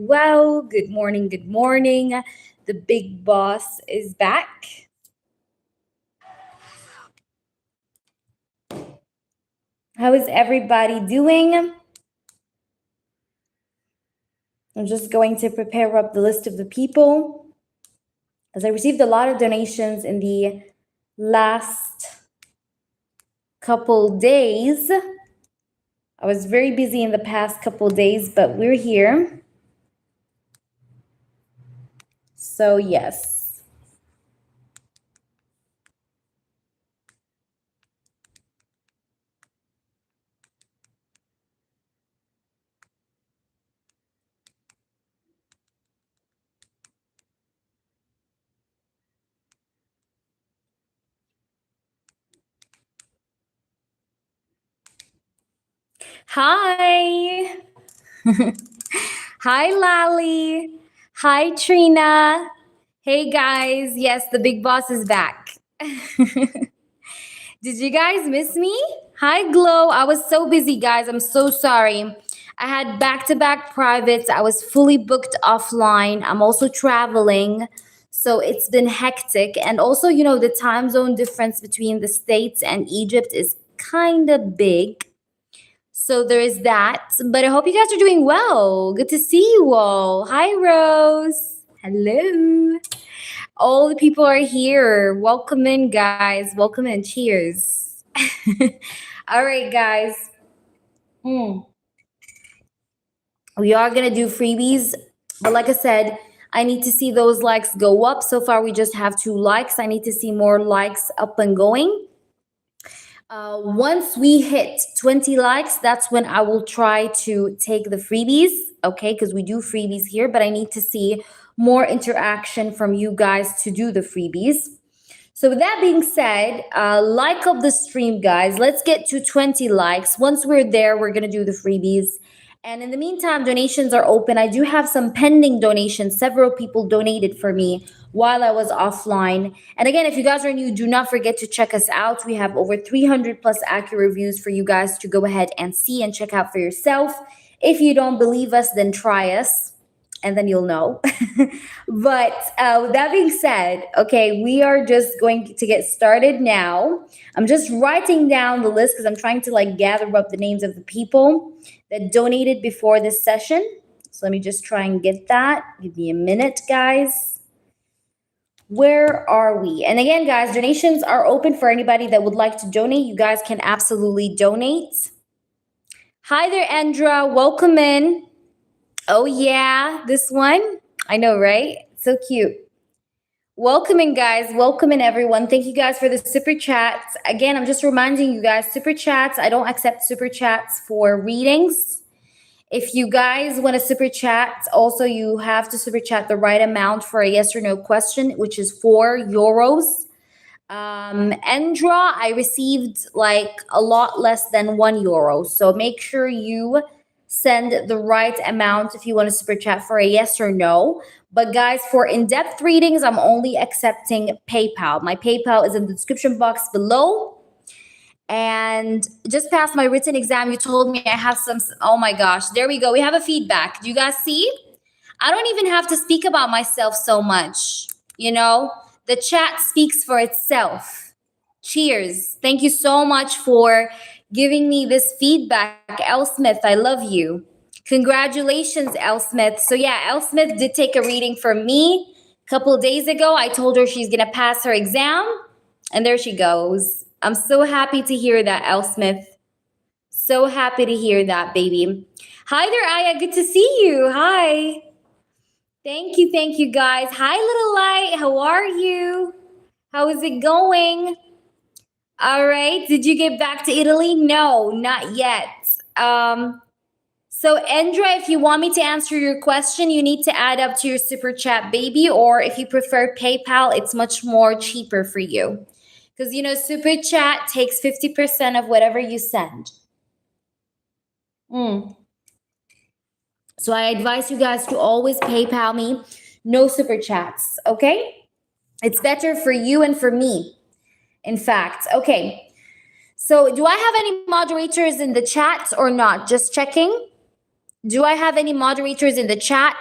well. Good morning. Good morning. The big boss is back. How is everybody doing? I'm just going to prepare up the list of the people as I received a lot of donations in the last couple days. I was very busy in the past couple days, but we're here. So, yes. Hi. Hi, Lally. Hi, Trina. Hey, guys. Yes, the big boss is back. Did you guys miss me? Hi, Glow. I was so busy, guys. I'm so sorry. I had back-to-back privates. I was fully booked offline. I'm also traveling. So it's been hectic. And also, the time zone difference between the States and Egypt is kind of big. So there is that. But I hope you guys are doing well. Good to see you all. Hi, Rose. Hello. All the people are here. Welcome in, guys. Welcome in. Cheers. All right, guys. We are going to do freebies. But like I said, I need to see those likes go up. So far, we just have 2 likes. I need to see more likes up and going. Once we hit 20 likes, that's when I will try to take the freebies, okay? Because we do freebies here, but I need to see more interaction from you guys to do the freebies. So with that being said, like up the stream, guys. Let's get to 20 likes. Once we're there, we're going to do the freebies. And in the meantime, donations are open. I do have some pending donations. Several people donated for me while I was offline. And again, if you guys are new, do not forget to check us out. We have over 300 plus accurate reviews for you guys to go ahead and see and check out for yourself. If you don't believe us, then try us and then you'll know. But with that being said, okay, we are just going to get started now. I'm just writing down the list because I'm trying to gather up the names of the people that donated before this session. So let me just try and get that. Give me a minute, guys. Where are we? And again, guys, donations are open for anybody that would like to donate. You guys can absolutely donate. Hi there, Andra. Welcome in. Oh, yeah, this one. I know, right? So cute. Welcome in, guys. Welcome in, everyone. Thank you guys for the super chats. Again, I'm just reminding you guys, super chats. I don't accept super chats for readings. If you guys want to super chat, also you have to super chat the right amount for a yes or no question, which is €4. Endra, I received a lot less than €1. So make sure you send the right amount if you want to super chat for a yes or no. But guys, for in-depth readings, I'm only accepting PayPal. My PayPal is in the description box below. And just passed my written exam. You told me I have some, oh my gosh, there we go. We have a feedback. Do you guys see? I don't even have to speak about myself so much. The chat speaks for itself. Cheers. Thank you so much for giving me this feedback. Elle Smith, I love you. Congratulations, Elle Smith. So yeah, Elle Smith did take a reading from me a couple of days ago. I told her she's going to pass her exam. And there she goes. I'm so happy to hear that, Elle Smith. So happy to hear that, baby. Hi there, Aya. Good to see you. Hi. Thank you, guys. Hi, little light. How are you? How is it going? All right. Did you get back to Italy? No, not yet. So, Endra, if you want me to answer your question, you need to add up to your super chat, baby. Or if you prefer PayPal, it's much more cheaper for you. Because, super chat takes 50% of whatever you send. So I advise you guys to always PayPal me. No super chats, okay? It's better for you and for me, in fact. Okay. So do I have any moderators in the chat or not? Just checking. Do I have any moderators in the chat?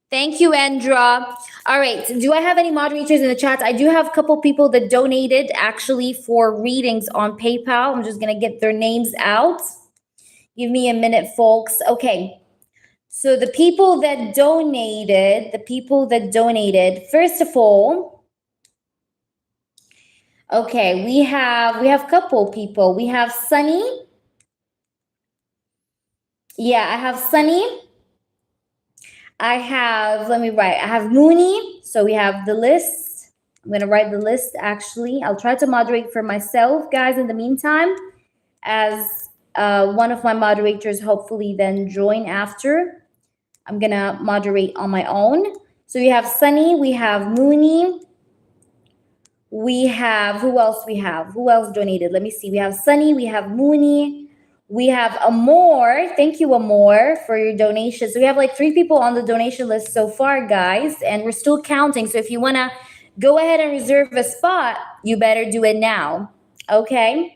Thank you, Andra. All right. Do I have any moderators in the chat? I do have a couple people that donated actually for readings on PayPal. I'm just going to get their names out. Give me a minute, folks. Okay. So the people that donated, first of all, okay, we have a couple people. We have Sunny. Yeah, I have Sunny. I have Mooney. So we have the list. I'm going to write the list actually. I'll try to moderate for myself, guys, in the meantime, as one of my moderators hopefully then join after. I'm going to moderate on my own. So we have Sunny, we have Mooney. We have, who else we have? Who else donated? Let me see. We have Sunny, we have Mooney. We have Amore. Thank you, Amore, for your donation. So we have like 3 people on the donation list so far, guys, and we're still counting. So if you want to go ahead and reserve a spot, you better do it now. Okay.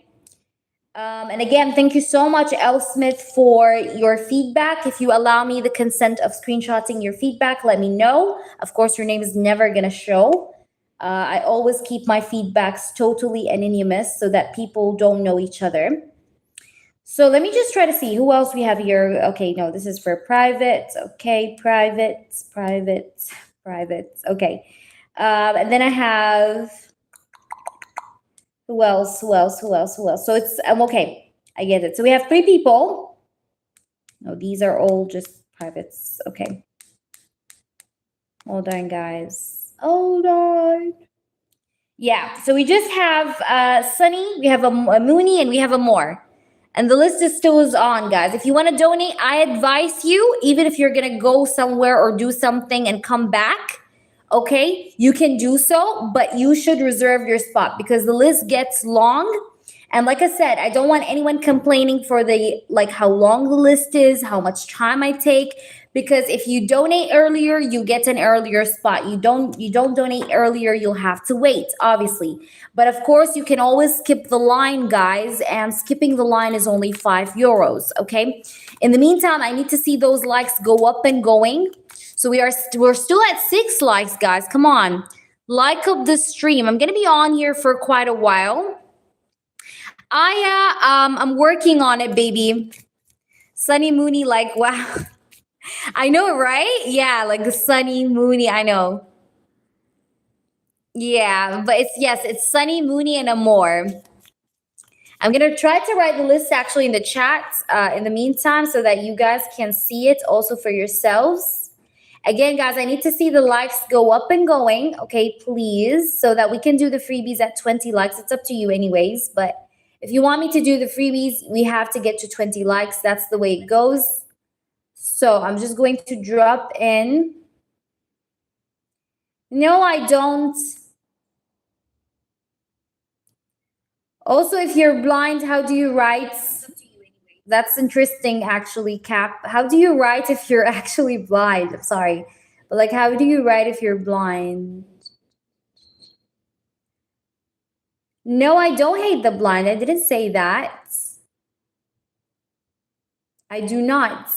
And again, thank you so much, L. Smith, for your feedback. If you allow me the consent of screenshotting your feedback, let me know. Of course, your name is never going to show. I always keep my feedbacks totally anonymous so that people don't know each other. So let me just try to see who else we have here. Okay, no, this is for private. Okay, private. Okay. And then I have, who else? So it's, okay, I get it. So we have 3 people. No, these are all just privates. Okay. Hold on, guys. Hold on. Yeah, so we just have Sunny, we have a Mooney, and we have Amore. And the list is still on, guys. If you want to donate, I advise you, even if you're going to go somewhere or do something and come back, okay, you can do so, but you should reserve your spot because the list gets long. And like I said, I don't want anyone complaining for the, like, how long the list is, how much time I take, because if you donate earlier, you get an earlier spot. You don't donate earlier, you'll have to wait, obviously. But of course, you can always skip the line, guys, and skipping the line is only €5, okay? In the meantime, I need to see those likes go up and going. So we're still at 6 likes, guys. Come on. Like up the stream. I'm going to be on here for quite a while. I'm working on it, baby. Sunny Mooney, like, wow. I know, right? Yeah, like the Sunny Mooney, I know. Yeah, but it's Sunny, Mooney, and Amore. I'm going to try to write the list actually in the chat in the meantime so that you guys can see it also for yourselves. Again, guys, I need to see the likes go up and going, okay, please, so that we can do the freebies at 20 likes. It's up to you anyways, but if you want me to do the freebies, we have to get to 20 likes. That's the way it goes. So I'm just going to drop in. No, I don't. Also, if you're blind, how do you write? That's interesting, actually, Cap. How do you write if you're actually blind? I'm sorry. But like, how do you write if you're blind? No, I don't hate the blind. I didn't say that. I do not.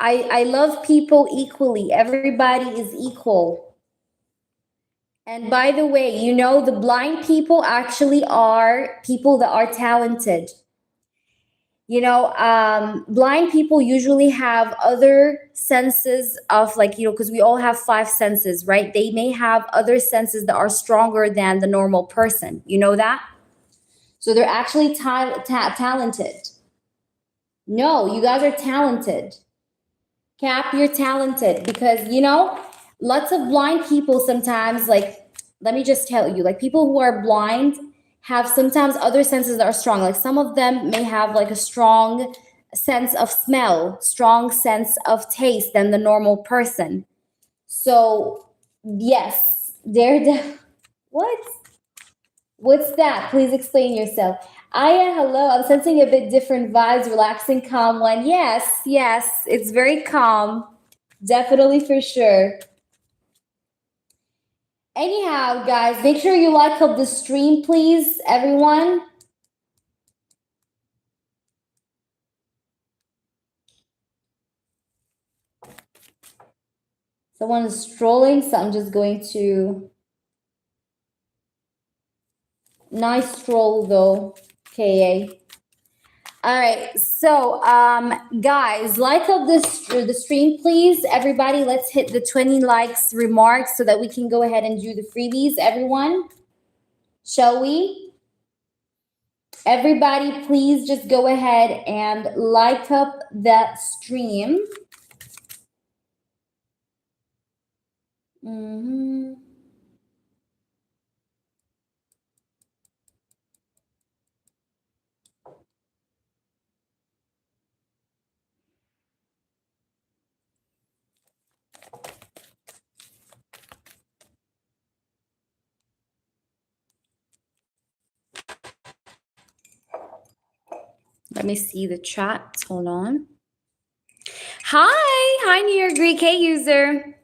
I love people equally. Everybody is equal. And by the way, you know, the blind people actually are people that are talented. You know, blind people usually have other senses of, like, you know, because we all have 5 senses, right? They may have other senses that are stronger than the normal person. You know that? So they're actually talented. No, you guys are talented. Cap, you're talented because, you know, lots of blind people sometimes, like, let me just tell you, like, people who are blind have sometimes other senses that are strong. Like, some of them may have like a strong sense of smell, strong sense of taste than the normal person. So yes, what? What's that? Please explain yourself. Aya, hello. I'm sensing a bit different vibes, relaxing, calm one. Yes, it's very calm. Definitely, for sure. Anyhow, guys, make sure you like up the stream, please, everyone. Someone is strolling, so I'm just going to. Nice stroll though, KA. All right, so guys, like of this the stream, please. Everybody, let's hit the 20 likes remarks so that we can go ahead and do the freebies. Everyone, shall we? Everybody, please just go ahead and like up that stream. Let me see the chat. Hold on. Hi, New York Greek K user.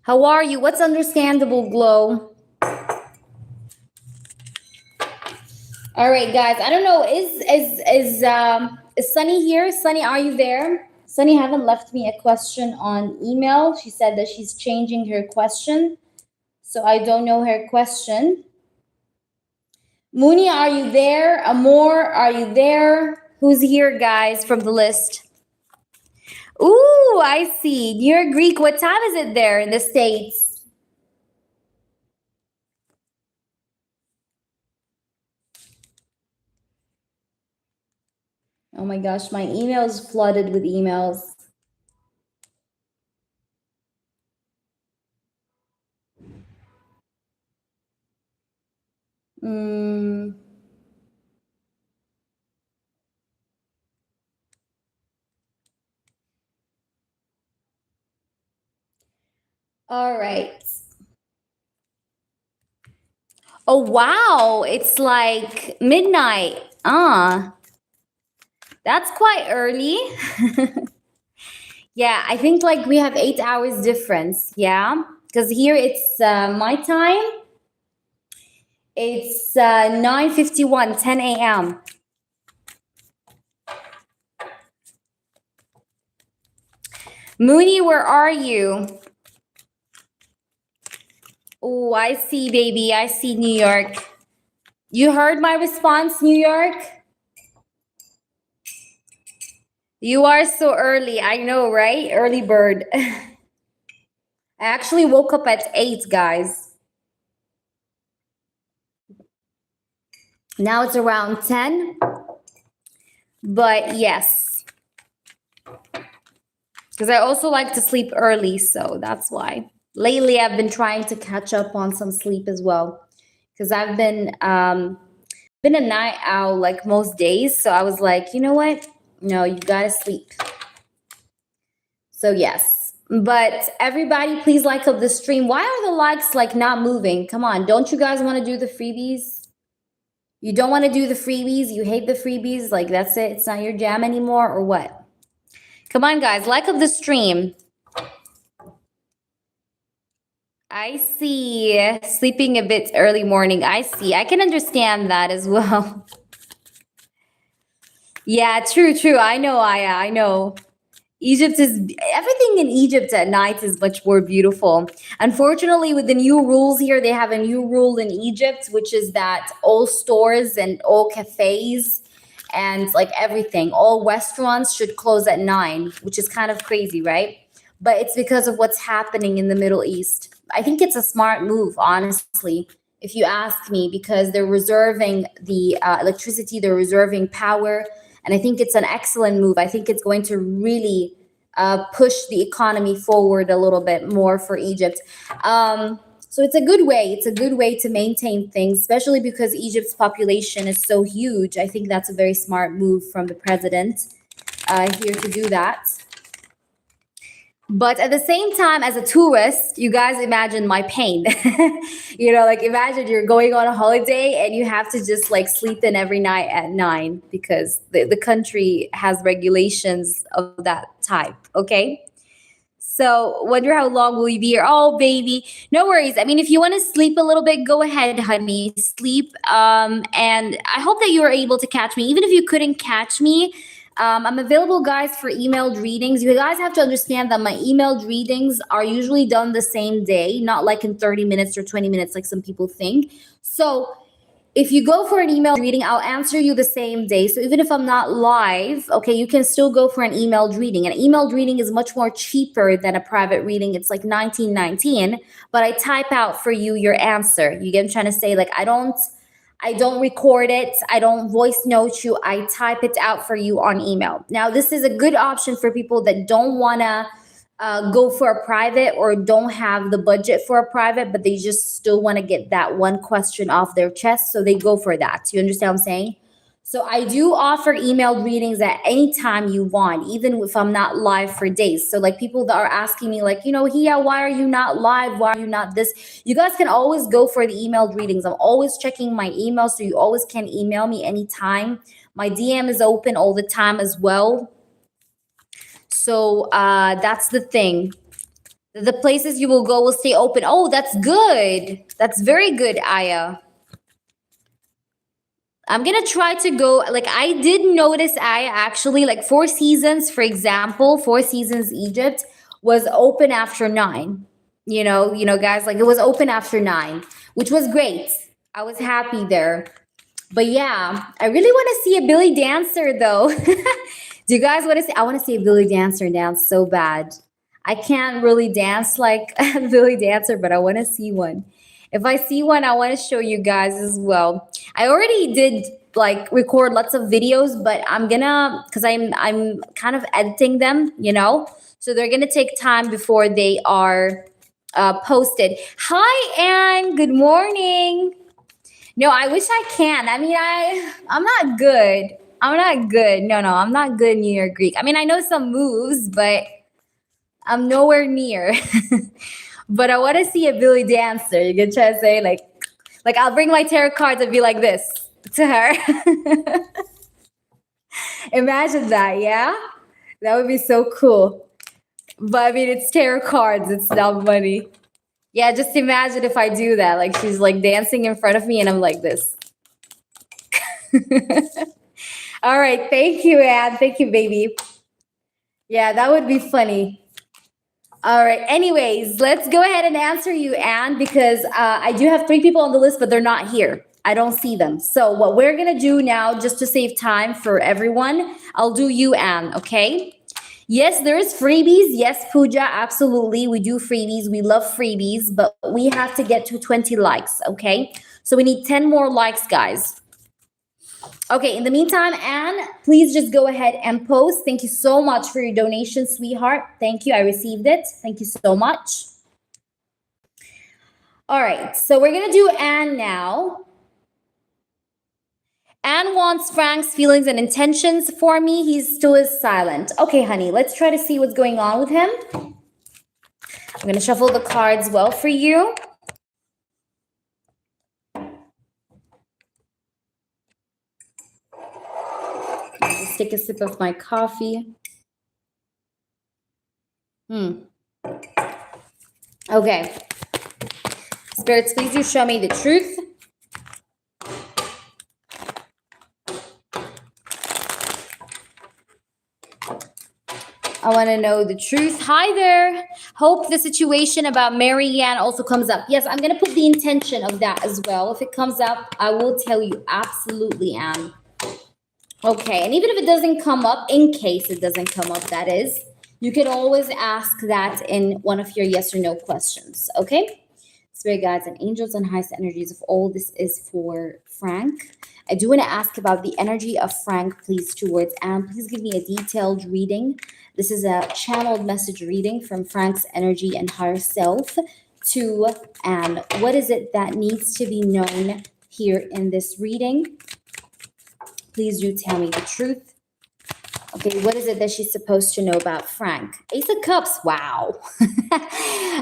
How are you? What's understandable, Glow? All right, guys. I don't know. Is Sunny here? Sunny, are you there? Sunny haven't left me a question on email. She said that she's changing her question, so I don't know her question. Mooney, are you there? Amore, are you there? Who's here, guys, from the list? Ooh, I see. New York Greek. What time is it there in the States? Oh my gosh, my email is flooded with emails. All right. Oh, wow. It's like midnight. That's quite early. Yeah, I think like we have 8 hours difference. Yeah, because here it's my time. It's 9:51, 10 a.m. Mooney, where are you? Oh, I see, baby. I see New York. You heard my response, New York? You are so early. I know, right? Early bird. I actually woke up at 8, guys. Now it's around 10. But yes. Because I also like to sleep early, so that's why. Lately, I've been trying to catch up on some sleep as well. Because I've been a night owl like most days. So I was like, you know what? No, you gotta sleep. So yes. But everybody, please like up the stream. Why are the likes like not moving? Come on, don't you guys want to do the freebies? You don't want to do the freebies? You hate the freebies? Like that's it? It's not your jam anymore or what? Come on, guys, like up the stream. I see. Sleeping a bit early morning. I see. I can understand that as well. Yeah, true. I know, Aya. I know. Egypt is everything in Egypt at night is much more beautiful. Unfortunately, with the new rules here, they have a new rule in Egypt, which is that all stores and all cafes and like everything, all restaurants should close at 9, which is kind of crazy, right? But it's because of what's happening in the Middle East. I think it's a smart move, honestly, if you ask me, because they're reserving the electricity, they're reserving power. And I think it's an excellent move. I think it's going to really push the economy forward a little bit more for Egypt. So it's a good way. It's a good way to maintain things, especially because Egypt's population is so huge. I think that's a very smart move from the president here to do that. But at the same time, as a tourist, you guys imagine my pain. You know, like imagine you're going on a holiday and you have to just like sleep in every night at 9 because the country has regulations of that type. Okay. So wonder how long will you be here? Oh, baby, no worries. I mean, if you want to sleep a little bit, go ahead, honey. Sleep. And I hope that you were able to catch me. Even if you couldn't catch me, I'm available, guys, for emailed readings. You guys have to understand that my emailed readings are usually done the same day, not like in 30 minutes or 20 minutes like some people think. So if you go for an email reading, I'll answer you the same day. So even if I'm not live, okay, you can still go for an emailed reading. An emailed reading is much more cheaper than a private reading. It's like $19.19, but I type out for you your answer. You get what I'm trying to say? Like I don't record it. I don't voice note you. I type it out for you on email. Now, this is a good option for people that don't want to go for a private or don't have the budget for a private, but they just still want to get that one question off their chest. So they go for that. You understand what I'm saying? So I do offer emailed readings at any time you want, even if I'm not live for days. So like people that are asking me like, Hia, why are you not live? Why are you not this? You guys can always go for the emailed readings. I'm always checking my email. So you always can email me anytime. My DM is open all the time as well. So that's the thing. The places you will go will stay open. Oh, that's good. That's very good, Aya. I'm going to try to go, like I did notice, Aya, actually, like Four Seasons, for example, Four Seasons Egypt was open after 9. Guys, like it was open after 9, which was great. I was happy there. But yeah, I really want to see a Billy Dancer though. Do you guys want to see? I want to see a Billy Dancer dance so bad. I can't really dance like a Billy Dancer, but I want to see one. If I see one, I want to show you guys as well. I already did like record lots of videos, but I'm gonna, because I'm kind of editing them, so they're gonna take time before they are posted. Hi, Anne. Good morning. No, I wish I can. I mean, I'm not good. I'm not good. No, I'm not good New Year Greek. I mean, I know some moves, but I'm nowhere near. But I want to see a Billy Dancer. You can try to say like I'll bring my tarot cards and be like this to her. Imagine that, yeah? That would be so cool. But I mean, it's tarot cards. It's not money. Yeah, just imagine if I do that. Like she's like dancing in front of me and I'm like this. All right. Thank you, Anne. Thank you, baby. Yeah, that would be funny. All right. Anyways, let's go ahead and answer you, Anne, because I do have 3 people on the list, but they're not here. I don't see them. So what we're going to do now, just to save time for everyone, I'll do you, Anne, okay? Yes, there is freebies. Yes, Pooja, absolutely. We do freebies. We love freebies, but we have to get to 20 likes, okay? So we need 10 more likes, guys. Okay, in the meantime, Anne, please just go ahead and post. Thank you so much for your donation, sweetheart. Thank you. I received it. Thank you so much. All right, so we're going to do Anne now. Anne wants Frank's feelings and intentions for me. He still is silent. Okay, honey, let's try to see what's going on with him. I'm going to shuffle the cards well for you. I'll just take a sip of my coffee. Okay. Spirits, please do show me the truth. I want to know the truth. Hi there. Hope the situation about Marianne also comes up. Yes, I'm going to put the intention of that as well. If it comes up, I will tell you absolutely, Anne. Okay, and even if it doesn't come up, in case it doesn't come up, that is, you can always ask that in one of your yes or no questions, okay? Spirit guides and angels and highest energies of all, this is for Frank. I do want to ask about the energy of Frank, please, towards Anne. Please give me a detailed reading. This is a channeled message reading from Frank's energy and higher self to Anne. What is it that needs to be known here in this reading? Please do tell me the truth. Okay, what is it that she's supposed to know about Frank? Ace of Cups, wow.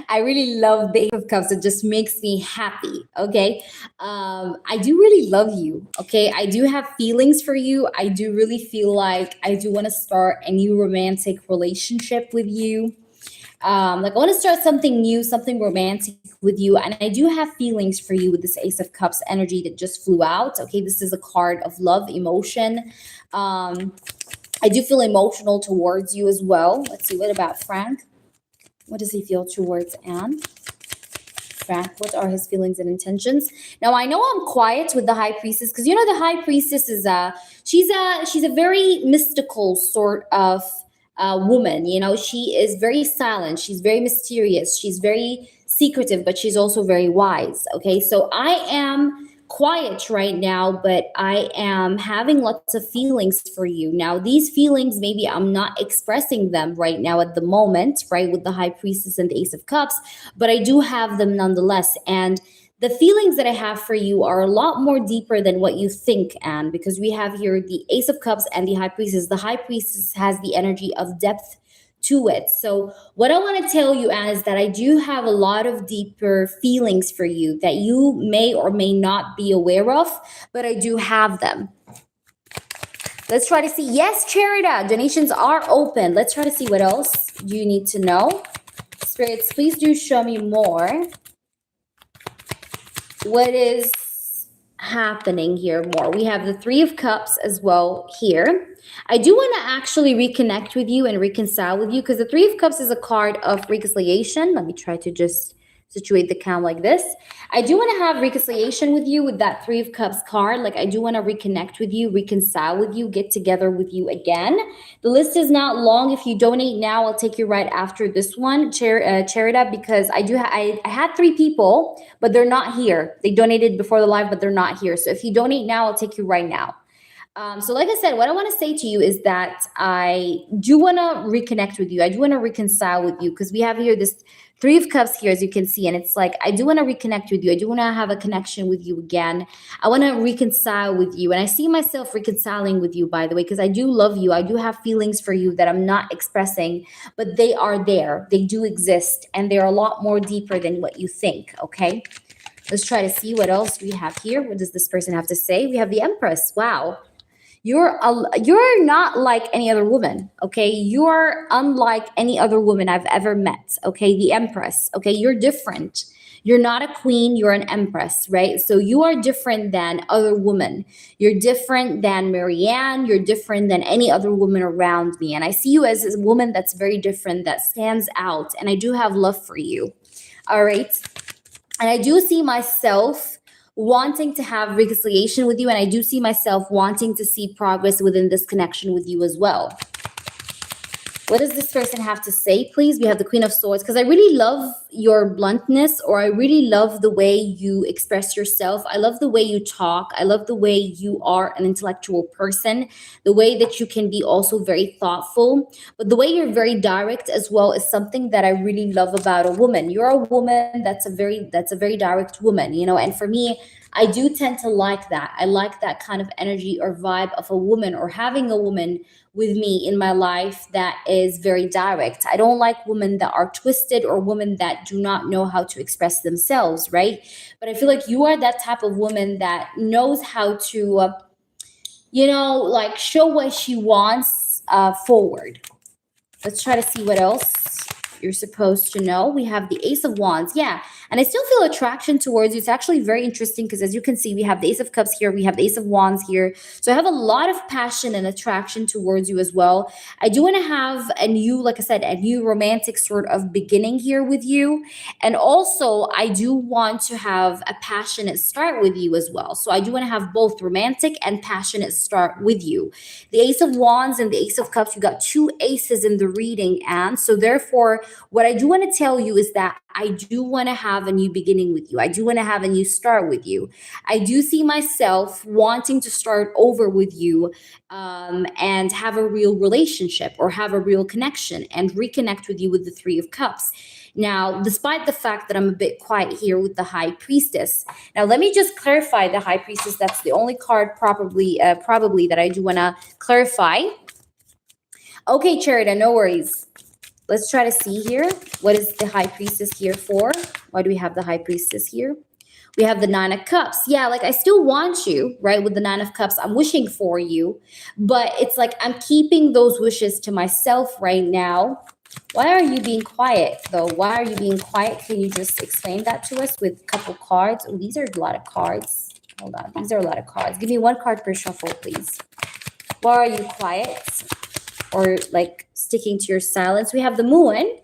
I really love the Ace of Cups. It just makes me happy, okay? I do really love you, okay? I do have feelings for you. I do really feel like I do want to start a new romantic relationship with you. Like I want to start something new, something romantic with you. And I do have feelings for you with this Ace of Cups energy that just flew out. Okay, this is a card of love, emotion. I do feel emotional towards you as well. Let's see, what about Frank? What does he feel towards Anne? Frank, what are his feelings and intentions? Now, I know I'm quiet with the High Priestess because, you know, the High Priestess is she's a very mystical sort of woman. You know, she is very silent. She's very mysterious. She's very secretive, but she's also very wise. Okay, so I am quiet right now, but I am having lots of feelings for you. Now, these feelings, maybe I'm not expressing them right now at the moment, right, with the High Priestess and the Ace of Cups, but I do have them nonetheless. And the feelings that I have for you are a lot more deeper than what you think, Anne, because we have here the Ace of Cups and the High Priestess. The High Priestess has the energy of depth to it. So what I want to tell you, Anne, is that I do have a lot of deeper feelings for you that you may or may not be aware of, but I do have them. Let's try to see. Yes, Charida, donations are open. Let's try to see what else you need to know. Spirits, please do show me more. What is happening here more? We have the Three of Cups as well here. I do want to actually reconnect with you and reconcile with you because the Three of Cups is a card of reconciliation. Let me try to just situate the cam like this. I do want to have reconciliation with you with that Three of Cups card. Like, I do want to reconnect with you, reconcile with you, get together with you again. The list is not long. If you donate now, I'll take you right after this one, Charida, because I had 3 people, but they're not here. They donated before the live, but they're not here. So if you donate now, I'll take you right now. So like I said, what I want to say to you is that I do want to reconnect with you. I do want to reconcile with you because we have here this Three of Cups here, as you can see. And it's like, I do want to reconnect with you. I do want to have a connection with you again. I want to reconcile with you. And I see myself reconciling with you, by the way, because I do love you. I do have feelings for you that I'm not expressing, but they are there. They do exist. And they're a lot more deeper than what you think, okay? Let's try to see what else we have here. What does this person have to say? We have the Empress. Wow. You're not like any other woman, okay? You're unlike any other woman I've ever met, okay? The Empress, okay? You're different. You're not a queen, you're an empress, right? So you are different than other women. You're different than Marianne. You're different than any other woman around me. And I see you as a woman that's very different, that stands out. And I do have love for you, all right? And I do see myself wanting to have reconciliation with you, and I do see myself wanting to see progress within this connection with you as well. What does this person have to say, please? We have the Queen of Swords, because I really love your bluntness, or I really love the way you express yourself. I love the way you talk. I love the way you are an intellectual person, the way that you can be also very thoughtful, but the way you're very direct as well is something that I really love about a woman. You're a woman that's a very direct woman, you know, and for me, I do tend to like that. I like that kind of energy or vibe of a woman, or having a woman with me in my life that is very direct. I don't like women that are twisted or women that do not know how to express themselves, right? But I feel like you are that type of woman that knows how to, like show what she wants forward. Let's try to see what else you're supposed to know. We have the Ace of Wands. Yeah. And I still feel attraction towards you. It's actually very interesting because, as you can see, we have the Ace of Cups here. We have the Ace of Wands here. So I have a lot of passion and attraction towards you as well. I do want to have a new, like I said, a new romantic sort of beginning here with you. And also, I do want to have a passionate start with you as well. So I do want to have both romantic and passionate start with you. The Ace of Wands and the Ace of Cups, you got 2 aces in the reading. And so therefore, what I do want to tell you is that I do want to have a new beginning with you. I do want to have a new start with you. I do see myself wanting to start over with you and have a real relationship or have a real connection and reconnect with you with the Three of Cups. Now, despite the fact that I'm a bit quiet here with the High Priestess. Now, let me just clarify the High Priestess. That's the only card probably that I do want to clarify. Okay, Charida, no worries. Let's try to see here. What is the High Priestess here for? Why do we have the High Priestess here? We have the Nine of Cups. Yeah, like I still want you, right? With the Nine of Cups, I'm wishing for you. But it's like I'm keeping those wishes to myself right now. Why are you being quiet, though? Why are you being quiet? Can you just explain that to us with a couple cards? Oh, these are a lot of cards. Hold on. These are a lot of cards. Give me 1 card per shuffle, please. Why are you quiet? or like sticking to your silence. We have the moon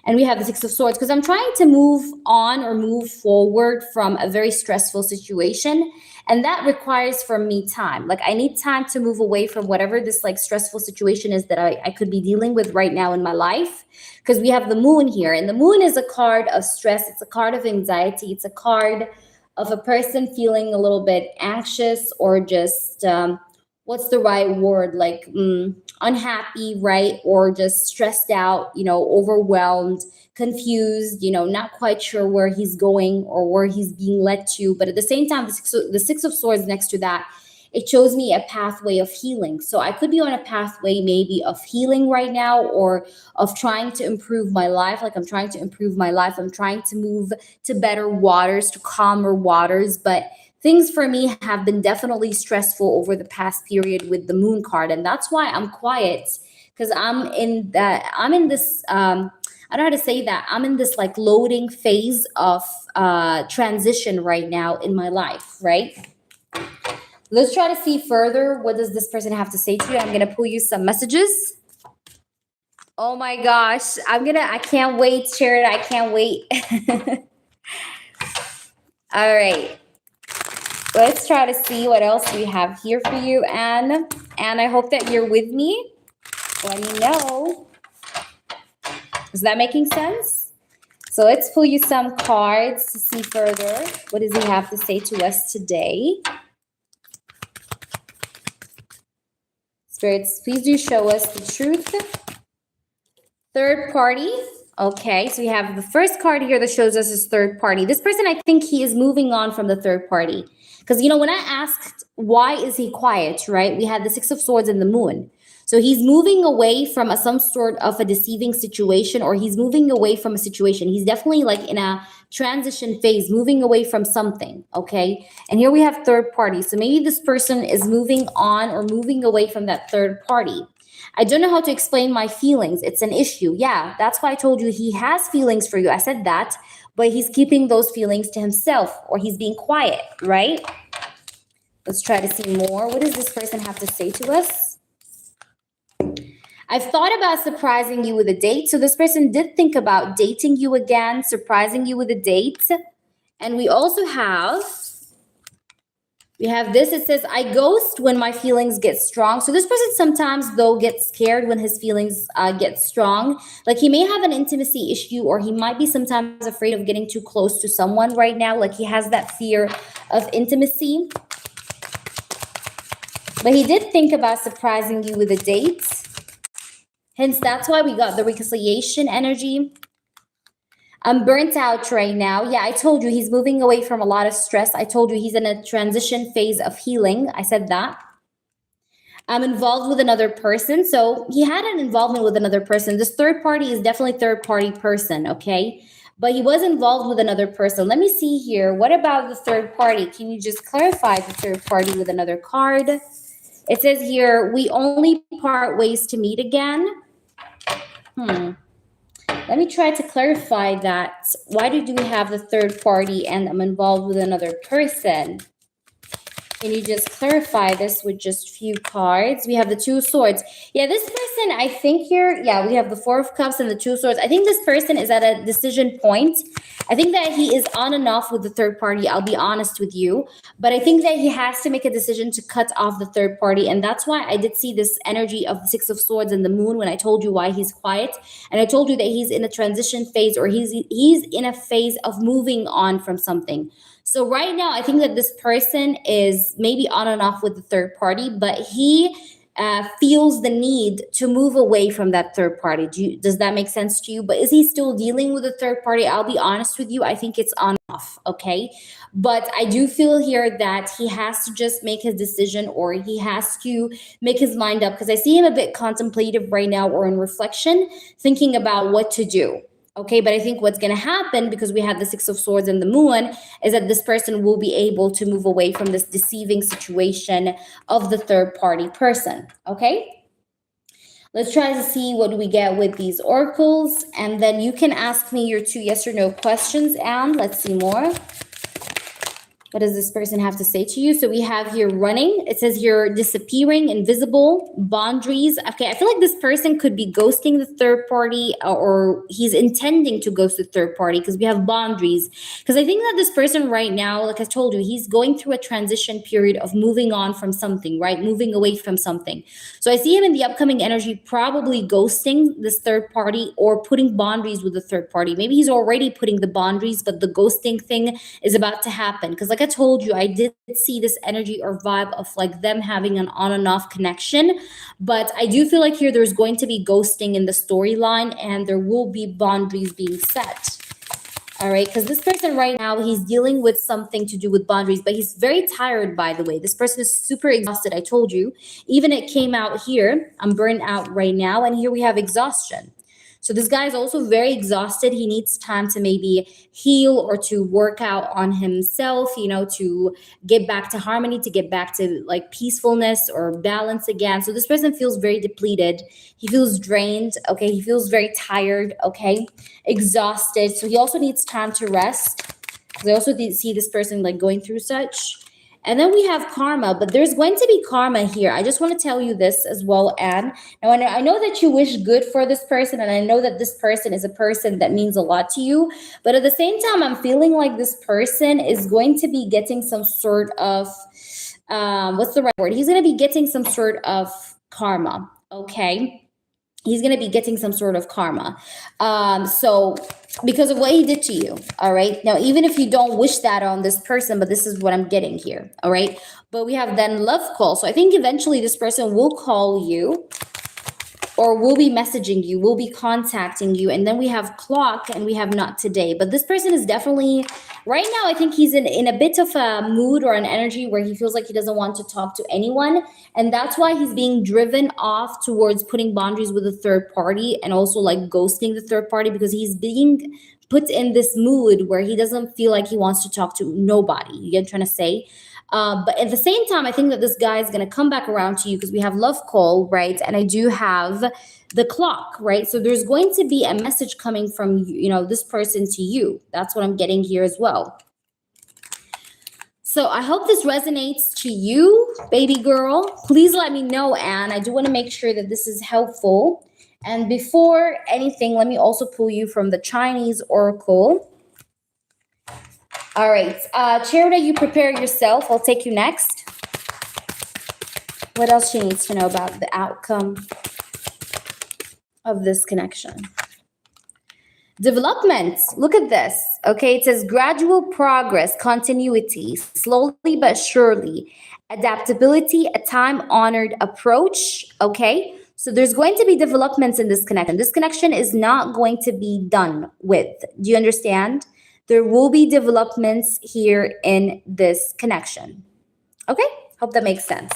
and we have the Six of Swords because I'm trying to move on or move forward from a very stressful situation. And that requires from me time. Like I need time to move away from whatever this like stressful situation is that I could be dealing with right now in my life. Because we have the moon here. And the moon is a card of stress. It's a card of anxiety. It's a card of a person feeling a little bit anxious or just what's the right word, like unhappy, right? Or just stressed out, overwhelmed, confused, not quite sure where he's going or where he's being led to. But at the same time, the Six of Swords next to that, it shows me a pathway of healing. So I could be on a pathway maybe of healing right now, or of trying to improve my life. Like I'm trying to improve my life. I'm trying to move to better waters, to calmer waters. But things for me have been definitely stressful over the past period with the moon card. And that's why I'm quiet, because I'm in this, I don't know how to say that. I'm in this like loading phase of transition right now in my life, right? Let's try to see further. What does this person have to say to you? I'm going to pull you some messages. Oh my gosh. I can't wait, Charida. I can't wait. All right. Let's try to see what else we have here for you, Anne. And I hope that you're with me. Let me know. Is that making sense? So let's pull you some cards to see further. What does he have to say to us today? Spirits, please do show us the truth. Third party. Okay, so we have the first card here that shows us his third party. This person, I think he is moving on from the third party. Because, when I asked why is he quiet, right? We had the Six of Swords and the moon. So he's moving away from some sort of a deceiving situation, or he's moving away from a situation. He's definitely like in a transition phase, moving away from something, okay? And here we have third party. So maybe this person is moving on or moving away from that third party. I don't know how to explain my feelings. It's an issue. Yeah, that's why I told you he has feelings for you. I said that, but he's keeping those feelings to himself, or he's being quiet, right? Let's try to see more. What does this person have to say to us? I've thought about surprising you with a date. So this person did think about dating you again, surprising you with a date. And we also have this. It says, I ghost when my feelings get strong. So this person sometimes, though, gets scared when his feelings get strong. Like he may have an intimacy issue, or he might be sometimes afraid of getting too close to someone right now. Like he has that fear of intimacy. But he did think about surprising you with a date. Hence, that's why we got the reconciliation energy. I'm burnt out right now. Yeah, I told you he's moving away from a lot of stress. I told you he's in a transition phase of healing. I said that. I'm involved with another person. So he had an involvement with another person. This third party is definitely third party person, okay? But he was involved with another person. Let me see here. What about the third party? Can you just clarify the third party with another card? It says here, we only part ways to meet again. Let me try to clarify that. Why do we have the third party and I'm involved with another person? Can you just clarify this with just a few cards? We have the Two of Swords. Yeah, this person, I think here, yeah, we have the Four of Cups and the Two of Swords. I think this person is at a decision point. I think that he is on and off with the third party. I'll be honest with you. But I think that he has to make a decision to cut off the third party. And that's why I did see this energy of the Six of Swords and the moon when I told you why he's quiet. And I told you that he's in a transition phase, or he's in a phase of moving on from something. So right now, I think that this person is maybe on and off with the third party, but he feels the need to move away from that third party. Does that make sense to you? But is he still dealing with the third party? I'll be honest with you. I think it's on and off, okay? But I do feel here that he has to just make his decision, or he has to make his mind up, because I see him a bit contemplative right now, or in reflection, thinking about what to do. Okay, but I think what's going to happen, because we have the Six of Swords and the moon, is that this person will be able to move away from this deceiving situation of the third party person. Okay, let's try to see what we get with these oracles. And then you can ask me your 2 yes or no questions. And let's see more. What does this person have to say to you? So we have here running. It says you're disappearing, invisible, boundaries. Okay, I feel like this person could be ghosting the third party, or he's intending to ghost the third party, because we have boundaries. Because I think that this person right now, like I told you, he's going through a transition period of moving on from something, right? Moving away from something. So I see him in the upcoming energy probably ghosting this third party or putting boundaries with the third party. Maybe he's already putting the boundaries, but the ghosting thing is about to happen. Because like I told you, I did see this energy or vibe of like them having an on and off connection. But I do feel like here there's going to be ghosting in the storyline, and there will be boundaries being set. All right, because this person right now, he's dealing with something to do with boundaries, but he's very tired, by the way. This person is super exhausted. I told you, even it came out here. I'm burnt out right now. And here we have exhaustion. So this guy is also very exhausted. He needs time to maybe heal or to work out on himself, you know, to get back to harmony, to get back to like peacefulness or balance again. So this person feels very depleted. He feels drained. Okay. He feels very tired. Okay. Exhausted. So he also needs time to rest. Because I also see this person like going through such. And then we have karma, but there's going to be karma here. I just want to tell you this as well, Anne. Now, I know that you wish good for this person, and I know that this person is a person that means a lot to you. But at the same time, I'm feeling like this person is going to be getting some sort of, what's the right word? He's going to be getting some sort of karma, okay? He's going to be getting some sort of karma. So because of what he did to you. All right. Now, even if you don't wish that on this person, but this is what I'm getting here. All right. But we have then love call. So I think eventually this person will call you, or will be messaging you, will be contacting you. And then we have clock, and we have not today. But this person is definitely, right now, I think he's in a bit of a mood or an energy where he feels like he doesn't want to talk to anyone. And that's why he's being driven off towards putting boundaries with a third party, and also like ghosting the third party, because he's being put in this mood where he doesn't feel like he wants to talk to nobody. You get what I'm trying to say? But at the same time, I think that this guy is going to come back around to you, because we have love call, right? And I do have the clock, right? So there's going to be a message coming from, you know, this person to you. That's what I'm getting here as well. So I hope this resonates to you, baby girl. Please let me know, Anne. I do want to make sure that this is helpful. And before anything, let me also pull you from the Chinese Oracle. All right, Charida, you prepare yourself. I'll take you next. What else she needs to know about the outcome of this connection? Development. Look at this. Okay, it says gradual progress, continuity, slowly but surely, adaptability, a time-honored approach. Okay, so there's going to be developments in this connection. This connection is not going to be done with. Do you understand? There will be developments here in this connection. Okay, hope that makes sense.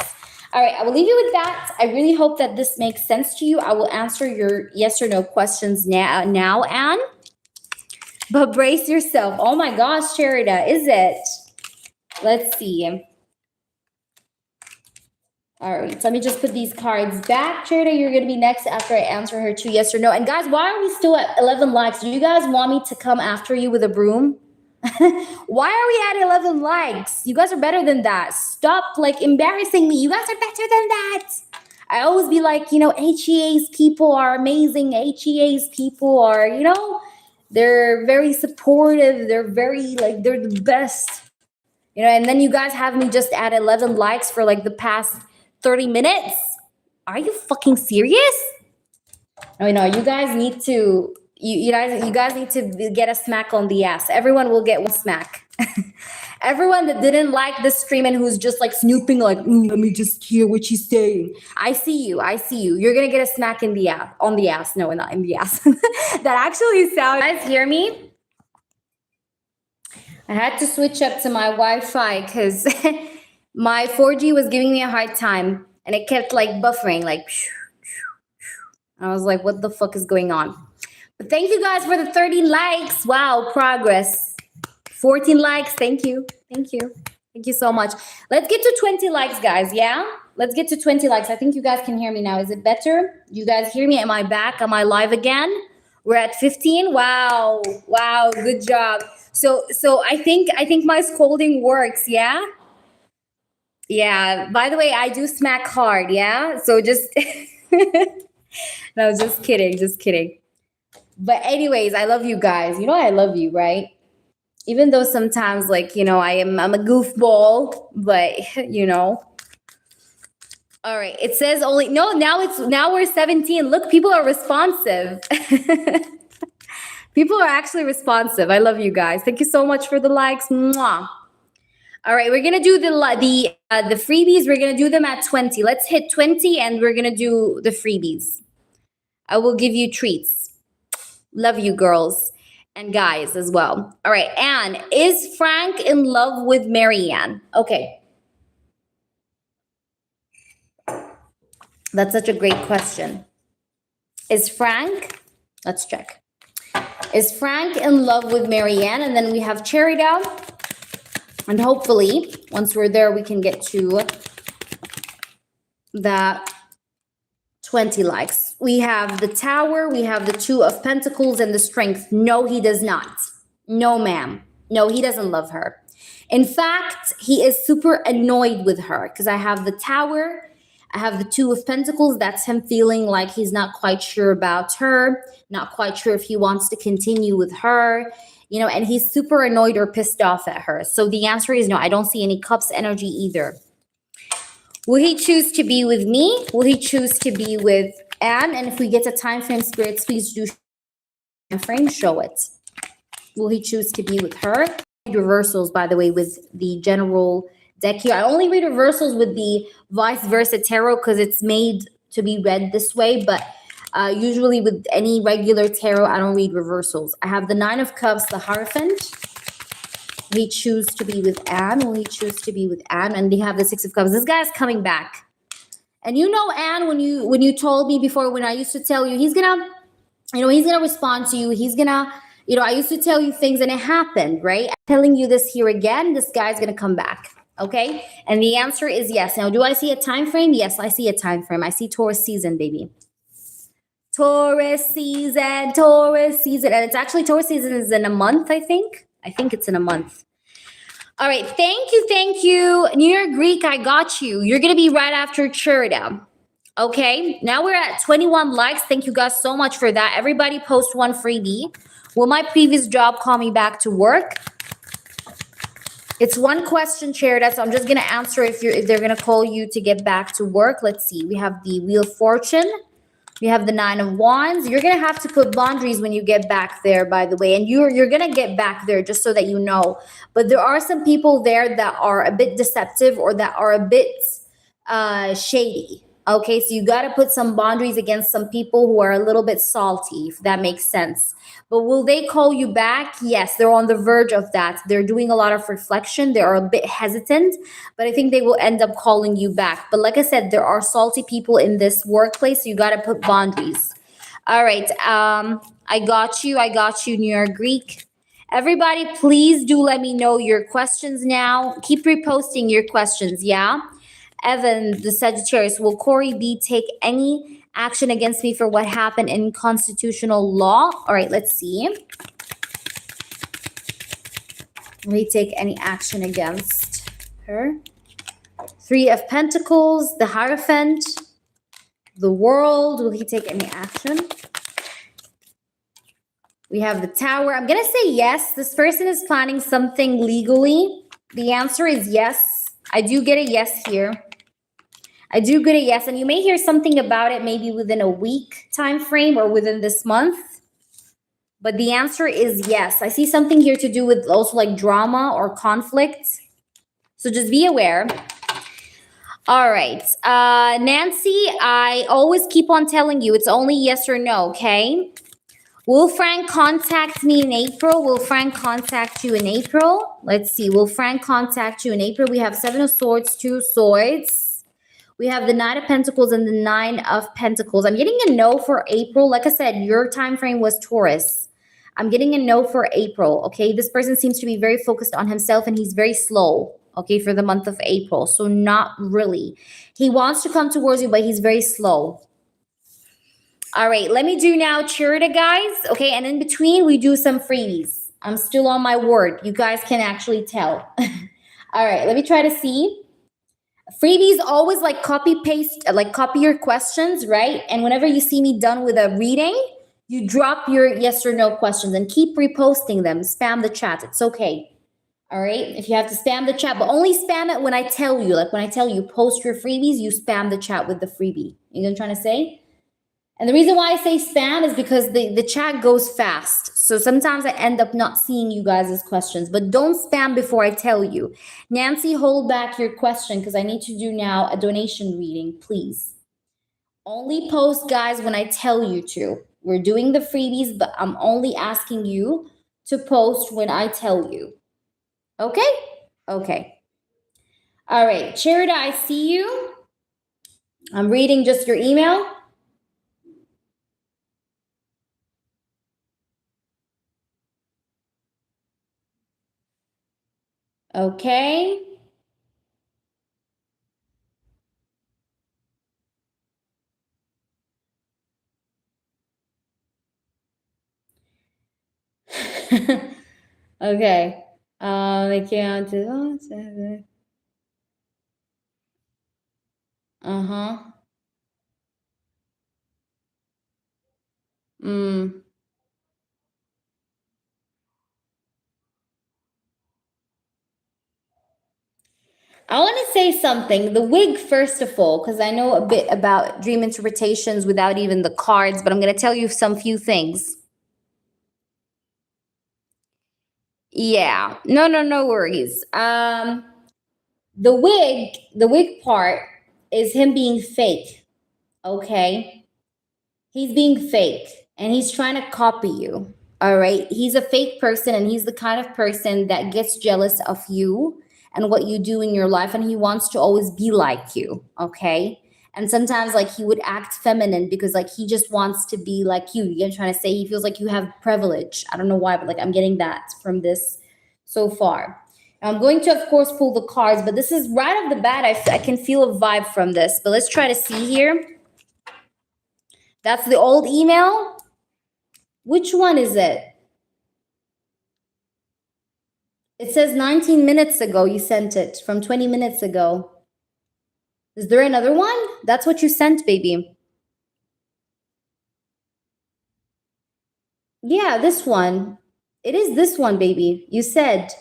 All right, I will leave you with that. I really hope that this makes sense to you. I will answer your yes or no questions now, Anne. But brace yourself. Oh my gosh, Charida, is it? Let's see. All right, so let me just put these cards back. Charida, you're going to be next after I answer her 2 yes or no. And guys, why are we still at 11 likes? Do you guys want me to come after you with a broom? Why are we at 11 likes? You guys are better than that. Stop like embarrassing me. You guys are better than that. I always be like, you know, HEA's people are amazing. HEA's people are, you know, they're very supportive. They're very like, they're the best. You know, and then you guys have me just at 11 likes for like the past 30 minutes. Are you fucking serious? No, you guys need to, you guys need to get a smack on the ass. Everyone will get one smack. Everyone that didn't like the stream and who's just like snooping, like, let me just hear what she's saying. I see you. You're gonna get a smack in the ass, on the ass. No, not in the ass. That actually sounds. You guys hear me? I had to switch up to my Wi-Fi because my 4G was giving me a hard time, and it kept like buffering, like. I was like, what the fuck is going on? But thank you guys for the 30 likes. Wow, progress. 14 likes. Thank you. Thank you so much. Let's get to 20 likes, guys. Yeah? Let's get to 20 likes. I think you guys can hear me now. Is it better? You guys hear me? Am I back? Am I live again? We're at 15. Wow. Wow. Good job. So I think my scolding works. Yeah. Yeah. By the way, I do smack hard. Yeah. So just no, just kidding. Just kidding. But anyways, I love you guys. You know I love you, right? Even though sometimes, like, I'm a goofball, but All right. It says only no. Now we're 17. Look, people are responsive. People are actually responsive. I love you guys. Thank you so much for the likes. Mwah. All right, we're gonna do the freebies. We're gonna do them at 20. Let's hit 20, and we're gonna do the freebies. I will give you treats. Love you, girls and guys as well. All right, Anne, is Frank in love with Marianne? Okay, that's such a great question. Is Frank? Let's check. Is Frank in love with Marianne? And then we have Charida. And hopefully, once we're there, we can get to that 20 likes. We have the Tower, we have the Two of Pentacles, and the Strength. No, he does not. No, ma'am. No, he doesn't love her. In fact, he is super annoyed with her because I have the Tower, I have the Two of Pentacles. That's him feeling like he's not quite sure about her, not quite sure if he wants to continue with her. And he's super annoyed or pissed off at her. So the answer is no. I don't see any Cups energy either. Will he choose to be with me? Will he choose to be with Anne? And if we get a time frame, spirits, please do time frame, show it. Will he choose to be with her? I read reversals, by the way, with the general deck here. I only read reversals with the vice versa tarot because it's made to be read this way, but usually with any regular tarot, I don't read reversals. I have the Nine of Cups, the Hierophant. Will he choose to be with Anne? Will he choose to be with Anne? And they have the Six of Cups. This guy's coming back. And Anne, when you told me before, when I used to tell you, he's gonna respond to you. He's gonna, I used to tell you things and it happened, right? I'm telling you this here again. This guy's gonna come back. Okay? And the answer is yes. Now, do I see a time frame? Yes, I see a time frame. I see Taurus season, baby. Taurus season. And it's actually Taurus season is in a month, I think. I think it's in a month. All right. Thank you. New York Greek, I got you. You're going to be right after Charida. Okay. Now we're at 21 likes. Thank you guys so much for that. Everybody post one freebie. Will my previous job call me back to work? It's one question, Charida, so I'm just going to answer if they're going to call you to get back to work. Let's see. We have the Wheel of Fortune. We have the Nine of Wands. You're going to have to put boundaries when you get back there, by the way. And you're going to get back there, just so that you know. But there are some people there that are a bit deceptive or that are a bit shady. Okay, so you got to put some boundaries against some people who are a little bit salty, if that makes sense. But will they call you back? Yes, they're on the verge of that. They're doing a lot of reflection. They are a bit hesitant, but I think they will end up calling you back. But like I said, there are salty people in this workplace, so you got to put boundaries. All right, I got you, New York Greek. Everybody, please do let me know your questions now. Keep reposting your questions, yeah? Evan, the Sagittarius, will Corey B take any action against me for what happened in constitutional law? All right, let's see. Will he take any action against her? Three of Pentacles, the Hierophant, the World. Will he take any action? We have the Tower. I'm going to say yes. This person is planning something legally. The answer is yes. I do get a yes here. I do get a yes, and you may hear something about it maybe within a week time frame or within this month. But the answer is yes. I see something here to do with also like drama or conflict. So just be aware. All right. Nancy, I always keep on telling you it's only yes or no, okay? Will Frank contact me in April? Will Frank contact you in April? Let's see. Will Frank contact you in April? We have Seven of Swords, Two Swords. We have the Nine of Pentacles and the Nine of Pentacles. I'm getting a no for April. Like I said, your time frame was Taurus. I'm getting a no for April, okay? This person seems to be very focused on himself and he's very slow, okay, for the month of April. So not really. He wants to come towards you, but he's very slow. All right, let me do now Charida, guys. Okay, and in between we do some freebies. I'm still on my word. You guys can actually tell. All right, let me try to see. Freebies always like copy paste, like copy your questions, right? And whenever you see me done with a reading, you drop your yes or no questions and keep reposting them. Spam the chat. It's okay. All right. If you have to spam the chat, but only spam it when I tell you. Like when I tell you post your freebies, you spam the chat with the freebie. You know what I'm trying to say? And the reason why I say spam is because the chat goes fast. So sometimes I end up not seeing you guys' questions. But don't spam before I tell you. Nancy, hold back your question because I need to do now a donation reading, please. Only post, guys, when I tell you to. We're doing the freebies, but I'm only asking you to post when I tell you. Okay? Okay. All right. Charida, I see you. I'm reading just your email. Okay. Okay. I can't do. Uh-huh. Mm. I want to say something. The wig, first of all, because I know a bit about dream interpretations without even the cards, but I'm going to tell you some few things. Yeah. No worries. The wig part is him being fake. Okay. He's being fake and he's trying to copy you. All right. He's a fake person and he's the kind of person that gets jealous of you and what you do in your life. And he wants to always be like you. Okay. And sometimes like he would act feminine because like he just wants to be like you. You're trying to say he feels like you have privilege. I don't know why, but like I'm getting that from this so far. I'm going to, of course, pull the cards, but this is right off the bat. I can feel a vibe from this. But let's try to see here. That's the old email. Which one is it? It says 19 minutes ago you sent it, from 20 minutes ago. Is there another one? That's what you sent, baby. Yeah, this one. It is this one, baby. You said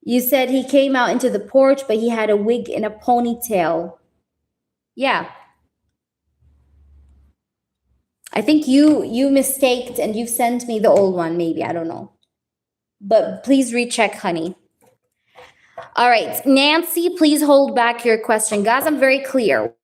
he came out into the porch, but he had a wig and a ponytail. Yeah. I think you mistaked and you've sent me the old one, maybe. I don't know. But please recheck, honey. All right, Nancy, please hold back your question. Guys, I'm very clear.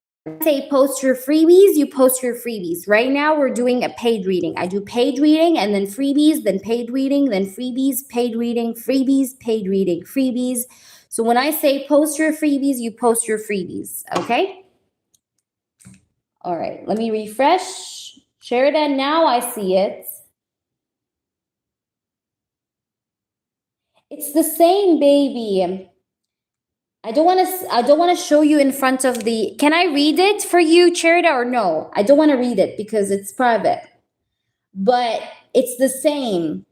Say post your freebies, you post your freebies. Right now, we're doing a paid reading. I do paid reading and then freebies, then paid reading, then freebies, paid reading, freebies, paid reading, freebies. So when I say post your freebies, you post your freebies, okay? All right, let me refresh. Sheridan, now I see it. It's the same, baby. I don't want to show you in front of the. Can I read it for you, Charida, or no? I don't want to read it because it's private. But it's the same.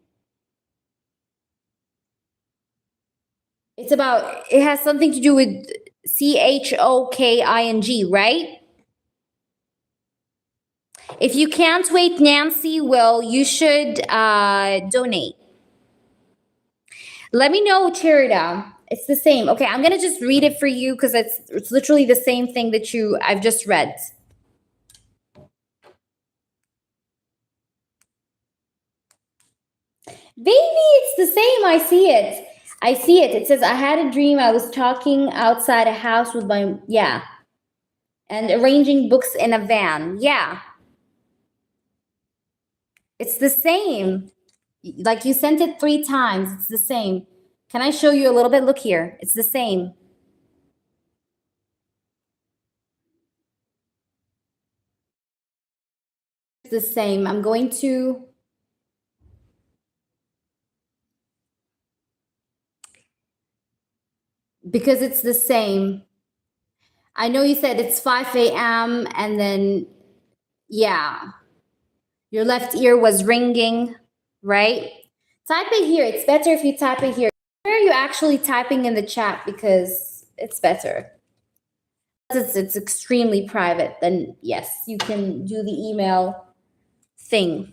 It has something to do with CHOKING, right? If you can't wait, Nancy, well, you should donate. Let me know, Charida. It's the same. Okay, I'm gonna just read it for you because it's literally the same thing that I've just read. Baby, it's the same. I see it. I see it. It says, I had a dream. I was talking outside a house with yeah. And arranging books in a van. Yeah. It's the same. Like you sent it 3 times. It's the same. Can I show you a little bit? Look here. It's the same. It's the same. I'm going to. Because it's the same. I know you said it's 5 a.m. and then Yeah. Your left ear was ringing, right? Type it here. It's better if you type it here. Where are you actually typing in the chat? Because it's better. It's extremely private, then yes, you can do the email thing.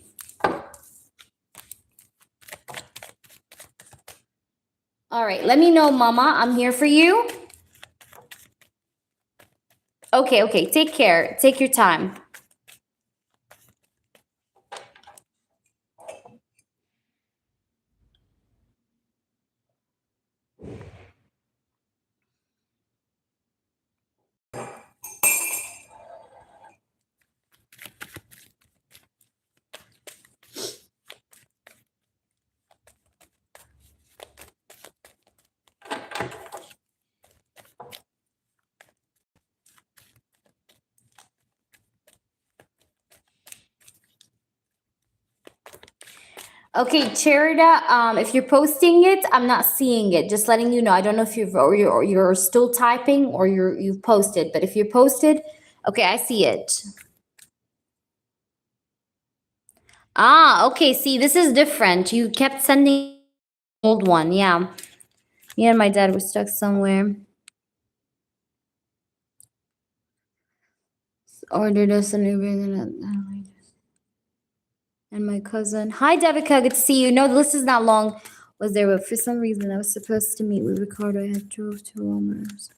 All right, let me know, Mama. I'm here for you. Okay. Take care. Take your time. Okay, Charida, if you're posting it, I'm not seeing it. Just letting you know. I don't know if you're still typing or you've posted, but if you're posted, okay, I see it. Ah, okay. See, this is different. You kept sending old one. Yeah. Me and my dad were stuck somewhere. Ordered us an Uber and my cousin. Hi, Devika. Good to see you. No, the list is not long. Was there, but for some reason I was supposed to meet with Ricardo. I had drove to Romer's.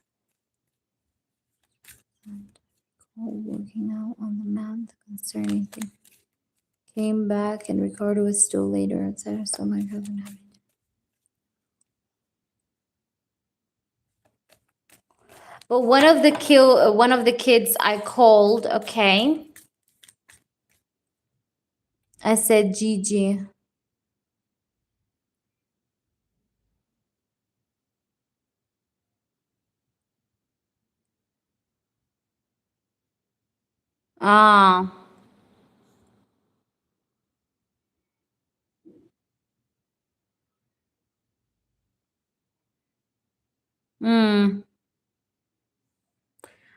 Working out on the math concerning thing. Came back and Ricardo was still later outside. So my cousin had. But one of the kids I called. Okay. I said Gigi. Ah.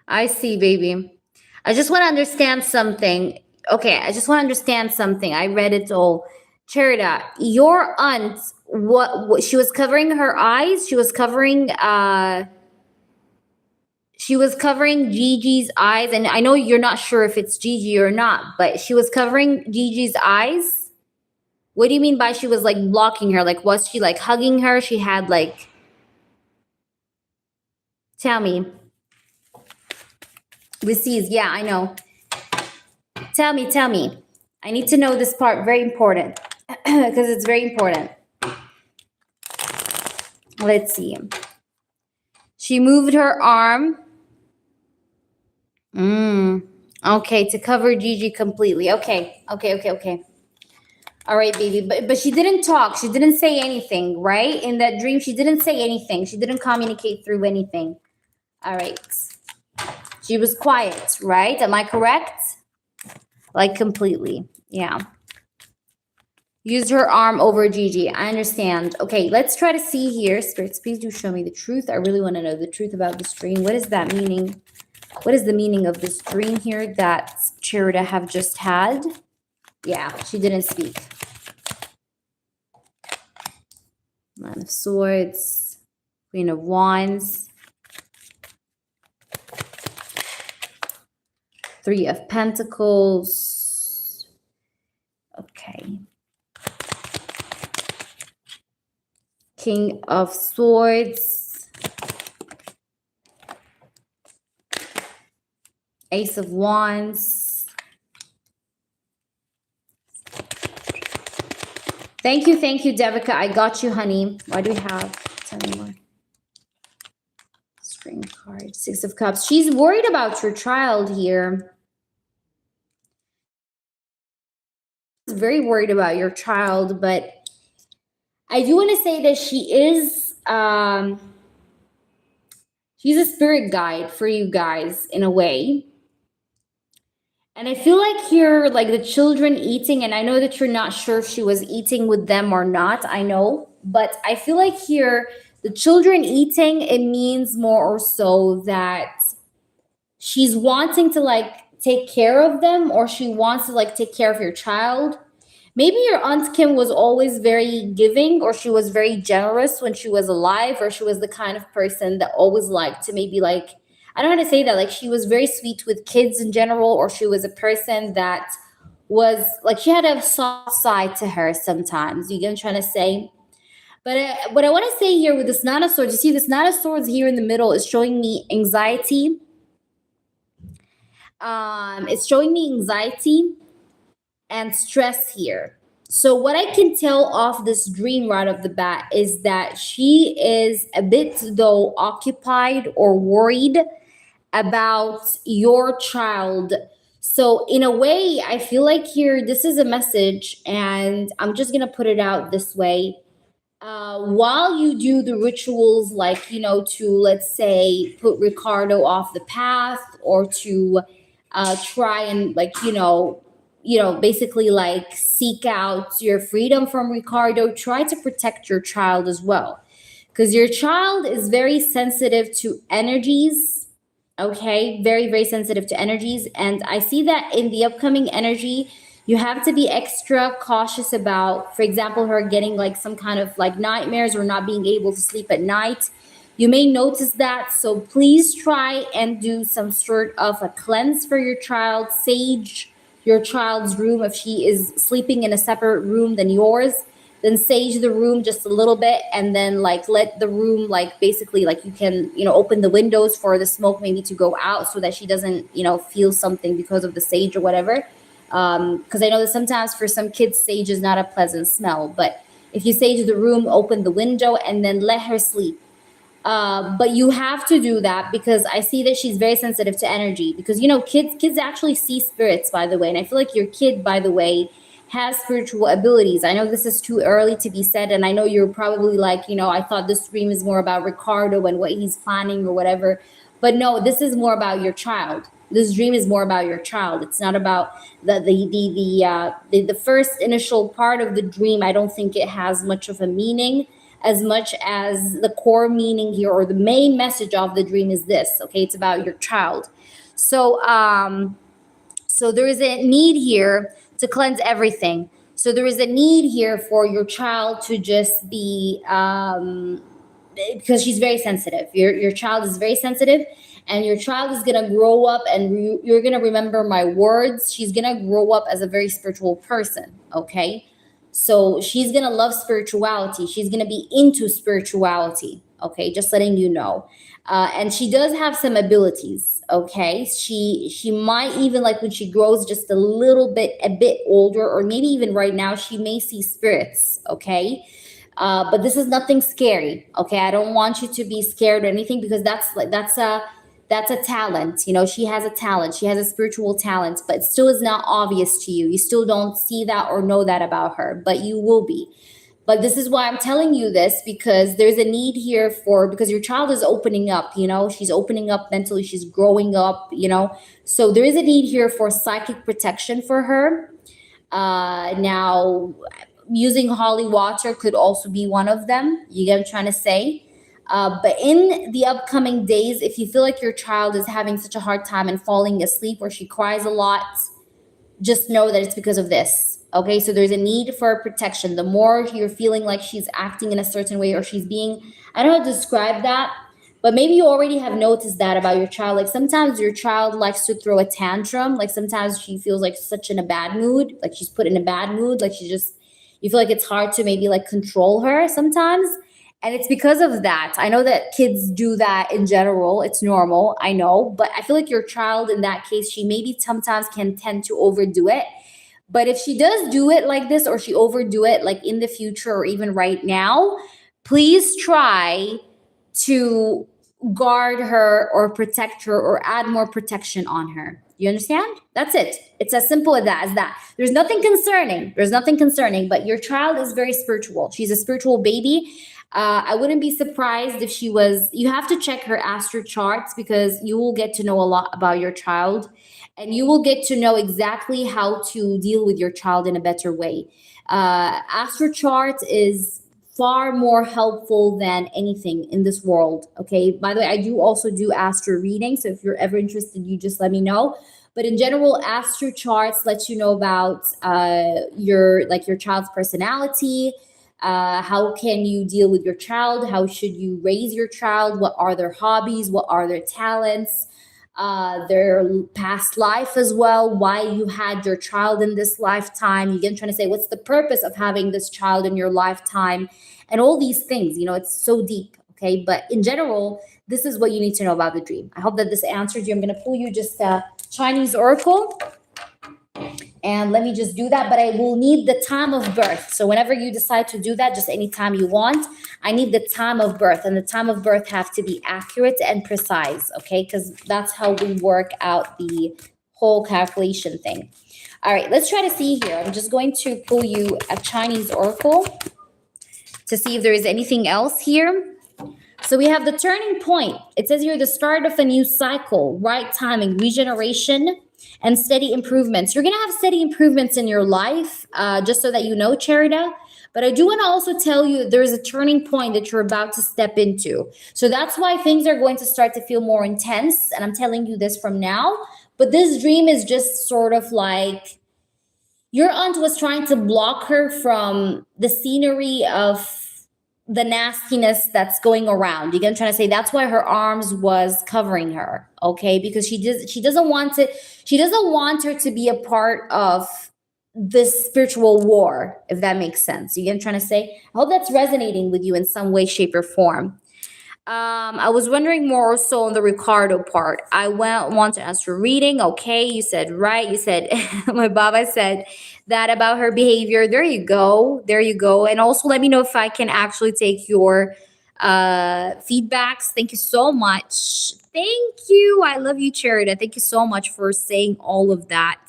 I see, baby. I just want to understand something. Okay, I just want to understand something. I read it all. Charida, your aunt, what she was covering her eyes? She was covering Gigi's eyes, and I know you're not sure if it's Gigi or not, but she was covering Gigi's eyes. What do you mean by she was like blocking her? Like, was she like hugging her? She had like, tell me. Disease, yeah, I know. Tell me. I need to know this part. Very important. Because it's very important. Let's see. She moved her arm. Okay, to cover Gigi completely. Okay. All right, baby. But she didn't talk. She didn't say anything, right? In that dream, she didn't say anything. She didn't communicate through anything. All right. She was quiet, right? Am I correct? Like completely. Yeah. Used her arm over Gigi. I understand. Okay, let's try to see here. Spirits, please do show me the truth. I really want to know the truth about this dream. What is that meaning? What is the meaning of this dream here that Charida have just had? Yeah, she didn't speak. Nine of Swords. Queen of Wands. Three of Pentacles. Okay. King of Swords. Ace of Wands. Thank you, Devika. I got you, honey. Why do we have 10 more? String card. Six of Cups. She's worried about your child here. She's very worried about your child, but I do want to say that she is she's a spirit guide for you guys in a way. And I feel like here, like the children eating, and I know that you're not sure if she was eating with them or not, I know, but I feel like here, the children eating, it means more or so that she's wanting to like take care of them, or she wants to like take care of your child. Maybe your Aunt Kim was always very giving, or she was very generous when she was alive, or she was the kind of person that always liked to maybe like, I don't know how to say that, like she was very sweet with kids in general, or she was a person that was like, she had a soft side to her sometimes. You get what I'm trying to say? But what I want to say here with this Nine of Swords, you see this Nine of Swords here in the middle is showing me anxiety. It's showing me anxiety and stress here. So what I can tell off this dream right off the bat is that she is a bit though occupied or worried about your child. So in a way, I feel like here this is a message, and I'm just gonna put it out this way. While you do the rituals, like, to, let's say, put Ricardo off the path, or to try and, like, basically like seek out your freedom from Ricardo, try to protect your child as well, because your child is very sensitive to energies. Okay, very, very sensitive to energies. And I see that in the upcoming energy, you have to be extra cautious about, for example, her getting like some kind of like nightmares or not being able to sleep at night. You may notice that. So please try and do some sort of a cleanse for your child. Sage your child's room if she is sleeping in a separate room than yours. Then sage the room just a little bit, and then like let the room, like basically like you can, open the windows for the smoke maybe to go out, so that she doesn't, feel something because of the sage or whatever. Because I know that sometimes for some kids, sage is not a pleasant smell. But if you sage the room, open the window, and then let her sleep. But you have to do that because I see that she's very sensitive to energy. Because kids actually see spirits, by the way, and I feel like your kid, by the way, has spiritual abilities. I know this is too early to be said, and I know you're probably like, I thought this dream is more about Ricardo and what he's planning or whatever. But no, this is more about your child. This dream is more about your child. It's not about the first initial part of the dream. I don't think it has much of a meaning, as much as the core meaning here, or the main message of the dream is this. Okay, it's about your child. So there is a need here to cleanse everything. So there is a need here for your child to just be, because she's very sensitive. Your child is very sensitive, and your child is gonna grow up, and you're gonna remember my words. She's gonna grow up as a very spiritual person. Okay, so she's gonna love spirituality. She's gonna be into spirituality. Okay, just letting you know. And she does have some abilities. Okay, she might even, like, when she grows just a bit older, or maybe even right now, she may see spirits. Okay, but this is nothing scary. Okay, I don't want you to be scared or anything, because that's a talent. She has a talent. She has a spiritual talent, but it still is not obvious to you. You still don't see that or know that about her, but you will be. But this is why I'm telling you this, because there's a need here because your child is opening up, she's opening up mentally, she's growing up, so there is a need here for psychic protection for her. Now, using holy water could also be one of them. You get what I'm trying to say? But in the upcoming days, if you feel like your child is having such a hard time and falling asleep, or she cries a lot, just know that it's because of this. Okay, so there's a need for protection. The more you're feeling like she's acting in a certain way, or she's being, I don't know how to describe that, but maybe you already have noticed that about your child. Like sometimes your child likes to throw a tantrum. Like sometimes she feels like such in a bad mood, like she's put in a bad mood, like you feel like it's hard to maybe like control her sometimes. And it's because of that. I know that kids do that in general. It's normal, I know. But I feel like your child, in that case, she maybe sometimes can tend to overdo it. But if she does do it like this, or she overdo it like in the future, or even right now, please try to guard her or protect her, or add more protection on her. You understand? That's it. It's as simple as that. There's nothing concerning. But your child is very spiritual. She's a spiritual baby. I wouldn't be surprised if she was. You have to check her astro charts, because you will get to know a lot about your child, and you will get to know exactly how to deal with your child in a better way. Astro chart is far more helpful than anything in this world. Okay. By the way, I do also do astro reading. So if you're ever interested, you just let me know. But in general, astro charts let you know about your child's personality. How can you deal with your child? How should you raise your child? What are their hobbies? What are their talents? Their past life as well, why you had your child in this lifetime. Again, trying to say what's the purpose of having this child in your lifetime, and all these things. It's so deep. Okay, but in general, this is what you need to know about the dream. I hope that this answered you. I'm going to pull you just a Chinese oracle. And let me just do that, but I will need the time of birth. So whenever you decide to do that, just anytime you want, I need the time of birth, and the time of birth have to be accurate and precise, okay? Because that's how we work out the whole calculation thing. All right, let's try to see here. I'm just going to pull you a Chinese oracle to see if there is anything else here. So we have the turning point. It says here the start of a new cycle, right timing, regeneration, and steady improvements. You're going to have steady improvements in your life, just so that you know, Charida. But I do want to also tell you that there's a turning point that you're about to step into. So that's why things are going to start to feel more intense. And I'm telling you this from now. But this dream is just sort of like your aunt was trying to block her from the scenery of the nastiness that's going around. You're trying to say that's why her arms was covering her, okay? Because she doesn't want her to be a part of this spiritual war, if that makes sense. You're trying to say, I hope that's resonating with you in some way, shape, or form. I was wondering more so on the Ricardo part. I want to ask for reading. Okay, you said right. You said my Baba said that about her behavior. There you go. There you go. And also let me know if I can actually take your feedbacks. Thank you so much. Thank you. I love you, Charida. Thank you so much for saying all of that.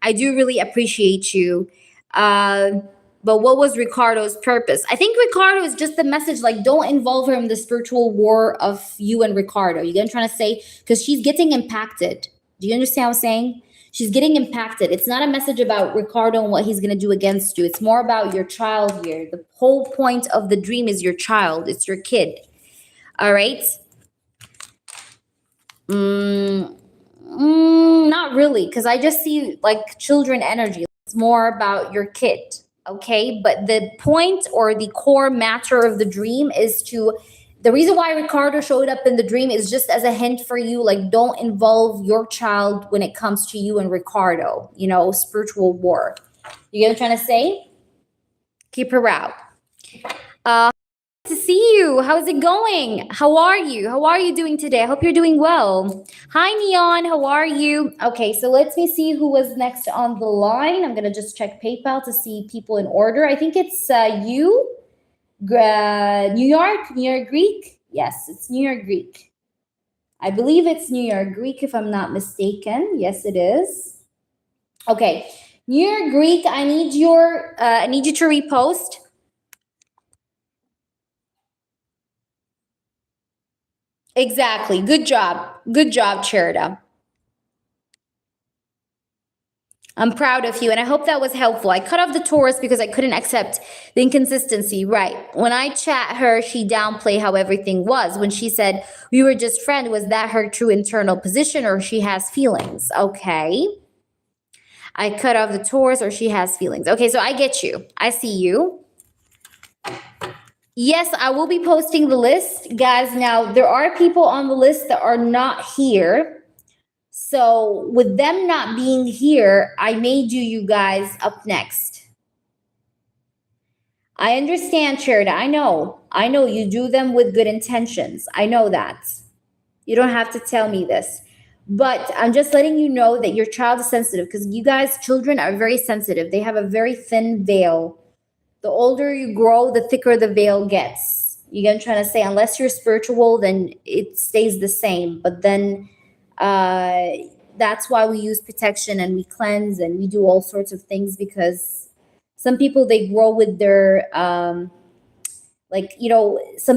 I do really appreciate you. But what was Ricardo's purpose? I think Ricardo is just the message, like, don't involve her in the spiritual war of you and Ricardo. You get what I'm trying to say? Because she's getting impacted. Do you understand what I'm saying? She's getting impacted. It's not a message about Ricardo and what he's going to do against you. It's more about your child here. The whole point of the dream is your child. It's your kid. All right? Not really, because I just see, like, children energy. It's more about your kid. Okay, but the point or the core matter of the dream is the reason why Ricardo showed up in the dream is just as a hint for you, like, don't involve your child when it comes to you and Ricardo, spiritual war. You get what I'm trying to say? Keep her out. To see you. How's it going? How are you? How are you doing today? I hope you're doing well. Hi, Neon. How are you? Okay, so let me see who was next on the line. I'm going to just check PayPal to see people in order. I think it's you, New York Greek. Yes, it's New York Greek. I believe it's New York Greek, if I'm not mistaken. Yes, it is. Okay, New York Greek. I need you to repost. Exactly. Good job. Good job, Charida. I'm proud of you, and I hope that was helpful. I cut off the Taurus because I couldn't accept the inconsistency. Right. When I chat her, she downplayed how everything was. When she said we were just friends, was that her true internal position, or she has feelings? Okay. I cut off the Taurus, or she has feelings. Okay, so I get you. I see you. Yes, I will be posting the list, guys. Now, there are people on the list that are not here. So with them not being here, I may do you guys up next. I understand, Charida. I know you do them with good intentions. I know that. You don't have to tell me this. But I'm just letting you know that your child is sensitive, because you guys, children, are very sensitive. They have a very thin veil. The older you grow, the thicker the veil gets. You get what I'm trying to say? Unless you're spiritual, then it stays the same. But then that's why we use protection and we cleanse and we do all sorts of things, because some people, they grow with their, some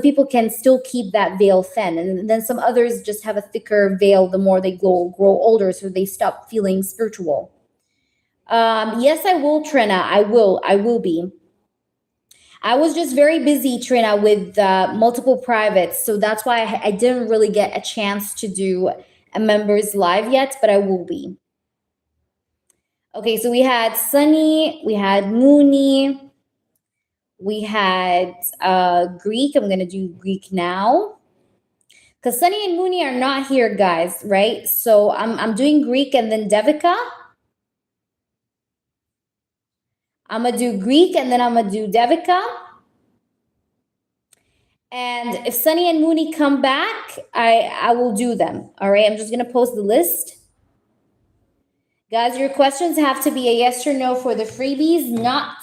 people can still keep that veil thin. And then some others just have a thicker veil the more they grow older, so they stop feeling spiritual. Yes, I will, Trina. I will be. I was just very busy, Trina, with multiple privates. So that's why I didn't really get a chance to do a members live yet, but I will be. Okay, so we had Sunny, we had Mooney, we had Greek. I'm gonna do Greek now because Sunny and Mooney are not here, guys, right? So I'm doing Greek and then Devika. I'm gonna do Greek and then I'm gonna do Devika. And if Sunny and Mooney come back, I will do them. All right, I'm just gonna post the list. Guys, your questions have to be a yes or no for the freebies, not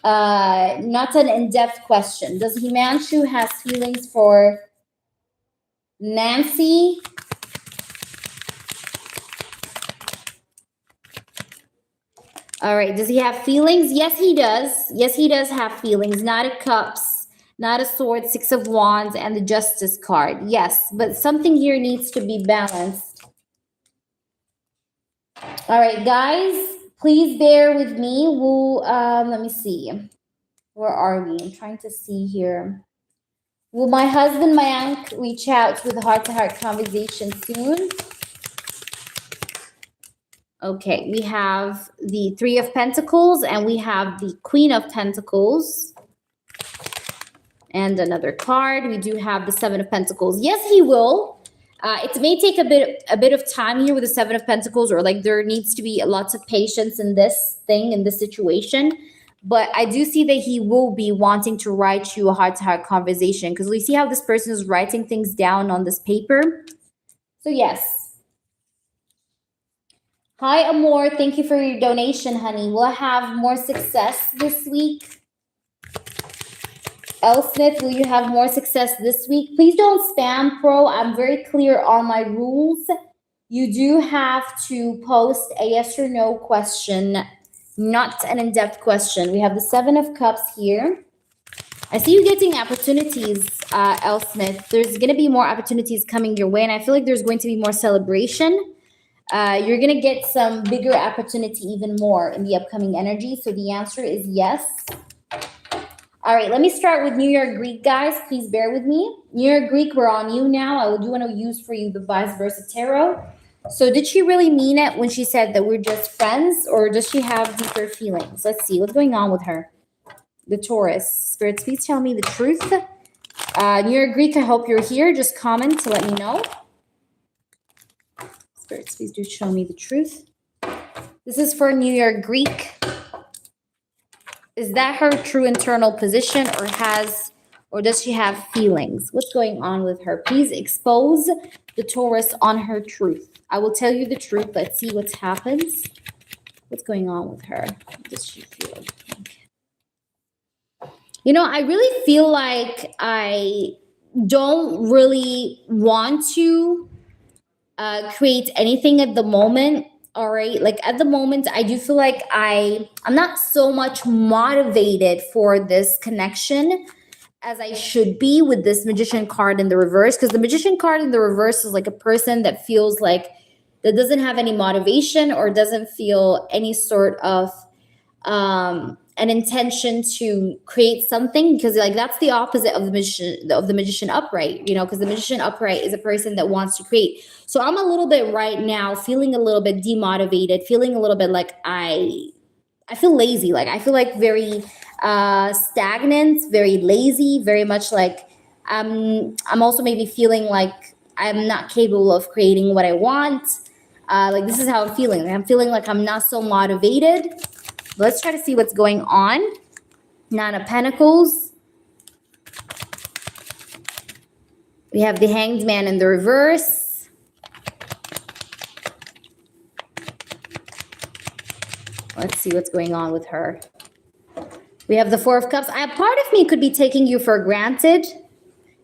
an in-depth question. Does Himanshu has feelings for Nancy? All right, does he have feelings? Yes, he does. Yes, he does have feelings. Knight of Cups, Knight of Swords, Six of Wands, and the Justice card. Yes, but something here needs to be balanced. All right, guys, please bear with me. We'll, let me see. Where are we? I'm trying to see here. Will my husband, Mayank, reach out with a heart-to-heart conversation soon? Okay, we have the Three of Pentacles and we have the Queen of Pentacles. And another card. We do have the Seven of Pentacles. Yes, he will. It may take a bit of time here with the Seven of Pentacles, or like there needs to be lots of patience in this thing, in this situation. But I do see that he will be wanting to write you a heart-to-heart conversation because we see how this person is writing things down on this paper. So yes. Hi, Amore. Thank you for your donation, honey. Will I have more success this week? L. Smith, will you have more success this week? Please don't spam, Pro. I'm very clear on my rules. You do have to post a yes or no question, not an in-depth question. We have the Seven of Cups here. I see you getting opportunities, L. Smith. There's going to be more opportunities coming your way, and I feel like there's going to be more celebration. You're going to get some bigger opportunity, even more in the upcoming energy. So the answer is yes. All right, let me start with New York Greek, guys. Please bear with me. New York Greek, we're on you now. I do want to use for you the vice versa tarot. So did she really mean it when she said that we're just friends, or does she have deeper feelings? Let's see what's going on with her. The Taurus. Spirits, please tell me the truth. New York Greek, I hope you're here. Just comment to let me know. Spirits, please do show me the truth. This is for New York Greek. Is that her true internal position, or does she have feelings? What's going on with her? Please expose the Taurus on her truth. I will tell you the truth. Let's see what happens. What's going on with her? What does she feel? You know, I really feel like I don't really want to create anything at the moment. All right, like at the moment, I do feel like I'm not so much motivated for this connection as I should be with this Magician card in the reverse, because the Magician card in the reverse is like a person that feels like that doesn't have any motivation or doesn't feel any sort of an intention to create something, because like that's the opposite of the magician upright, you know, because the Magician upright is a person that wants to create. So I'm a little bit right now feeling a little bit demotivated, feeling a little bit like I feel lazy, like I feel like very stagnant, very lazy, very much like I'm also maybe feeling like I'm not capable of creating what I want. Like this is how I'm feeling. I'm feeling like I'm not so motivated. Let's try to see what's going on. Nine of Pentacles. We have the Hanged Man in the reverse. Let's see what's going on with her. We have the Four of Cups. Part of me could be taking you for granted.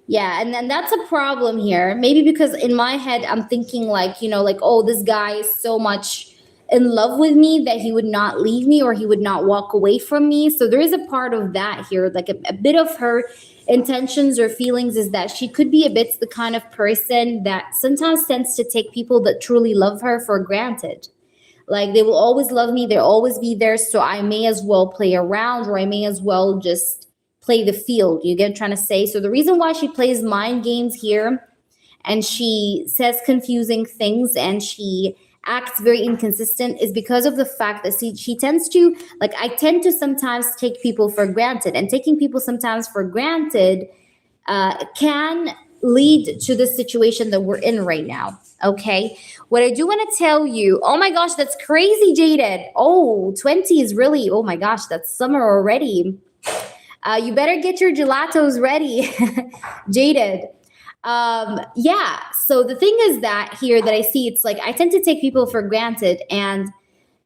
Yeah, and then that's a problem here. Maybe because in my head, I'm thinking like, you know, like, oh, this guy is so much in love with me that he would not leave me or he would not walk away from me. So there is a part of that here, like a bit of her intentions or feelings is that she could be a bit the kind of person that sometimes tends to take people that truly love her for granted. Like they will always love me, they'll always be there, so I may as well play around, or I may as well just play the field. You get what I'm trying to say? So the reason why she plays mind games here and she says confusing things and she acts very inconsistent is because of the fact that she tends to, like, I tend to sometimes take people for granted, and taking people sometimes for granted can lead to the situation that we're in right now. Okay. What I do want to tell you, oh my gosh, that's crazy, Jaded. Oh, 20 is really, oh my gosh, that's summer already. You better get your gelatos ready, Jaded. Yeah. So the thing is that here that I see, it's like I tend to take people for granted, and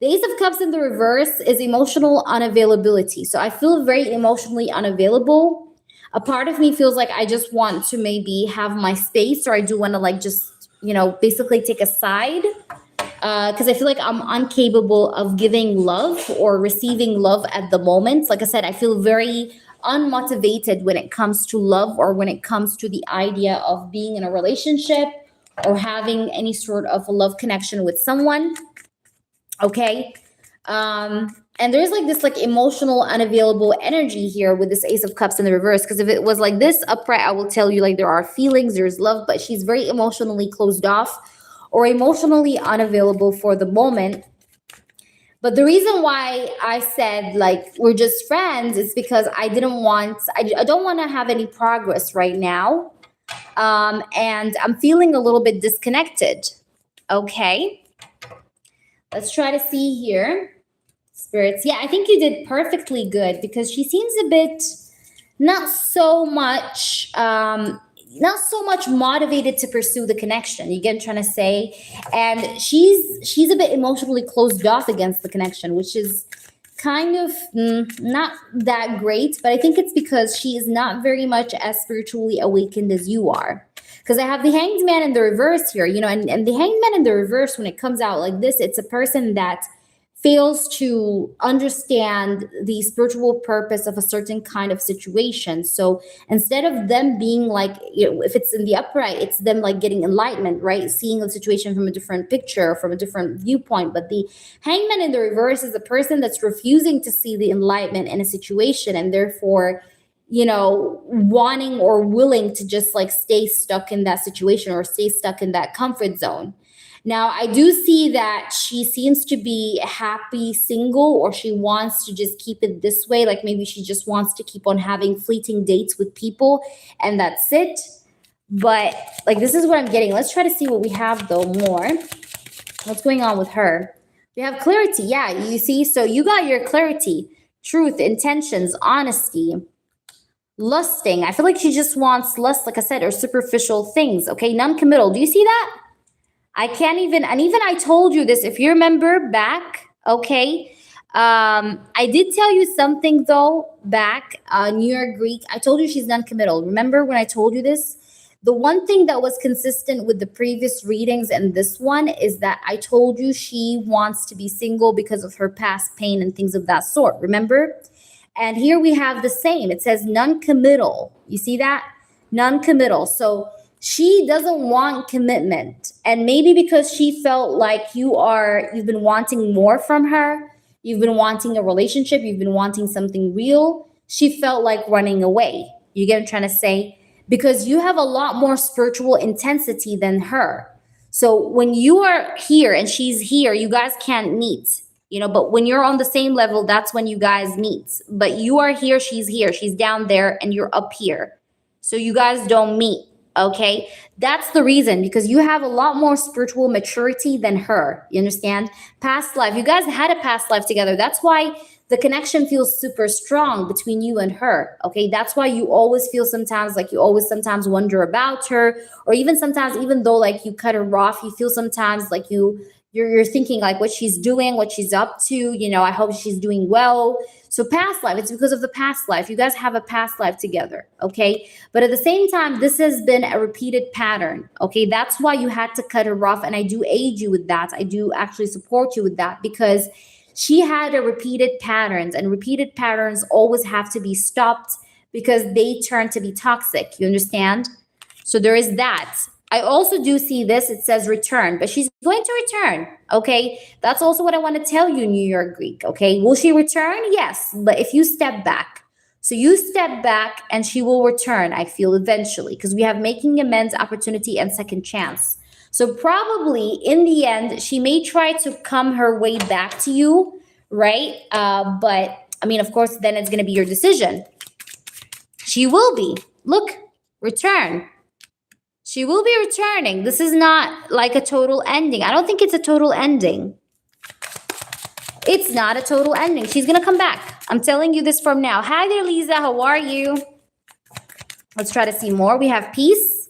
the Ace of Cups in the reverse is emotional unavailability. So I feel very emotionally unavailable. A part of me feels like I just want to maybe have my space, or I do want to like just, basically take a side, because I feel like I'm incapable of giving love or receiving love at the moment. Like I said, I feel very unmotivated when it comes to love, or when it comes to the idea of being in a relationship or having any sort of a love connection with someone. Okay. And there's like this like emotional unavailable energy here with this Ace of Cups in the reverse. Because if it was like this upright, I will tell you like there are feelings, there's love, but she's very emotionally closed off or emotionally unavailable for the moment. But the reason why I said like we're just friends is because I don't want to have any progress right now. And I'm feeling a little bit disconnected. Okay. Let's try to see here. Spirits. Yeah, I think you did perfectly good, because she seems a bit not so much motivated to pursue the connection. You get what I'm trying to say? And she's a bit emotionally closed off against the connection, which is kind of not that great. But I think it's because she is not very much as spiritually awakened as you are. Because I have the Hanged Man in the reverse here, and the Hanged Man in the reverse, when it comes out like this, it's a person that fails to understand the spiritual purpose of a certain kind of situation. So instead of them being like, if it's in the upright, it's them like getting enlightenment, right? Seeing the situation from a different picture, from a different viewpoint. But the Hangman in the reverse is a person that's refusing to see the enlightenment in a situation, and therefore, wanting or willing to just like stay stuck in that situation or stay stuck in that comfort zone. Now, I do see that she seems to be happy single, or she wants to just keep it this way. Like maybe she just wants to keep on having fleeting dates with people, and that's it. But like, this is what I'm getting. Let's try to see what we have though more. What's going on with her? We have clarity. Yeah, you see? So you got your clarity, truth, intentions, honesty, lusting. I feel like she just wants lust, like I said, or superficial things. Okay, non-committal. Do you see that? I can't even, and even I told you this, if you remember back, okay, I did tell you something though back, New York Greek. I told you she's non-committal. Remember when I told you this? The one thing that was consistent with the previous readings and this one is that I told you she wants to be single because of her past pain and things of that sort. Remember? And here we have the same. It says non-committal. You see that? Non-committal. So she doesn't want commitment. And maybe because she felt like you've been wanting more from her, you've been wanting a relationship, you've been wanting something real, she felt like running away. You get what I'm trying to say? Because you have a lot more spiritual intensity than her. So when you are here and she's here, you guys can't meet, but when you're on the same level, that's when you guys meet. But you are here, she's down there, and you're up here. So you guys don't meet. Okay, that's the reason, because you have a lot more spiritual maturity than her. You understand? Past life. You guys had a past life together. That's why the connection feels super strong between you and her. Okay, that's why you always feel sometimes like you always sometimes wonder about her, or even sometimes, even though like you cut her off, you feel sometimes like you're thinking like what she's doing, what she's up to. I hope she's doing well. So past life, it's because of the past life. You guys have a past life together, okay? But at the same time, this has been a repeated pattern, okay? That's why you had to cut her off, and I do aid you with that. I do actually support you with that, because she had a repeated patterns, and repeated patterns always have to be stopped because they turn to be toxic. You understand? So there is that. I also do see this. It says return, but she's going to return. Okay. That's also what I want to tell you, New York Greek. Okay. Will she return? Yes. But if you step back. So you step back and she will return, I feel, eventually, because we have making amends, opportunity, and second chance. So probably in the end, she may try to come her way back to you, right? But I mean, of course, then it's going to be your decision. She will be. Look, return. She will be returning. This is not like a total ending. I don't think it's a total ending. It's not a total ending. She's going to come back. I'm telling you this from now. Hi there, Lisa. How are you? Let's try to see more. We have peace.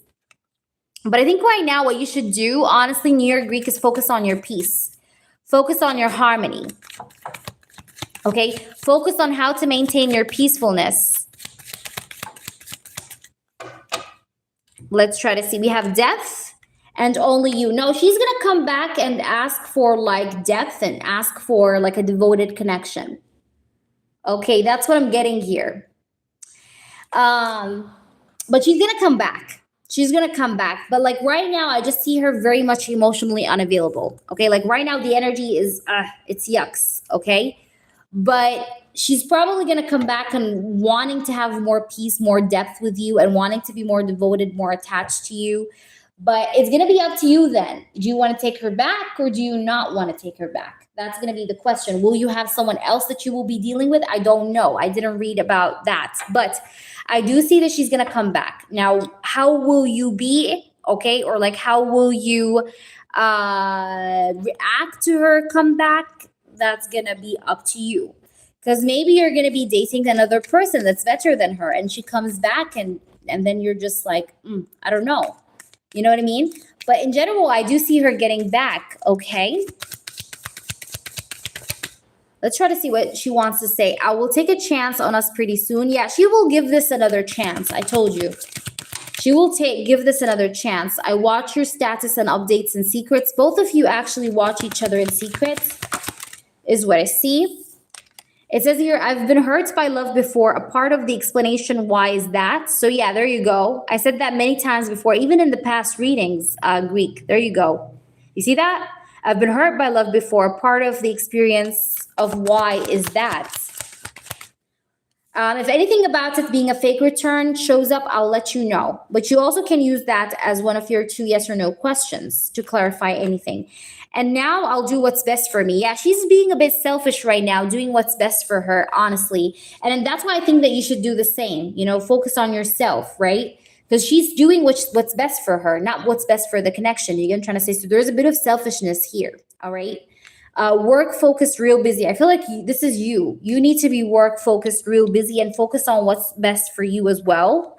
But I think right now what you should do, honestly, New Year Greek, is focus on your peace. Focus on your harmony. Okay? Focus on how to maintain your peacefulness. Let's try to see. We have death and only you. No, she's going to come back and ask for like depth and ask for like a devoted connection. Okay, that's what I'm getting here. But she's going to come back. She's going to come back. But like right now, I just see her very much emotionally unavailable. Okay, like right now the energy is, it's yucks. Okay, but she's probably going to come back and wanting to have more peace, more depth with you, and wanting to be more devoted, more attached to you. But it's going to be up to you then. Do you want to take her back or do you not want to take her back? That's going to be the question. Will you have someone else that you will be dealing with? I don't know. I didn't read about that. But I do see that she's going to come back. Now, how will you be? Okay. Or like, how will you react to her come back? That's going to be up to you. Because maybe you're going to be dating another person that's better than her. And she comes back and then you're just like, I don't know. You know what I mean? But in general, I do see her getting back, okay? Let's try to see what she wants to say. I will take a chance on us pretty soon. Yeah, she will give this another chance. I told you. She will give this another chance. I watch your status and updates and secrets. Both of you actually watch each other in secrets, is what I see. It says here, I've been hurt by love before. A part of the explanation why is that. So yeah, there you go. I said that many times before, even in the past readings, Greek. There you go. You see that? I've been hurt by love before. A part of the experience of why is that. If anything about it being a fake return shows up, I'll let you know. But you also can use that as one of your 2 yes or no questions to clarify anything. And now I'll do what's best for me. Yeah, she's being a bit selfish right now, doing what's best for her, honestly. And that's why I think that you should do the same. You know, focus on yourself, right? Because she's doing what's best for her, not what's best for the connection. You get what I'm trying to say? So there's a bit of selfishness here, all right? Work focused, real busy. I feel like this is you. You need to be work focused, real busy, and focus on what's best for you as well.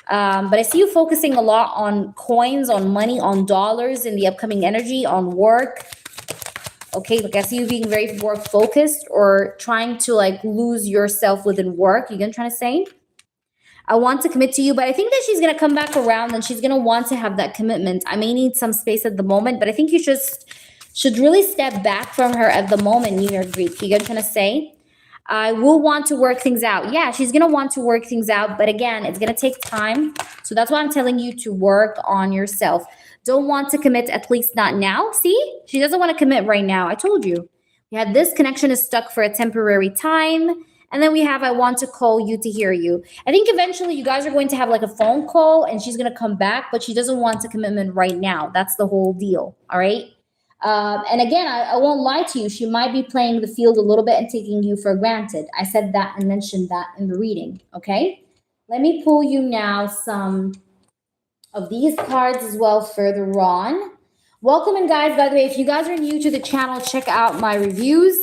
But I see you focusing a lot on coins, on money, on dollars in the upcoming energy, on work. Okay, like I see you being very work focused or trying to like lose yourself within work. You get what I'm trying to say? I want to commit to you, but I think that she's going to come back around and she's going to want to have that commitment. I may need some space at the moment, but I think you just should really step back from her at the moment, New Year Greek. You get what I'm trying to say? I will want to work things out. Yeah, she's going to want to work things out. But again, it's going to take time. So that's why I'm telling you to work on yourself. Don't want to commit, at least not now. See, she doesn't want to commit right now. I told you. We had this connection is stuck for a temporary time. And then we have, I want to call you to hear you. I think eventually you guys are going to have like a phone call and she's going to come back, but she doesn't want a commitment right now. That's the whole deal. All right. And again, I won't lie to you. She might be playing the field a little bit and taking you for granted. I said that and mentioned that in the reading. Okay. Let me pull you now some of these cards as well further on. Welcome in, guys. By the way, if you guys are new to the channel, check out my reviews.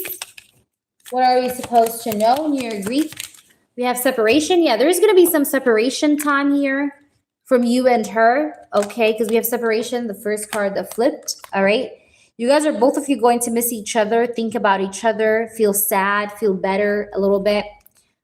What are you supposed to know? New Year Greek. We have separation. Yeah, there's going to be some separation time here from you and her. Okay, because we have separation, the first card that flipped. All right. You guys are both of you going to miss each other, think about each other, feel sad, feel better a little bit.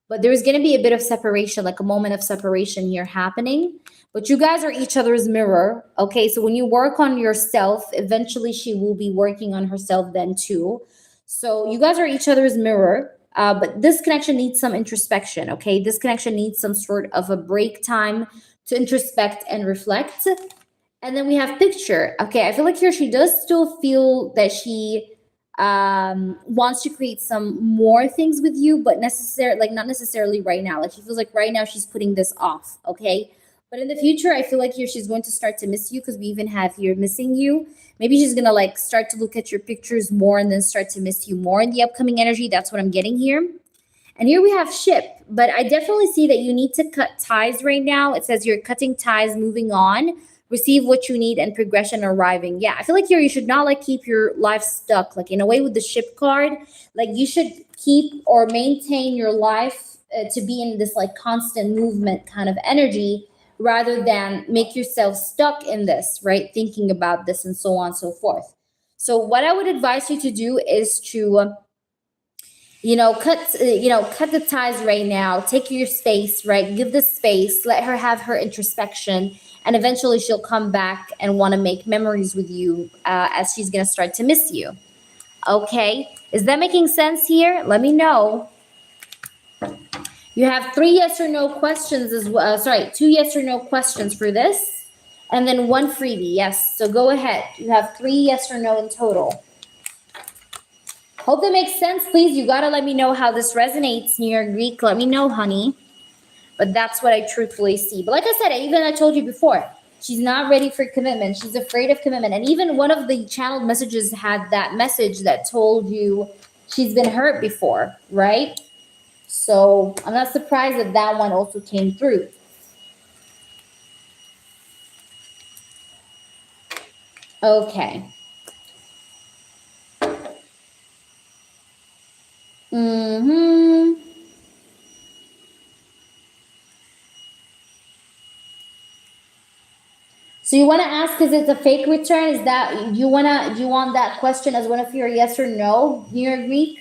But there's going to be a bit of separation, like a moment of separation here happening. But you guys are each other's mirror. Okay, so when you work on yourself, eventually she will be working on herself then too. So you guys are each other's mirror, but this connection needs some introspection, okay? This connection needs some sort of a break time to introspect and reflect. And then we have picture. Okay, I feel like here she does still feel that she wants to create some more things with you, but not necessarily right now. Like she feels like right now she's putting this off, okay? But in the future, I feel like here she's going to start to miss you because we even have here missing you. Maybe she's gonna like start to look at your pictures more and then start to miss you more in the upcoming energy. That's what I'm getting here. And here we have ship, but I definitely see that you need to cut ties right now. It says you're cutting ties, moving on, receive what you need, and progression arriving. Yeah, I feel like here you should not like keep your life stuck. Like in a way with the ship card, like you should keep or maintain your life to be in this like constant movement kind of energy rather than make yourself stuck in this, right? Thinking about this and so on and so forth. So what I would advise you to do is to cut the ties right now, take your space, right? Give the space, let her have her introspection, and eventually she'll come back and want to make memories with you as she's going to start to miss you. Okay, is that making sense here? Let me know. You have 3 yes or no questions as well. Sorry, 2 yes or no questions for this, and then 1 freebie. Yes, so go ahead. You have 3 yes or no in total. Hope that makes sense. Please, you gotta let me know how this resonates, New York Greek. Let me know, honey. But that's what I truthfully see. But like I said, I told you before, she's not ready for commitment. She's afraid of commitment. And even one of the channeled messages had that message that told you she's been hurt before, right? So I'm not surprised that that one also came through. Okay. So you want to ask, is it a fake return? Is that do you want that question as one of your yes or no, New York Greek?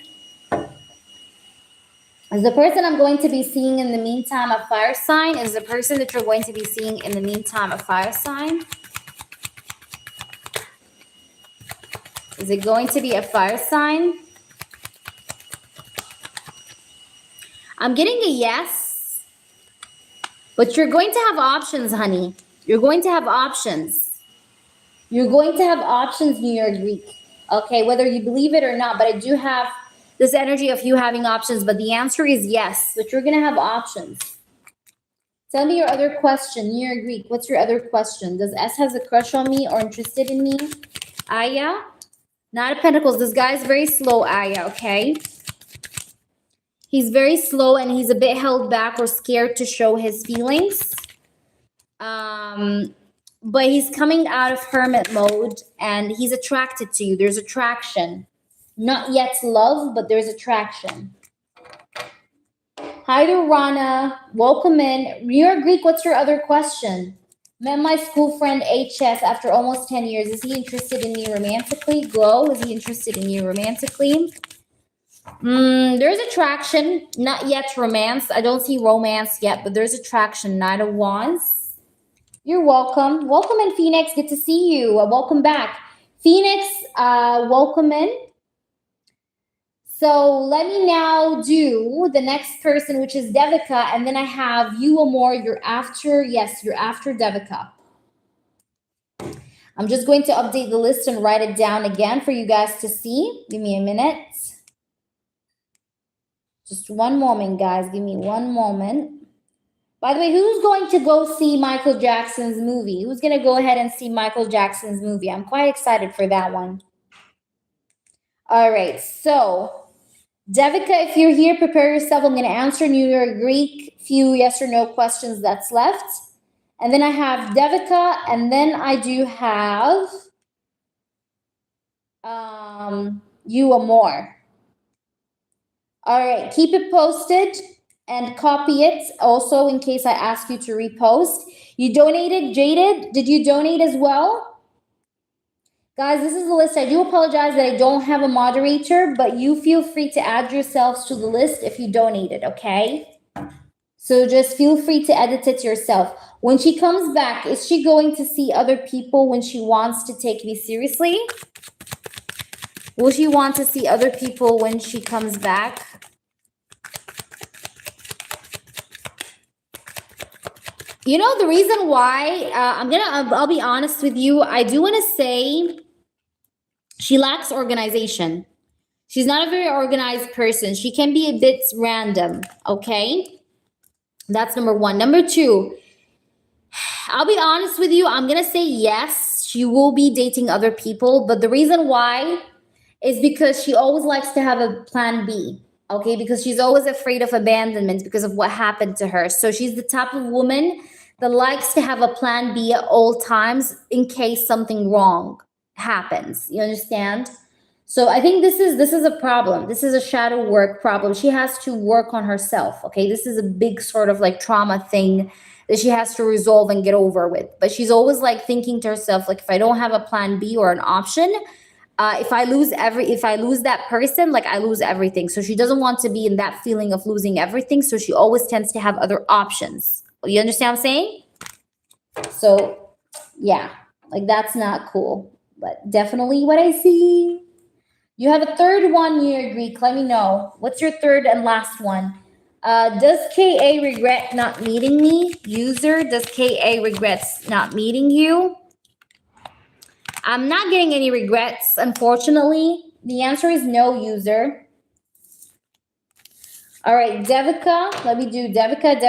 Is the person I'm going to be seeing in the meantime a fire sign? Is the person that you're going to be seeing in the meantime a fire sign? Is it going to be a fire sign? I'm getting a yes, but you're going to have options, honey. You're going to have options. You're going to have options, New York Greek. Okay, whether you believe it or not, but I do have this energy of you having options, but the answer is yes, but you're going to have options. Tell me your other question, New York Greek. What's your other question? Does S has a crush on me or interested in me? Aya? Knight of Pentacles. This guy's very slow, Aya, okay? He's very slow and he's a bit held back or scared to show his feelings. But he's coming out of hermit mode and he's attracted to you. There's attraction. Not yet love, but there's attraction. Hi there, Rana. Welcome in. New York Greek, what's your other question? Met my school friend HS after almost 10 years. Is he interested in me romantically? Glow, is he interested in you romantically? There's attraction, not yet romance. I don't see romance yet, but there's attraction. Knight of Wands. You're welcome. Welcome in, Phoenix. Good to see you. Welcome back. Phoenix, welcome in. So let me now do the next person, which is Devika, and then I have you, Amore. You're after, yes, you're after Devika. I'm just going to update the list and write it down again for you guys to see. Give me a minute. Just one moment, guys. Give me one moment. By the way, who's going to go see Michael Jackson's movie? Who's going to go ahead and see Michael Jackson's movie? I'm quite excited for that one. All right, so Devika, if you're here, prepare yourself. I'm going to answer New York Greek, few yes or no questions that's left. And then I have Devika, and then I do have you, Amore. All right, keep it posted and copy it also in case I ask you to repost. You donated, Jaded? Did you donate as well? Guys, this is the list. I do apologize that I don't have a moderator, but you feel free to add yourselves to the list if you donated, okay? So just feel free to edit it yourself. When she comes back, is she going to see other people when she wants to take me seriously? Will she want to see other people when she comes back? You know, the reason why, I'll be honest with you. I do want to say she lacks organization. She's not a very organized person. She can be a bit random, okay? That's number one. Number two, I'll be honest with you. I'm going to say yes, she will be dating other people. But the reason why is because she always likes to have a plan B, okay? Because she's always afraid of abandonment because of what happened to her. So she's the type of woman that likes to have a plan B at all times in case something wrong happens. You understand? So I think this is a problem. This is a shadow work problem. She has to work on herself, okay? This is a big sort of like trauma thing that she has to resolve and get over with. But she's always like thinking to herself, like, if I don't have a plan B or an option, if I lose that person, like I lose everything. So she doesn't want to be in that feeling of losing everything. So she always tends to have other options. You understand what I'm saying? So yeah, like that's not cool, but definitely what I see. You have a third one year Greek. Let me know. What's your third and last one? Does KA regret not meeting me? User, does KA regrets not meeting you? I'm not getting any regrets, unfortunately. The answer is no, user. All right, Devika. Let me do Devika.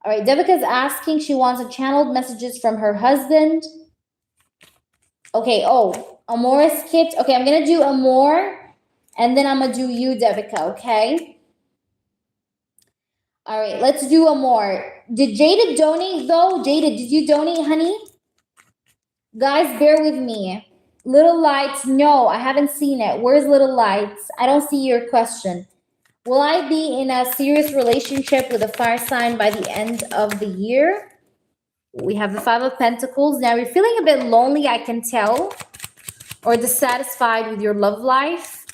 All right, Devika's asking. She wants channeled messages from her husband. Okay, oh, Amore skipped. Okay, I'm going to do Amore, and then I'm going to do you, Devika, okay? All right, let's do Amore. Did Jada donate, though? Jada, did you donate, honey? Guys, bear with me. Little Lights, no, I haven't seen it. Where's Little Lights? I don't see your question. Will I be in a serious relationship with a fire sign by the end of the year? We have the Five of Pentacles. Now, you're feeling a bit lonely, I can tell, or dissatisfied with your love life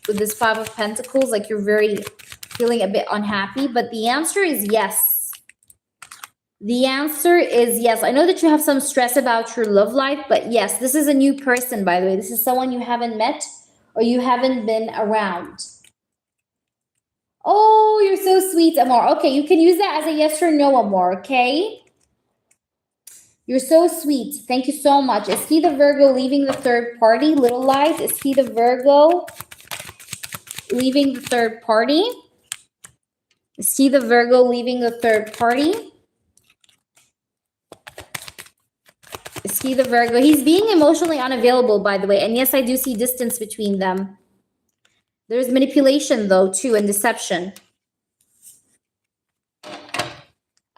with this Five of Pentacles, like you're feeling a bit unhappy, but the answer is yes. The answer is yes. I know that you have some stress about your love life, but yes, this is a new person, by the way. This is someone you haven't met or you haven't been around. Oh, you're so sweet, Amor. Okay, you can use that as a yes or no, Amor, okay? You're so sweet. Thank you so much. Is he the Virgo leaving the third party? Little Light, is he the Virgo leaving the third party? Is he the Virgo leaving the third party? Is he the Virgo? He's being emotionally unavailable, by the way. And yes, I do see distance between them. There's manipulation, though, too, and deception.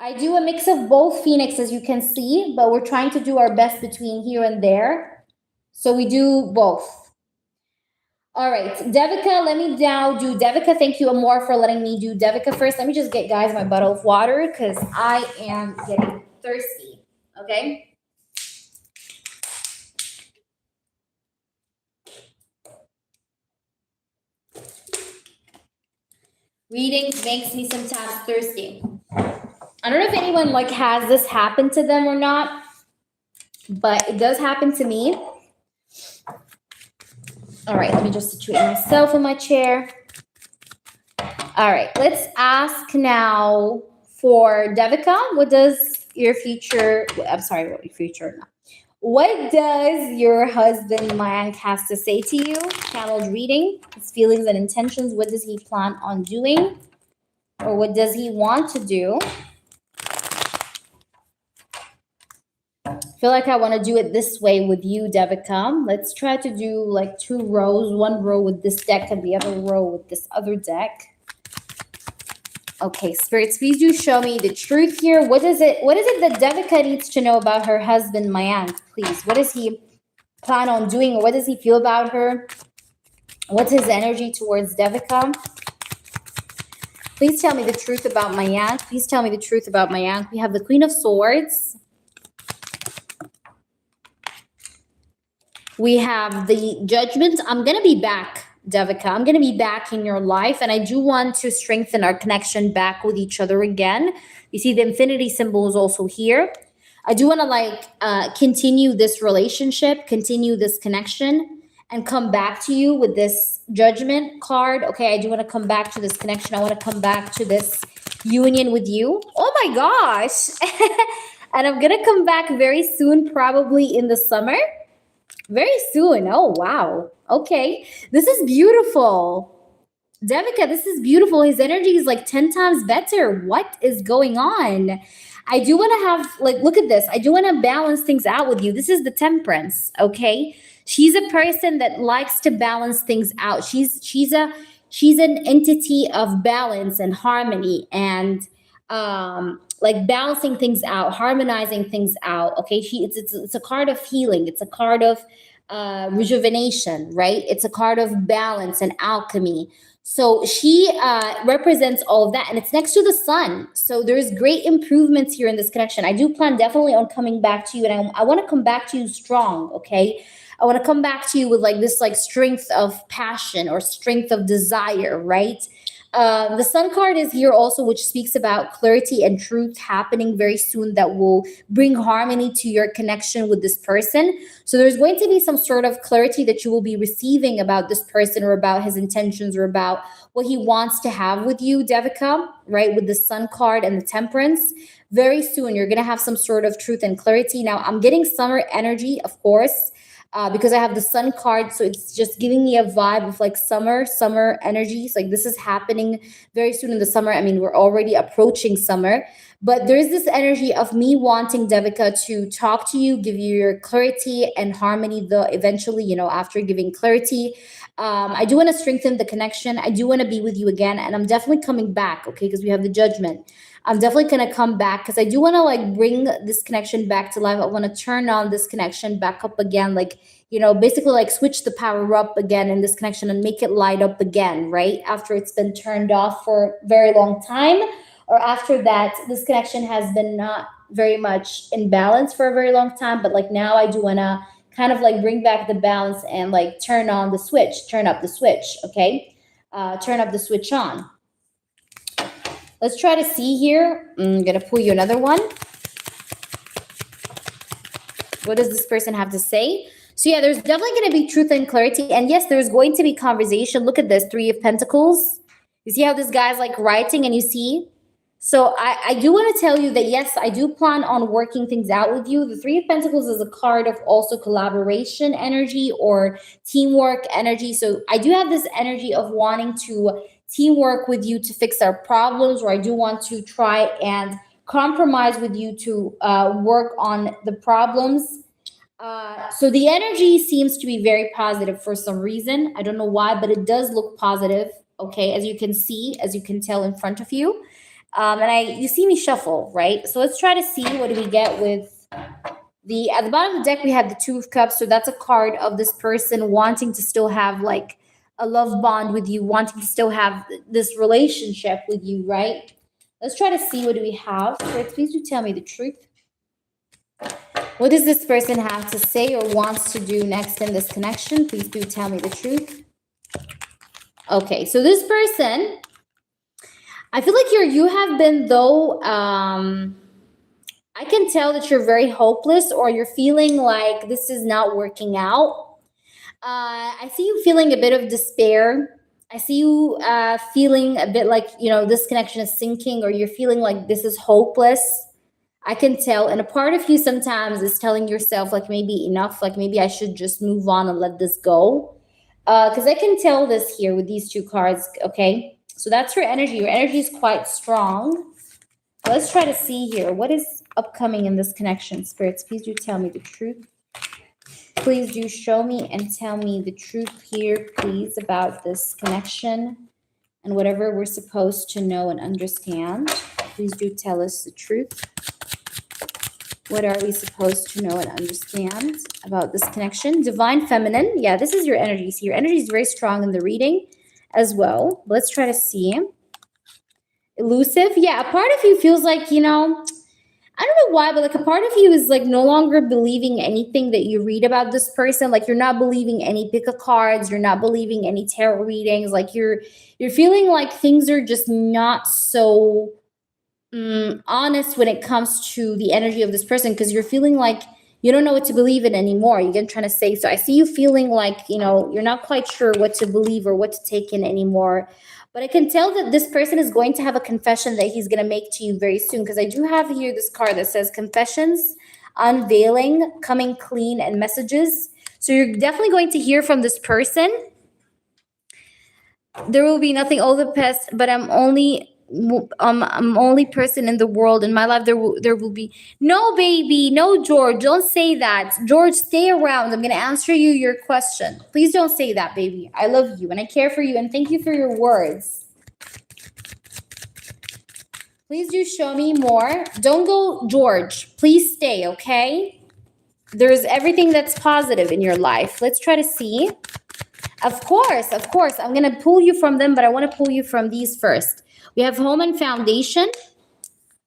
I do a mix of both, Phoenix, as you can see, but we're trying to do our best between here and there. So we do both. All right, Devika, let me now do Devika. Thank you, Amor, for letting me do Devika first. Let me just get, guys, my bottle of water because I am getting thirsty, okay? Readings makes me sometimes thirsty. I don't know if anyone like has this happen to them or not, but it does happen to me. All right, let me just situate myself in my chair. All right, let's ask now for Devika. What does your future, I'm sorry, what your future, no. What does your husband, Mayank, has to say to you? Channeled reading, his feelings and intentions. What does he plan on doing? Or what does he want to do? I feel like I want to do it this way with you, Devika. Let's try to do like 2 rows, 1 row with this deck and the other row with this other deck. Okay, spirits, please do show me the truth here. What is it that Devika needs to know about her husband, Mayank, please? What does he plan on doing, or what does he feel about her? What's his energy towards Devika? Please tell me the truth about Mayank. Please tell me the truth about Mayank. We have the Queen of Swords. We have the Judgment. I'm going to be back, Devika. I'm going to be back in your life, and I do want to strengthen our connection back with each other again. You see the infinity symbol is also here. I do want to continue this relationship, continue this connection, and come back to you with this Judgment card. Okay, I do want to come back to this connection. I want to come back to this union with you. Oh my gosh. And I'm going to come back very soon, probably in the summer. Very soon. Oh, wow. Okay, this is beautiful. Devika, this is beautiful. His energy is like 10 times better. What is going on? I do want to have, like, look at this. I do want to balance things out with you. This is the temperance, okay? She's a person that likes to balance things out. She's an entity of balance and harmony and like balancing things out, harmonizing things out. Okay, it's a card of healing. It's a card of rejuvenation, right? It's a card of balance and alchemy. So she represents all of that, and it's next to the sun. So there's great improvements here in this connection. I do plan definitely on coming back to you, and I want to come back to you strong. Okay, I want to come back to you with like this like strength of passion or strength of desire, right? The sun card is here also, which speaks about clarity and truth happening very soon that will bring harmony to your connection with this person. So there's going to be some sort of clarity that you will be receiving about this person or about his intentions or about what he wants to have with you, Devika, right? With the sun card and the temperance. Very soon, you're going to have some sort of truth and clarity. Now, I'm getting summer energy, of course. Because I have the sun card, so it's just giving me a vibe of like summer energies. Like this is happening very soon in the summer. I mean, we're already approaching summer, but there's this energy of me wanting Devika to talk to you, give you your clarity and harmony. The eventually, after giving clarity, I do want to strengthen the connection. I do want to be with you again, and I'm definitely coming back. Okay, because we have the judgment. I'm definitely gonna come back because I do want to like bring this connection back to life. I want to turn on this connection back up again, like basically like switch the power up again in this connection and make it light up again, right? After it's been turned off for a very long time, or after that, this connection has been not very much in balance for a very long time. But like now, I do want to kind of like bring back the balance and like turn on the switch, turn up the switch, okay? Turn up the switch on. Let's try to see here. I'm going to pull you another one. What does this person have to say? So yeah, there's definitely going to be truth and clarity. And yes, there's going to be conversation. Look at this, 3 of Pentacles. You see how this guy's like writing and you see? So I do want to tell you that, yes, I do plan on working things out with you. The 3 of Pentacles is a card of also collaboration energy or teamwork energy. So I do have this energy of wanting to teamwork with you to fix our problems, or I do want to try and compromise with you to work on the problems. So the energy seems to be very positive for some reason. I don't know why, but it does look positive. Okay, as you can see, as you can tell in front of you. And you see me shuffle, right? So let's try to see what do we get with at the bottom of the deck, we have the 2 of Cups. So that's a card of this person wanting to still have like a love bond with you, wanting to still have this relationship with you, right? Let's try to see what do we have. Please do tell me the truth. What does this person have to say or wants to do next in this connection? Please do tell me the truth. Okay, so this person, I feel like you have been, though, I can tell that you're very hopeless or you're feeling like this is not working out. I see you feeling a bit of despair. I see you feeling a bit like, this connection is sinking, or you're feeling like this is hopeless. I can tell. And a part of you sometimes is telling yourself like maybe enough, like maybe I should just move on and let this go. Because I can tell this here with these 2 cards, okay? So that's your energy. Your energy is quite strong. Let's try to see here. What is upcoming in this connection? Spirits, please do tell me the truth. Please do show me and tell me the truth here, please, about this connection and whatever we're supposed to know and understand. Please do tell us the truth. What are we supposed to know and understand about this connection? Divine Feminine. Yeah, this is your energy. So your energy is very strong in the reading as well. Let's try to see. Elusive. Yeah, a part of you feels like, I don't know why, but like a part of you is like no longer believing anything that you read about this person. Like you're not believing any pick of cards. You're not believing any tarot readings. Like you're feeling like things are just not so honest when it comes to the energy of this person, because you're feeling like you don't know what to believe in anymore. You're trying to say. So I see you feeling like, you're not quite sure what to believe or what to take in anymore. But I can tell that this person is going to have a confession that he's going to make to you very soon, because I do have here this card that says confessions, unveiling, coming clean, and messages. So you're definitely going to hear from this person. There will be nothing all the past, but I'm only person in the world in my life. There will be no, baby, no, George, don't say that. George, stay around. I'm gonna answer you your question. Please don't say that, baby. I love you and I care for you and thank you for your words. Please do show me more. Don't go, George. Please stay, okay? There's everything that's positive in your life. Let's try to see. Of course, of course. I'm going to pull you from them, but I want to pull you from these first. We have home and foundation.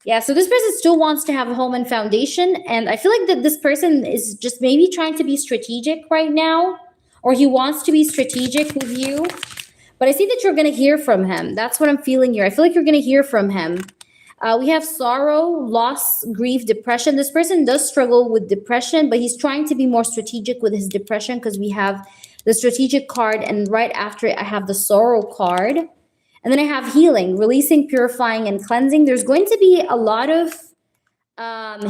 Yeah, so this person still wants to have a home and foundation. And I feel like that this person is just maybe trying to be strategic right now, or he wants to be strategic with you. But I see that you're going to hear from him. That's what I'm feeling here. I feel like you're going to hear from him. We have sorrow, loss, grief, depression. This person does struggle with depression, but he's trying to be more strategic with his depression because we have the strategic card, and right after it, I have the sorrow card. And then I have healing, releasing, purifying, and cleansing. There's going to be a lot of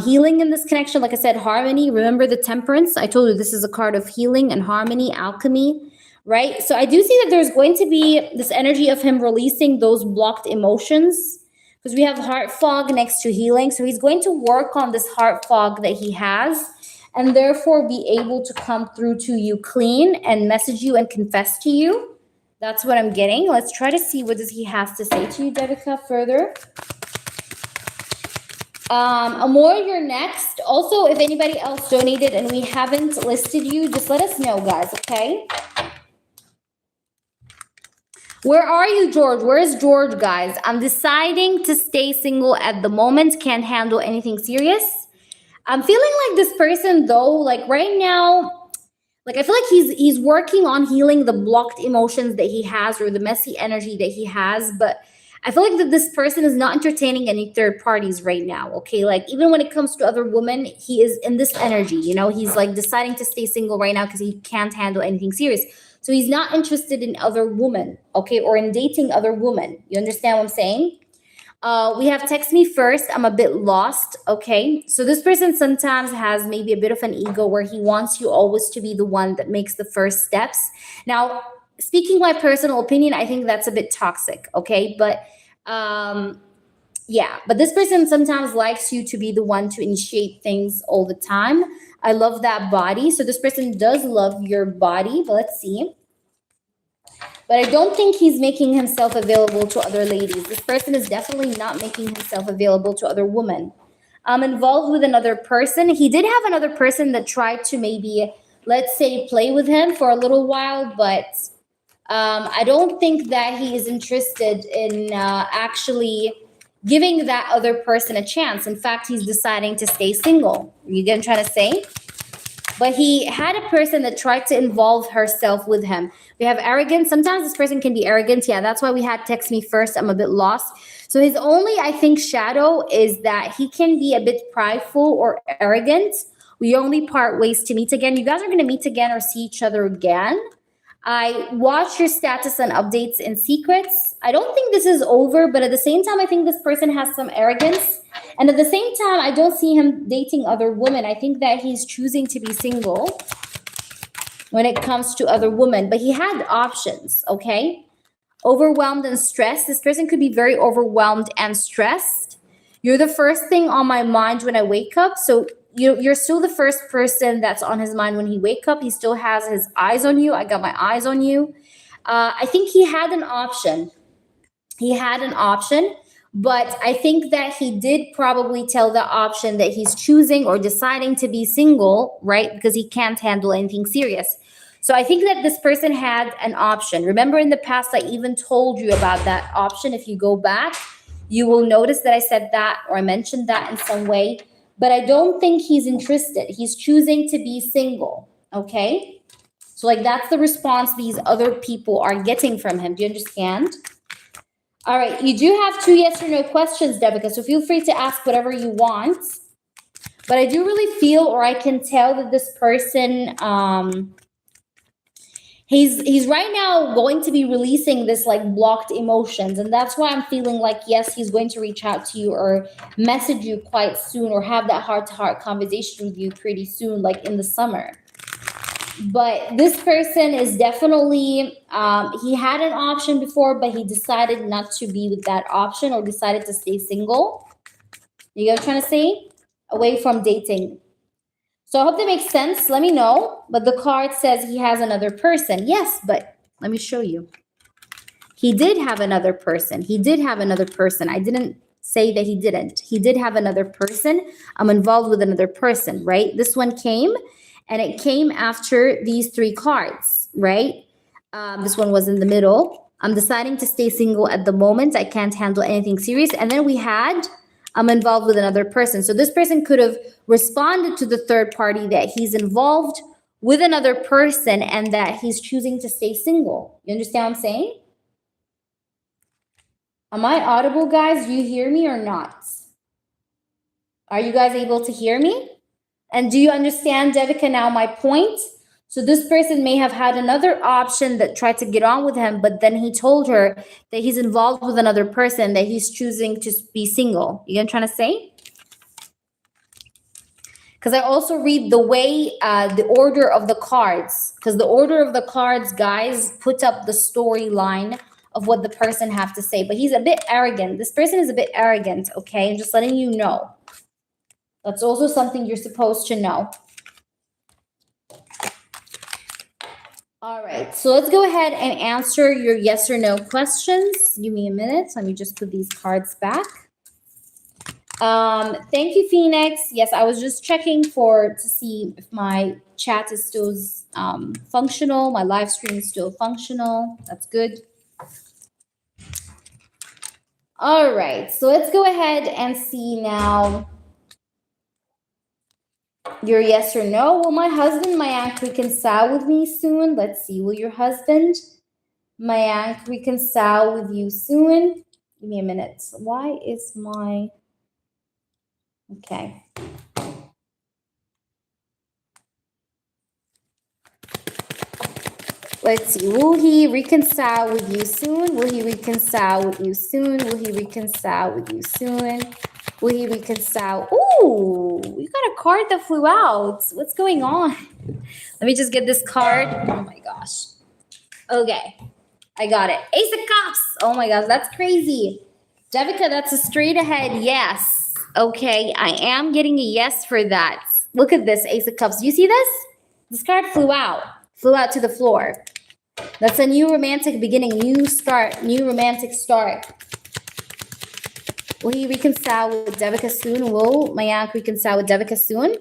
healing in this connection. Like I said, harmony. Remember the temperance? I told you this is a card of healing and harmony, alchemy, right? So I do see that there's going to be this energy of him releasing those blocked emotions, because we have heart fog next to healing. So he's going to work on this heart fog that he has and therefore be able to come through to you clean and message you and confess to you. That's what I'm getting. Let's try to see what does he has to say to you, Devika, further. Amore, you're next. Also, if anybody else donated and we haven't listed you, just let us know, guys, okay? Where are you, George? Where is George, guys? I'm deciding to stay single at the moment. Can't handle anything serious. I'm feeling like this person, though, like right now, like I feel like he's working on healing the blocked emotions that he has or the messy energy that he has. But I feel like that this person is not entertaining any third parties right now, okay? Like even when it comes to other women, he is in this energy, you know? He's like deciding to stay single right now because he can't handle anything serious. So he's not interested in other women, okay, or in dating other women. You understand what I'm saying? We have text me first. I'm a bit lost, okay? So this person sometimes has maybe a bit of an ego where he wants you always to be the one that makes the first steps. Now, speaking my personal opinion, I think that's a bit toxic, okay? But yeah, but this person sometimes likes you to be the one to initiate things all the time. I love that body. So this person does love your body, but let's see. But I don't think he's making himself available to other ladies. This person is definitely not making himself available to other women. I'm involved with another person. He did have another person that tried to maybe, let's say, play with him for a little while, but I don't think that he is interested in actually giving that other person a chance. In fact, he's deciding to stay single. You get what I'm trying to say? But he had a person that tried to involve herself with him. We have arrogance. Sometimes this person can be arrogant. Yeah, that's why we had text me first. I'm a bit lost. So his only, I think, shadow is that he can be a bit prideful or arrogant. We only part ways to meet again. You guys are going to meet again or see each other again. I watch your status and updates in secrets. I don't think this is over, but at the same time, I think this person has some arrogance. And at the same time, I don't see him dating other women. I think that he's choosing to be single when it comes to other women. But he had options, okay? Overwhelmed and stressed. This person could be very overwhelmed and stressed. You're the first thing on my mind when I wake up. So you're still the first person that's on his mind when he wake up. He still has his eyes on you. I got my eyes on you. I think he had an option. But I think that he did probably tell the option that he's choosing or deciding to be single, right? Because he can't handle anything serious. So I think that this person had an option. Remember in the past, I even told you about that option. If you go back, you will notice that I said that or I mentioned that in some way. But I don't think he's interested. He's choosing to be single, okay? So like that's the response these other people are getting from him. Do you understand? All right, you do have 2 yes or no questions, Devika, so feel free to ask whatever you want. But I do really feel, or I can tell that this person, he's right now going to be releasing this like blocked emotions. And that's why I'm feeling like, yes, he's going to reach out to you or message you quite soon or have that heart-to-heart conversation with you pretty soon, like in the summer. But this person is definitely, he had an option before, but he decided not to be with that option or decided to stay single. You get what I'm trying to say? Away from dating. So I hope that makes sense. Let me know. But the card says he has another person. Yes, but let me show you. He did have another person. He did have another person. I didn't say that he didn't. He did have another person. I'm involved with another person, right? This one came, and it came after these three cards, right? This one was in the middle. I'm deciding to stay single at the moment. I can't handle anything serious. And then we had, I'm involved with another person. So this person could have responded to the third party that he's involved with another person and that he's choosing to stay single. You understand what I'm saying? Am I audible, guys? Do you hear me or not? Are you guys able to hear me? And do you understand, Devika, now my point? So this person may have had another option that tried to get on with him, but then he told her that he's involved with another person, that he's choosing to be single. You know what I'm trying to say? Because I also read the way, the order of the cards. Because the order of the cards, guys, put up the storyline of what the person have to say. But he's a bit arrogant. This person is a bit arrogant, okay? I'm just letting you know. That's also something you're supposed to know. All right, so let's go ahead and answer your yes or no questions. Give me a minute. Let me just put these cards back. Thank you, Phoenix. Yes, I was just checking to see if my chat is still functional. My live stream is still functional. That's good. All right, so let's go ahead and see now your yes or no. Will my husband, Mayank, reconcile with me soon? Let's see. Will your husband, Mayank, reconcile with you soon? Give me a minute. Why is my... Okay. Let's see. Will he reconcile with you soon? Will he reconcile with you soon? Will he reconcile with you soon? Will he reconcile? Ooh, we got a card that flew out. What's going on? Let me just get this card. Oh my gosh. Okay. I got it. Ace of Cups. Oh my gosh, that's crazy. Devika, that's a straight ahead yes. Okay, I am getting a yes for that. Look at this, Ace of Cups. Do you see this? This card flew out to the floor. That's a new romantic beginning, new start, new romantic start. Will he reconcile with Devika soon? Will Mayank reconcile with Devika soon?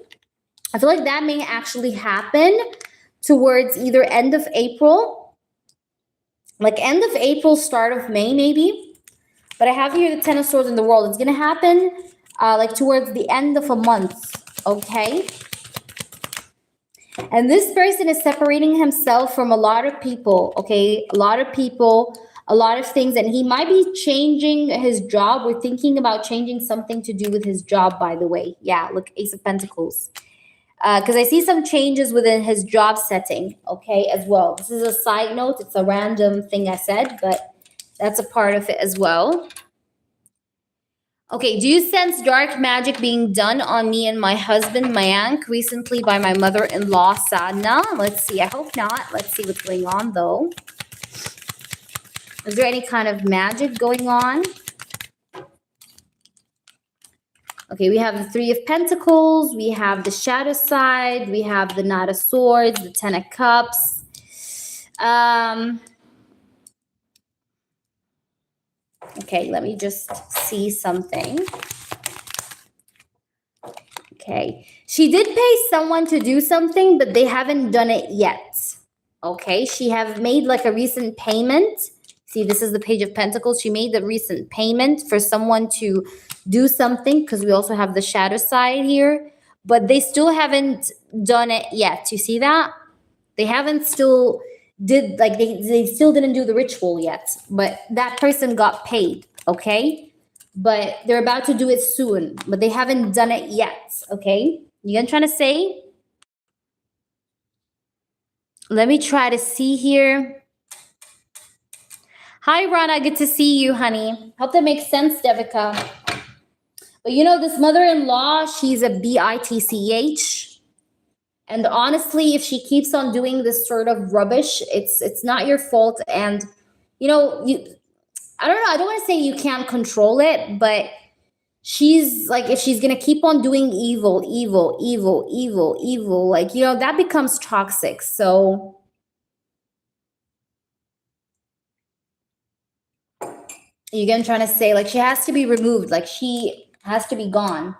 I feel like that may actually happen towards either end of April, like end of April, start of May maybe. But I have here the Ten of Swords in the World. It's going to happen like towards the end of a month, okay? And this person is separating himself from a lot of people, okay? A lot of people, a lot of things. And he might be changing his job. We're thinking about changing something to do with his job, by the way. Yeah, look, Ace of Pentacles. Because I see some changes within his job setting, okay, as well. This is a side note. It's a random thing I said, but that's a part of it as well. Okay, do you sense dark magic being done on me and my husband, Mayank, recently by my mother-in-law, Sadhna? Let's see. I hope not. Let's see what's going on, though. Is there any kind of magic going on? Okay, we have the Three of Pentacles. We have the Shadow side. We have the Knight of Swords, the Ten of Cups. Okay, let me just see something. Okay, she did pay someone to do something, but they haven't done it yet. Okay, she have made like a recent payment. See, this is the Page of Pentacles. She made the recent payment for someone to do something because we also have the shadow side here, but they still haven't done it yet. You see that? They haven't still did, like they still didn't do the ritual yet, but that person got paid, okay? But they're about to do it soon, but they haven't done it yet, okay? You know what I'm trying to say? Let me try to see here. Hi, Rana. Good to see you, honey. Hope that makes sense, Devika. But you know, this mother-in-law, she's a bitch. And honestly, if she keeps on doing this sort of rubbish, it's not your fault. And you, I don't know, I don't want to say you can't control it, but she's like, if she's gonna keep on doing evil, evil, evil, evil, evil, like, that becomes toxic. So you get what I'm trying to say? Like, she has to be removed, like she has to be gone.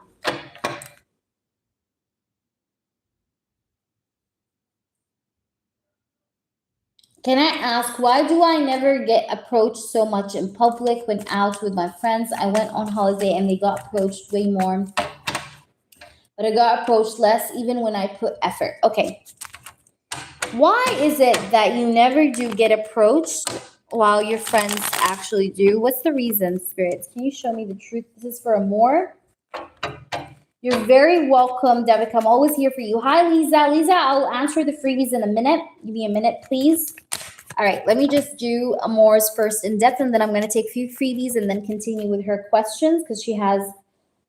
Can I ask, why do I never get approached so much in public when out with my friends? I went on holiday and they got approached way more, but I got approached less even when I put effort. Okay. Why is it that you never do get approached while your friends actually do? What's the reason, spirits? Can you show me the truth? This is for Amore. You're very welcome, Devika. I'm always here for you. Hi, Lisa. Lisa, I'll answer the freebies in a minute. Give me a minute, please. All right, let me just do Amore's first in depth, and then I'm going to take a few freebies and then continue with her questions because she has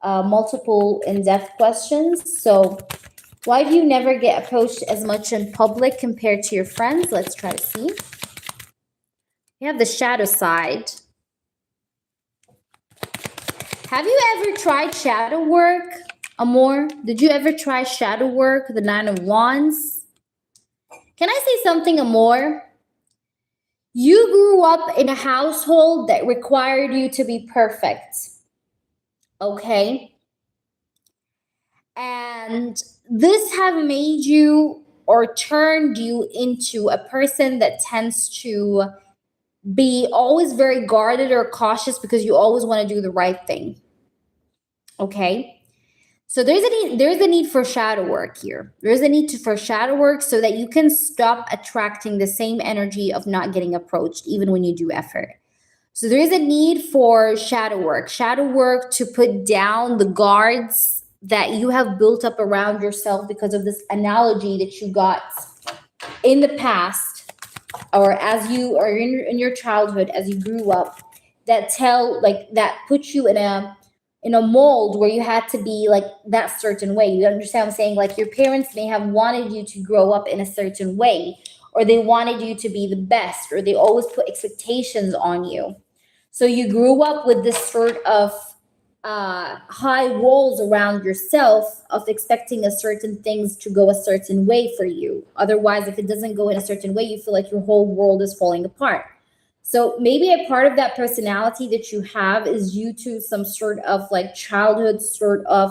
multiple in-depth questions. So why do you never get approached as much in public compared to your friends? Let's try to see. We have the shadow side. Have you ever tried shadow work, Amore? Did you ever try shadow work, the Nine of Wands? Can I say something, Amore? You grew up in a household that required you to be perfect. Okay? And this have made you or turned you into a person that tends to be always very guarded or cautious because you always want to do the right thing. Okay? So there's a need for shadow work here. There's a need for shadow work so that you can stop attracting the same energy of not getting approached even when you do effort. So there is a need for shadow work to put down the guards that you have built up around yourself because of this analogy that you got in the past or as you are in your childhood, as you grew up, that put you in a mold where you had to be like that certain way. You understand what I'm saying? Like, your parents may have wanted you to grow up in a certain way, or they wanted you to be the best, or they always put expectations on you. So you grew up with this sort of high walls around yourself of expecting a certain things to go a certain way for you. Otherwise, if it doesn't go in a certain way, you feel like your whole world is falling apart. So maybe a part of that personality that you have is due to some sort of like childhood sort of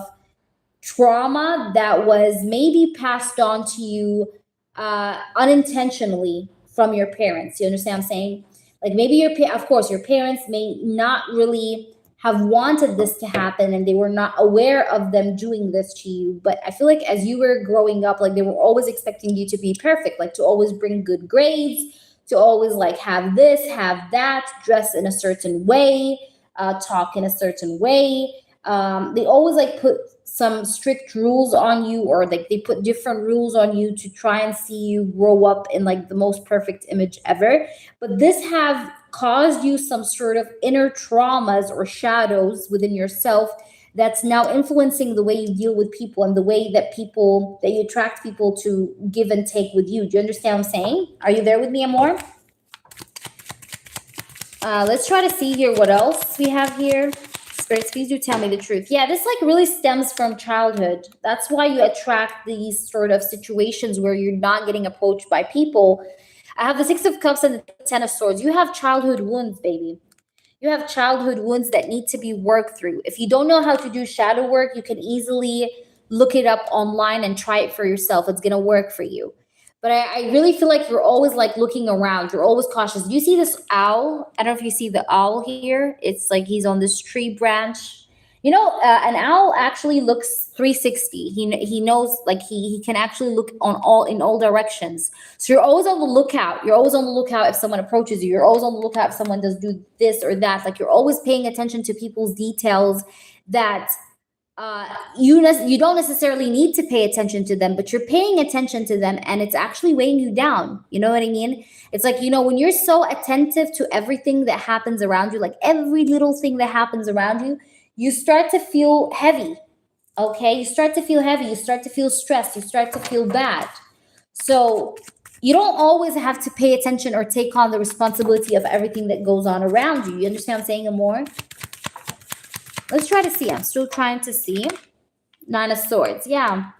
trauma that was maybe passed on to you unintentionally from your parents. You understand what I'm saying? Like, maybe of course, your parents may not really have wanted this to happen and they were not aware of them doing this to you. But I feel like as you were growing up, like, they were always expecting you to be perfect, like to always bring good grades, to always like have this, have that, dress in a certain way, talk in a certain way. They always like put some strict rules on you, or like they put different rules on you to try and see you grow up in like the most perfect image ever. But this have caused you some sort of inner traumas or shadows within yourself that's now influencing the way you deal with people and the way that you attract people to give and take with you. Do you understand what I'm saying? Are you there with me, Amore? Let's try to see here what else we have here. Spirits, please do tell me the truth. Yeah, this like really stems from childhood. That's why you attract these sort of situations where you're not getting approached by people. I have the Six of Cups and the Ten of Swords. You have childhood wounds, baby. You have childhood wounds that need to be worked through. If you don't know how to do shadow work, you can easily look it up online and try it for yourself. It's going to work for you. But I really feel like you're always like looking around. You're always cautious. You see this owl? I don't know if you see the owl here. It's like he's on this tree branch. An owl actually looks 360. He knows, like, he can actually look in all directions. So you're always on the lookout. You're always on the lookout if someone approaches you. You're always on the lookout if someone does do this or that. Like, you're always paying attention to people's details that you don't necessarily need to pay attention to them, but you're paying attention to them, and it's actually weighing you down. You know what I mean? It's like, when you're so attentive to everything that happens around you, like every little thing that happens around you, you start to feel heavy. Okay, you start to feel heavy, you start to feel stressed, you start to feel bad. So you don't always have to pay attention or take on the responsibility of everything that goes on around you. You understand what I'm saying, Amore? Let's try to see. I'm still trying to see. Nine of Swords. Yeah.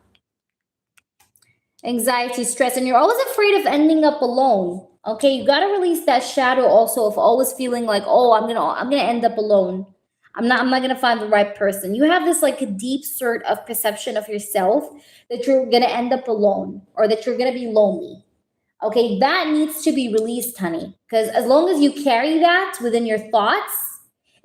Anxiety, stress, and you're always afraid of ending up alone. Okay, you gotta release that shadow also of always feeling like, oh, I'm gonna end up alone. I'm not gonna find the right person. You have this like a deep sort of perception of yourself that you're gonna end up alone or that you're gonna be lonely. Okay, that needs to be released, honey. Because as long as you carry that within your thoughts,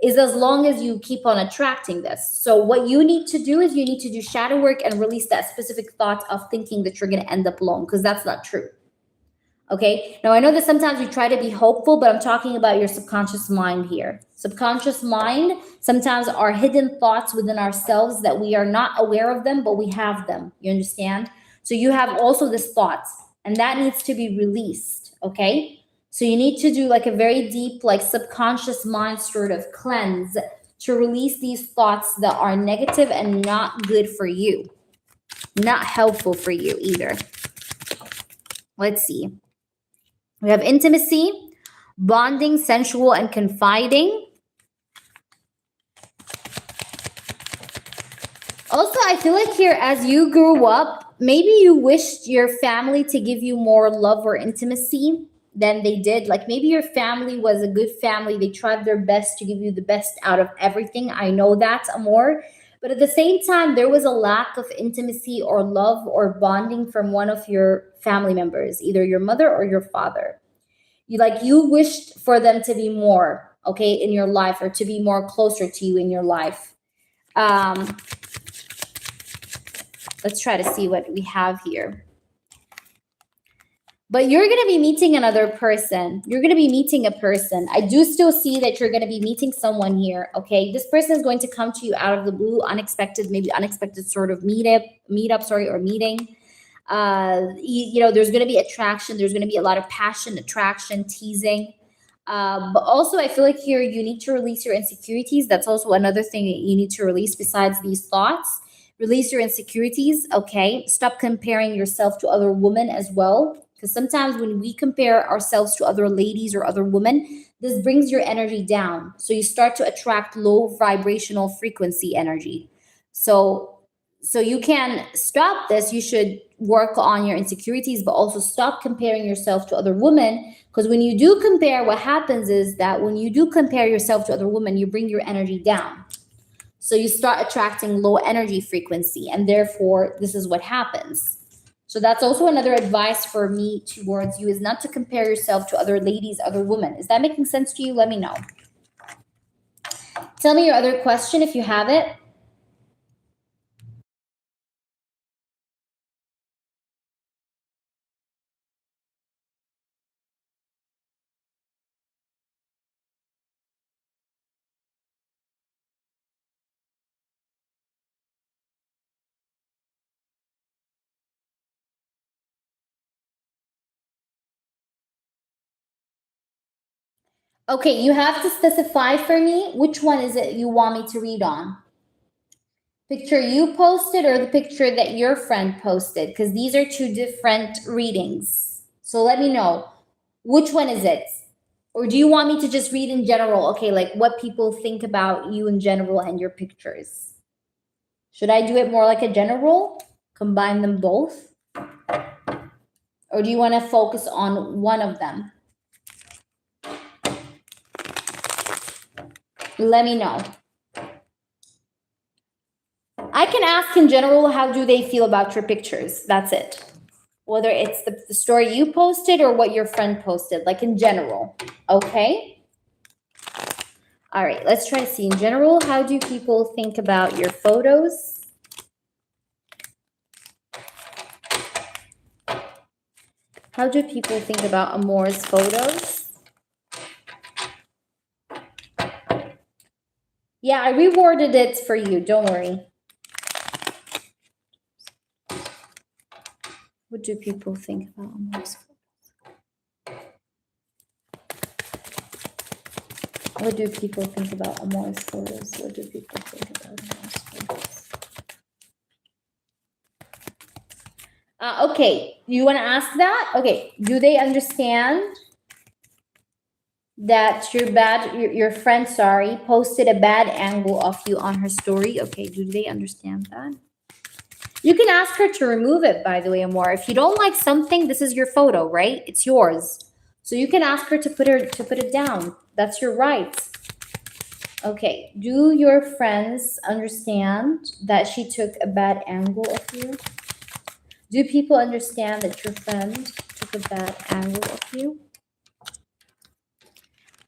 is as long as you keep on attracting this. So what you need to do is you need to do shadow work and release that specific thought of thinking that you're going to end up alone, because that's not true. Okay, now I know that sometimes we try to be hopeful, but I'm talking about your subconscious mind here. Subconscious mind sometimes are hidden thoughts within ourselves that we are not aware of them, but we have them. You understand? So you have also this thoughts, and that needs to be released. Okay, so you need to do like a very deep, like subconscious mind sort of cleanse to release these thoughts that are negative and not good for you, not helpful for you either. Let's see. We have intimacy, bonding, sensual, and confiding. Also, I feel like here, as you grew up, maybe you wished your family to give you more love or intimacy than they did. Like maybe your family was a good family. They tried their best to give you the best out of everything. I know that, Amore. But at the same time, there was a lack of intimacy or love or bonding from one of your family members, either your mother or your father. You wished for them to be more, okay, in your life, or to be more closer to you in your life. Let's try to see what we have here. But you're going to be meeting another person. You're going to be meeting a person. I do still see that you're going to be meeting someone here. Okay, this person is going to come to you out of the blue, unexpected, maybe unexpected sort of meetup, or meeting. There's going to be attraction. There's going to be a lot of passion, attraction, teasing. But also, I feel like here you need to release your insecurities. That's also another thing that you need to release besides these thoughts. Release your insecurities. Okay, stop comparing yourself to other women as well. Because sometimes when we compare ourselves to other ladies or other women, this brings your energy down. So you start to attract low vibrational frequency energy. So you can stop this. You should work on your insecurities, but also stop comparing yourself to other women. Because when you do compare, what happens is that when you do compare yourself to other women, you bring your energy down. So you start attracting low energy frequency, and therefore this is what happens. So that's also another advice for me towards you, is not to compare yourself to other ladies, other women. Is that making sense to you? Let me know. Tell me your other question if you have it. Okay, you have to specify for me which one is it you want me to read on. Picture you posted or the picture that your friend posted? Because these are two different readings. So let me know. Which one is it? Or do you want me to just read in general? Okay, like what people think about you in general and your pictures. Should I do it more like a general? Combine them both? Or do you want to focus on one of them? Let me know. I can ask in general, how do they feel about your pictures? That's it. Whether it's the story you posted or what your friend posted, like in general. Okay? All right, let's try to see in general, how do people think about your photos? How do people think about Amore's photos? Yeah, I reworded it for you. Don't worry. What do people think about Amore's photos? What do people think about Amore's photos? What do people think about Amore's photos? Okay, you want to ask that? Okay, do they understand that your friend, sorry, posted a bad angle of you on her story? Okay, do they understand that? You can ask her to remove it, by the way, Amore. If you don't like something, this is your photo, right? It's yours. So you can ask her to put it down. That's your right. Okay, do your friends understand that she took a bad angle of you? Do people understand that your friend took a bad angle of you?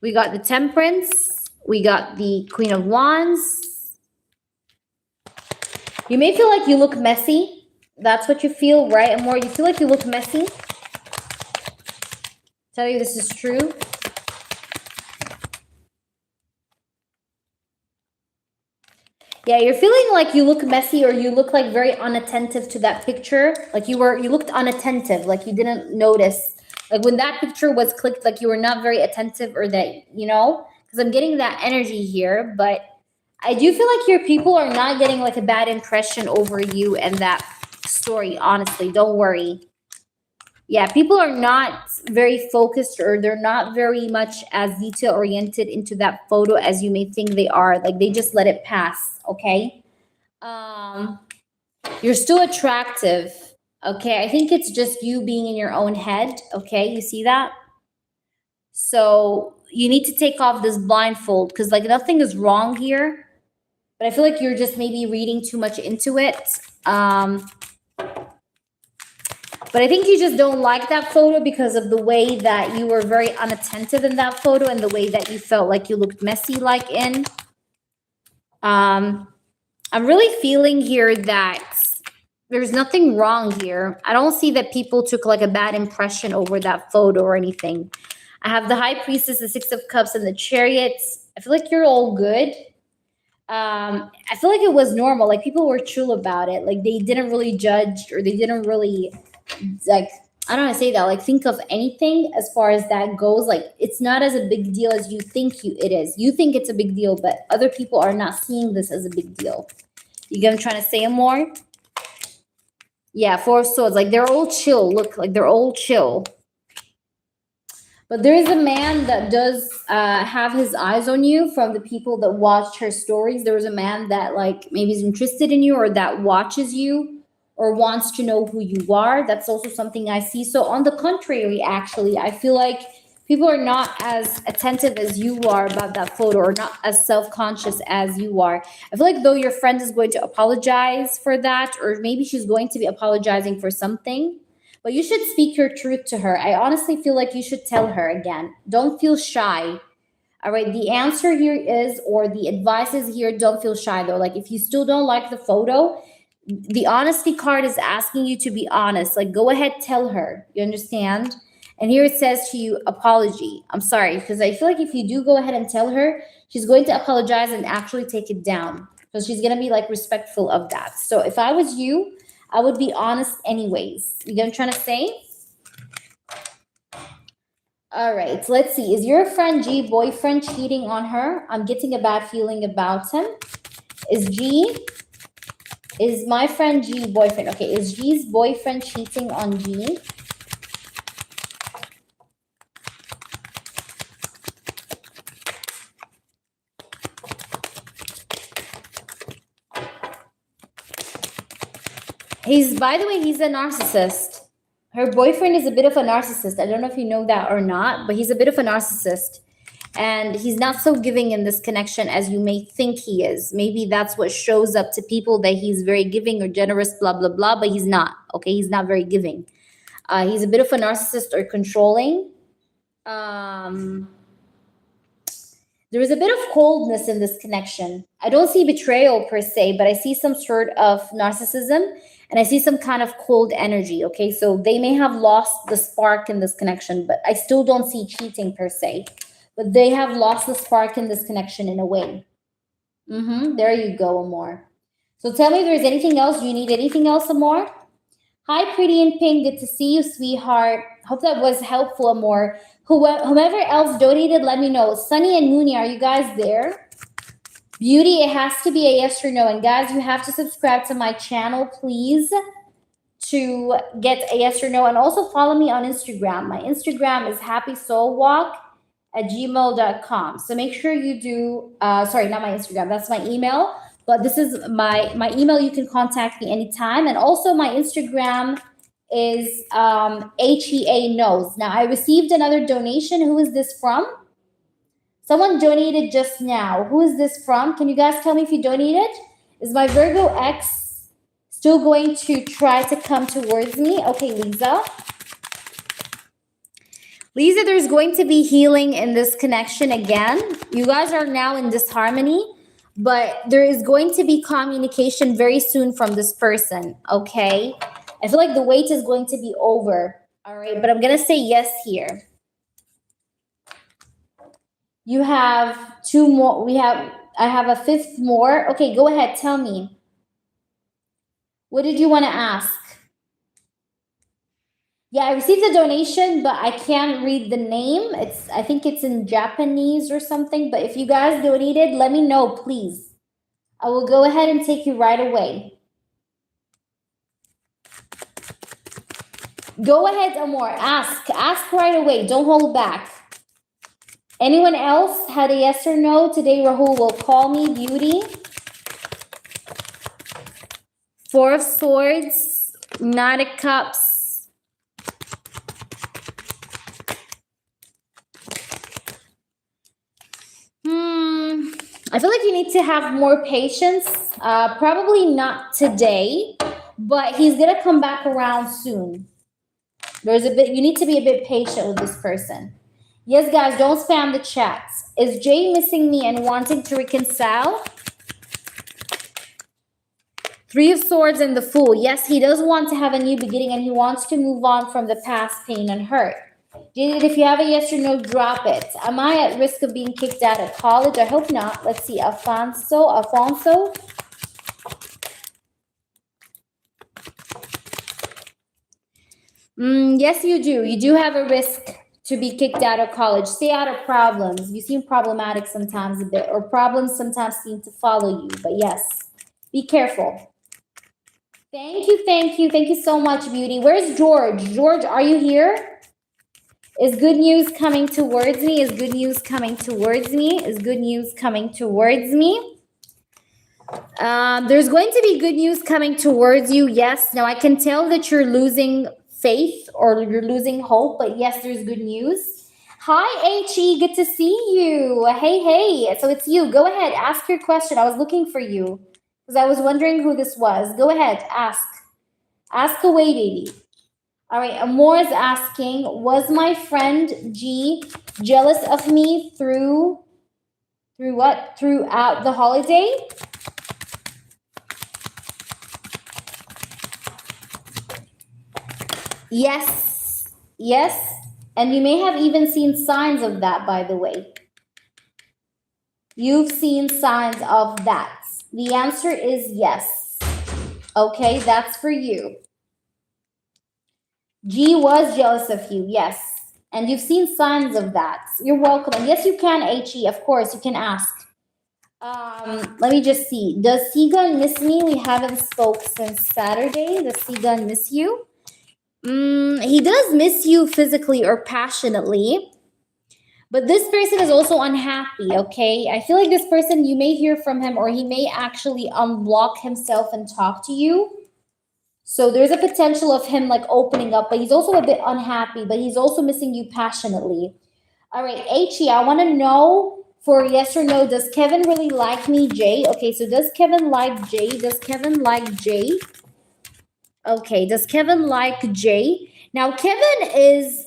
We got the Temperance. We got the Queen of Wands. You may feel like you look messy. That's what you feel, right? Amore, you feel like you look messy. Tell you this is true. Yeah, you're feeling like you look messy, or you look like very unattentive to that picture. Like you looked unattentive, like you didn't notice. Like when that picture was clicked, like you were not very attentive, or that, because I'm getting that energy here. But I do feel like your people are not getting like a bad impression over you and that story, honestly. Don't worry. Yeah, people are not very focused, or they're not very much as detail oriented into that photo as you may think they are. Like they just let it pass, okay? You're still attractive, okay? I think it's just you being in your own head, okay? You see that? So you need to take off this blindfold, because like nothing is wrong here, but I feel like you're just maybe reading too much into it. But I think you just don't like that photo because of the way that you were very unattentive in that photo, and the way that you felt like you looked messy like in. I'm really feeling here that there's nothing wrong here. I don't see that people took like a bad impression over that photo or anything. I have the High Priestess, the Six of Cups, and the Chariots. I feel like you're all good. I feel like it was normal. Like people were chill about it. Like they didn't really judge, or they didn't really, like, I don't want to say that, like think of anything as far as that goes. Like it's not as a big deal as you think it is. You think it's a big deal, but other people are not seeing this as a big deal. You get what I'm trying to say, more? Yeah, Four of Swords. Like they're all chill. Look, like they're all chill. But there is a man that does have his eyes on you from the people that watched her stories. There was a man that like maybe is interested in you, or that watches you, or wants to know who you are. That's also something I see. So on the contrary, actually, I feel like people are not as attentive as you are about that photo, or not as self-conscious as you are. I feel like though your friend is going to apologize for that, or maybe she's going to be apologizing for something, but you should speak your truth to her. I honestly feel like you should tell her again. Don't feel shy. All right. The answer here is, or the advice is here, don't feel shy though. Like if you still don't like the photo, the honesty card is asking you to be honest. Like go ahead, tell her. You understand? And here it says to you, apology. I'm sorry, because I feel like if you do go ahead and tell her, she's going to apologize and actually take it down. So she's going to be like respectful of that. So if I was you, I would be honest anyways. You get what I'm trying to say? All right, let's see. Is your friend G boyfriend cheating on her? I'm getting a bad feeling about him. Is my friend G boyfriend? Okay, is G's boyfriend cheating on G? By the way, he's a narcissist. Her boyfriend is a bit of a narcissist. I don't know if you know that or not, but he's a bit of a narcissist. And he's not so giving in this connection as you may think he is. Maybe that's what shows up to people, that he's very giving or generous, blah, blah, blah, but he's not. Okay, he's not very giving. He's a bit of a narcissist or controlling. There is a bit of coldness in this connection. I don't see betrayal per se, but I see some sort of narcissism, and I see some kind of cold energy, okay? So they may have lost the spark in this connection, but I still don't see cheating per se. But they have lost the spark in this connection in a way. There you go, Amore. So tell me if there's anything else. Do you need anything else, Amore? Hi, Pretty in Pink. Good to see you, sweetheart. Hope that was helpful, Amore. Whomever else donated, let me know. Sunny and Mooney, are you guys there? Beauty, it has to be a yes or no. And guys, you have to subscribe to my channel, please. to get a yes or no. And also follow me on Instagram. My Instagram is happysoulwalk@gmail.com. So make sure you do, sorry, not my Instagram, that's my email. But this is my email. You can contact me anytime. And also my Instagram is HEA knows. Now I received another donation. Who is this from? Someone donated just now. Who is this from? Can you guys tell me if you donated? Is my Virgo X still going to try to come towards me? Okay, Lisa. Lisa, there's going to be healing in this connection again. You guys are now in disharmony, but there is going to be communication very soon from this person, okay? I feel like the wait is going to be over, all right? But I'm going to say yes here. You have two more. I have a fifth more. Okay, go ahead. Tell me. What did you want to ask? Yeah, I received a donation, but I can't read the name. I think it's in Japanese or something. But if you guys donated, let me know, please. I will go ahead and take you right away. Go ahead, Amore. Ask right away. Don't hold back. Anyone else had a yes or no? Today, Rahul will call me beauty. Four of Swords, Knight of Cups. I feel like you need to have more patience. Probably not today, but he's gonna come back around soon. You need to be a bit patient with this person. Yes, guys, don't spam the chats. Is Jay missing me and wanting to reconcile? Three of Swords and the Fool. Yes, he does want to have a new beginning and he wants to move on from the past pain and hurt. Jaded, if you have a yes or no, drop it. Am I at risk of being kicked out of college? I hope not. Let's see. Alfonso. Yes, you do. You do have a risk to be kicked out of college. Stay out of problems. You seem problematic sometimes a bit, or problems sometimes seem to follow you. But yes, be careful. Thank you. Thank you so much, beauty. Where's George? George, are you here? Is good news coming towards me? Is good news coming towards me? Is good news coming towards me? There's going to be good news coming towards you. Yes. Now I can tell that you're losing faith or you're losing hope, but yes, there's good news. Hi, HE. Good to see you. Hey. So it's you. Go ahead. Ask your question. I was looking for you because I was wondering who this was. Go ahead. Ask. Ask away, baby. All right, Amore is asking, was my friend G jealous of me through what? Throughout the holiday? Yes. And you may have even seen signs of that, by the way. You've seen signs of that. The answer is yes. Okay, that's for you. G was jealous of you, yes. And you've seen signs of that. You're welcome. And yes, you can, HE. Of course, you can ask. Let me just see. Does Sigun miss me? We haven't spoke since Saturday. Does Sigun miss you? He does miss you physically or passionately. But this person is also unhappy, okay? I feel like this person, you may hear from him or he may actually unblock himself and talk to you. So there's a potential of him like opening up, but he's also a bit unhappy, but he's also missing you passionately. All right, HE, I want to know for yes or no, does Kevin really like me, Jay? Okay, so does Kevin like Jay? Does Kevin like Jay? Okay, does Kevin like Jay? Now, Kevin is,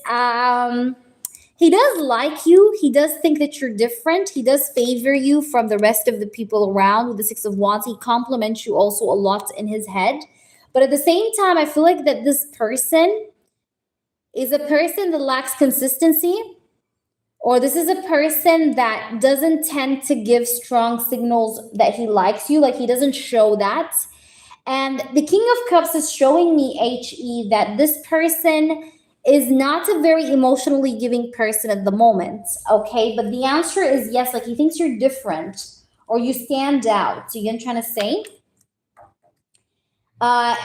he does like you. He does think that you're different. He does favor you from the rest of the people around with the Six of Wands. He compliments you also a lot in his head. But at the same time, I feel like that this person is a person that lacks consistency, or this is a person that doesn't tend to give strong signals that he likes you, like he doesn't show that. And the King of Cups is showing me, HE, that this person is not a very emotionally giving person at the moment, okay? But the answer is yes, like he thinks you're different or you stand out. So you know what I'm trying to say?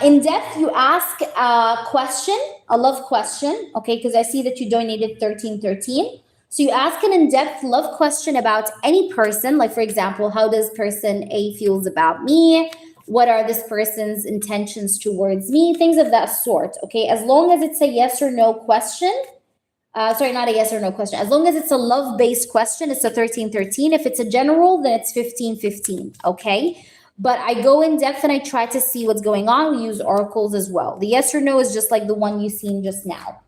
In depth, you ask a question, a love question, okay? Because I see that you donated 1313. So you ask an in-depth love question about any person, like for example, how does person A feels about me? What are this person's intentions towards me? Things of that sort, okay? As long as it's a yes or no question, sorry, not a yes or no question. As long as it's a love-based question, it's a 1313. If it's a general, then it's 1515, okay? But I go in depth and I try to see what's going on. We use oracles as well. The yes or no is just like the one you've seen just now.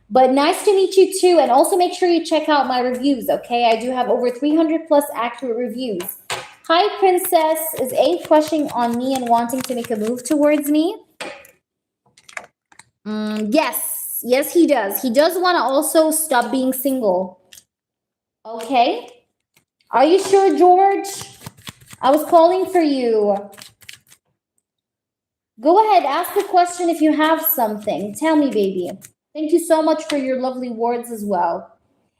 But nice to meet you too. And also make sure you check out my reviews, okay? I do have over 300 plus accurate reviews. Hi, Princess. Is A crushing on me and wanting to make a move towards me? Yes. Yes, he does. He does want to also stop being single. Okay. Are you sure, George? I was calling for you. Go ahead. Ask the question if you have something. Tell me, baby. Thank you so much for your lovely words as well.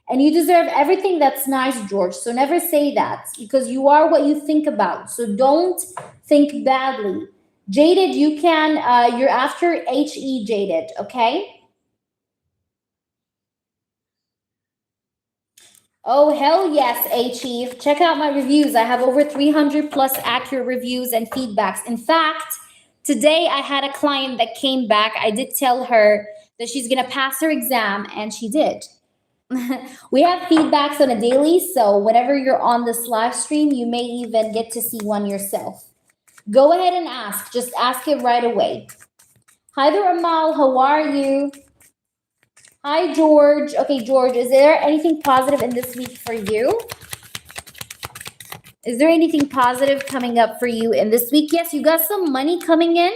And you deserve everything that's nice, George. So never say that because you are what you think about. So don't think badly. Jaded, you can, you're after HE Jaded, okay? Oh, hell yes, HE. Check out my reviews. I have over 300 plus accurate reviews and feedbacks. In fact, today I had a client that came back. I did tell her that she's going to pass her exam, and she did. We have feedbacks on a daily, so whenever you're on this live stream, you may even get to see one yourself. Go ahead and ask. Just ask it right away. Hi there, Amal. How are you? Hi, George. Okay, George, is there anything positive in this week for you? Is there anything positive coming up for you in this week? Yes, you got some money coming in.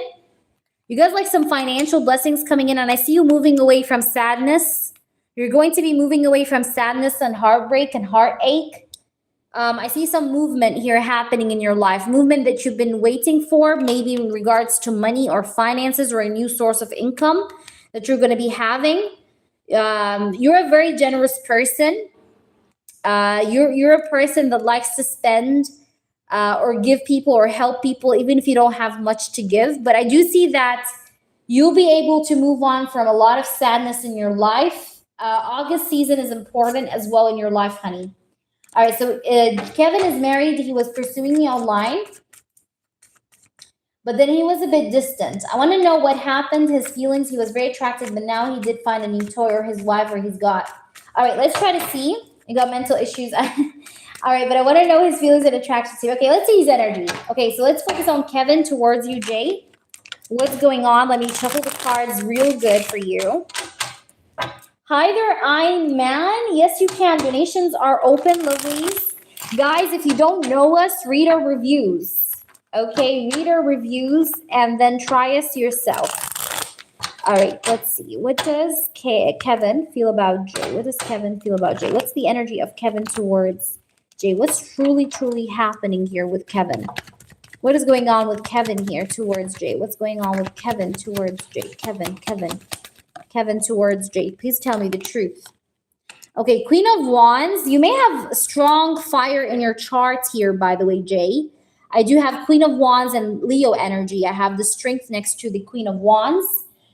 You got like some financial blessings coming in, and I see you moving away from sadness. You're going to be moving away from sadness and heartbreak and heartache. I see some movement here happening in your life, movement that you've been waiting for, maybe in regards to money or finances or a new source of income that you're going to be having. You're a very generous person. You're a person that likes to spend or give people or help people, even if you don't have much to give. But I do see that you'll be able to move on from a lot of sadness in your life. August season is important as well in your life, honey. All right, so Kevin is married. He was pursuing me online, but then he was a bit distant. I want to know what happened, his feelings. He was very attractive, but now he did find a new toy, or his wife, or he's got. All right, let's try to see. You got mental issues. All right, but I want to know his feelings and attraction to you. Okay, let's see his energy. Okay, so let's focus on Kevin towards you, Jay. What's going on? Let me shuffle the cards real good for you. Hi there, I'm Man. Yes, you can. Donations are open, lovelies. Guys, if you don't know us, read our reviews. Okay, read our reviews and then try us yourself. All right, let's see. What does Kevin feel about Jay? What does Kevin feel about Jay? What's the energy of Kevin towards Jay? What's truly happening here with Kevin? What is going on with Kevin here towards Jay? What's going on with Kevin towards Jay? Kevin towards Jay. Please tell me the truth. Okay, Queen of Wands. You may have strong fire in your chart here, by the way, Jay. I do have Queen of Wands and Leo energy. I have the Strength next to the Queen of Wands.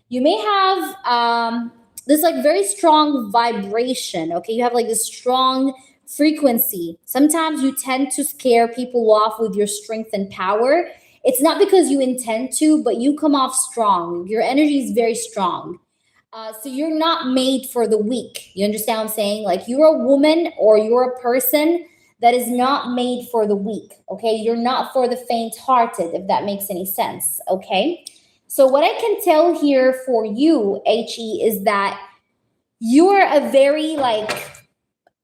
You may have this like very strong vibration, okay? You have like this strong frequency. Sometimes you tend to scare people off with your strength and power. It's not because you intend to, but you come off strong. Your energy is very strong. So you're not made for the weak. You understand what I'm saying? Like you're a woman or you're a person that is not made for the weak, okay? You're not for the faint-hearted, if that makes any sense, okay? So what I can tell here for you, HE, is that you're a very I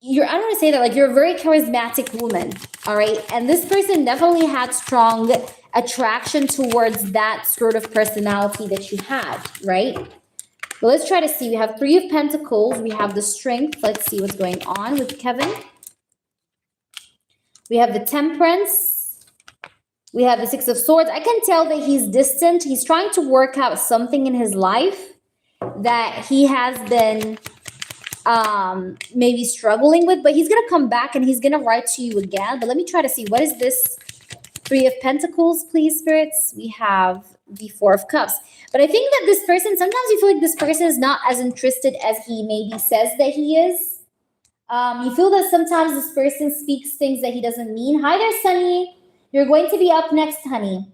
don't want to say that, like you're a very charismatic woman, all right? And this person definitely had strong attraction towards that sort of personality that you had, right? Well, let's try to see. We have Three of Pentacles. We have the Strength. Let's see what's going on with Kevin. We have the Temperance. We have the Six of Swords. I can tell that he's distant. He's trying to work out something in his life that he has been maybe struggling with, but he's going to come back and he's going to write to you again. But let me try to see. What is this Three of Pentacles, please, spirits. We have the Four of Cups. But I think that this person, sometimes you feel like this person is not as interested as he maybe says that he is. You feel that sometimes this person speaks things that he doesn't mean. Hi there, Sunny. You're going to be up next, honey.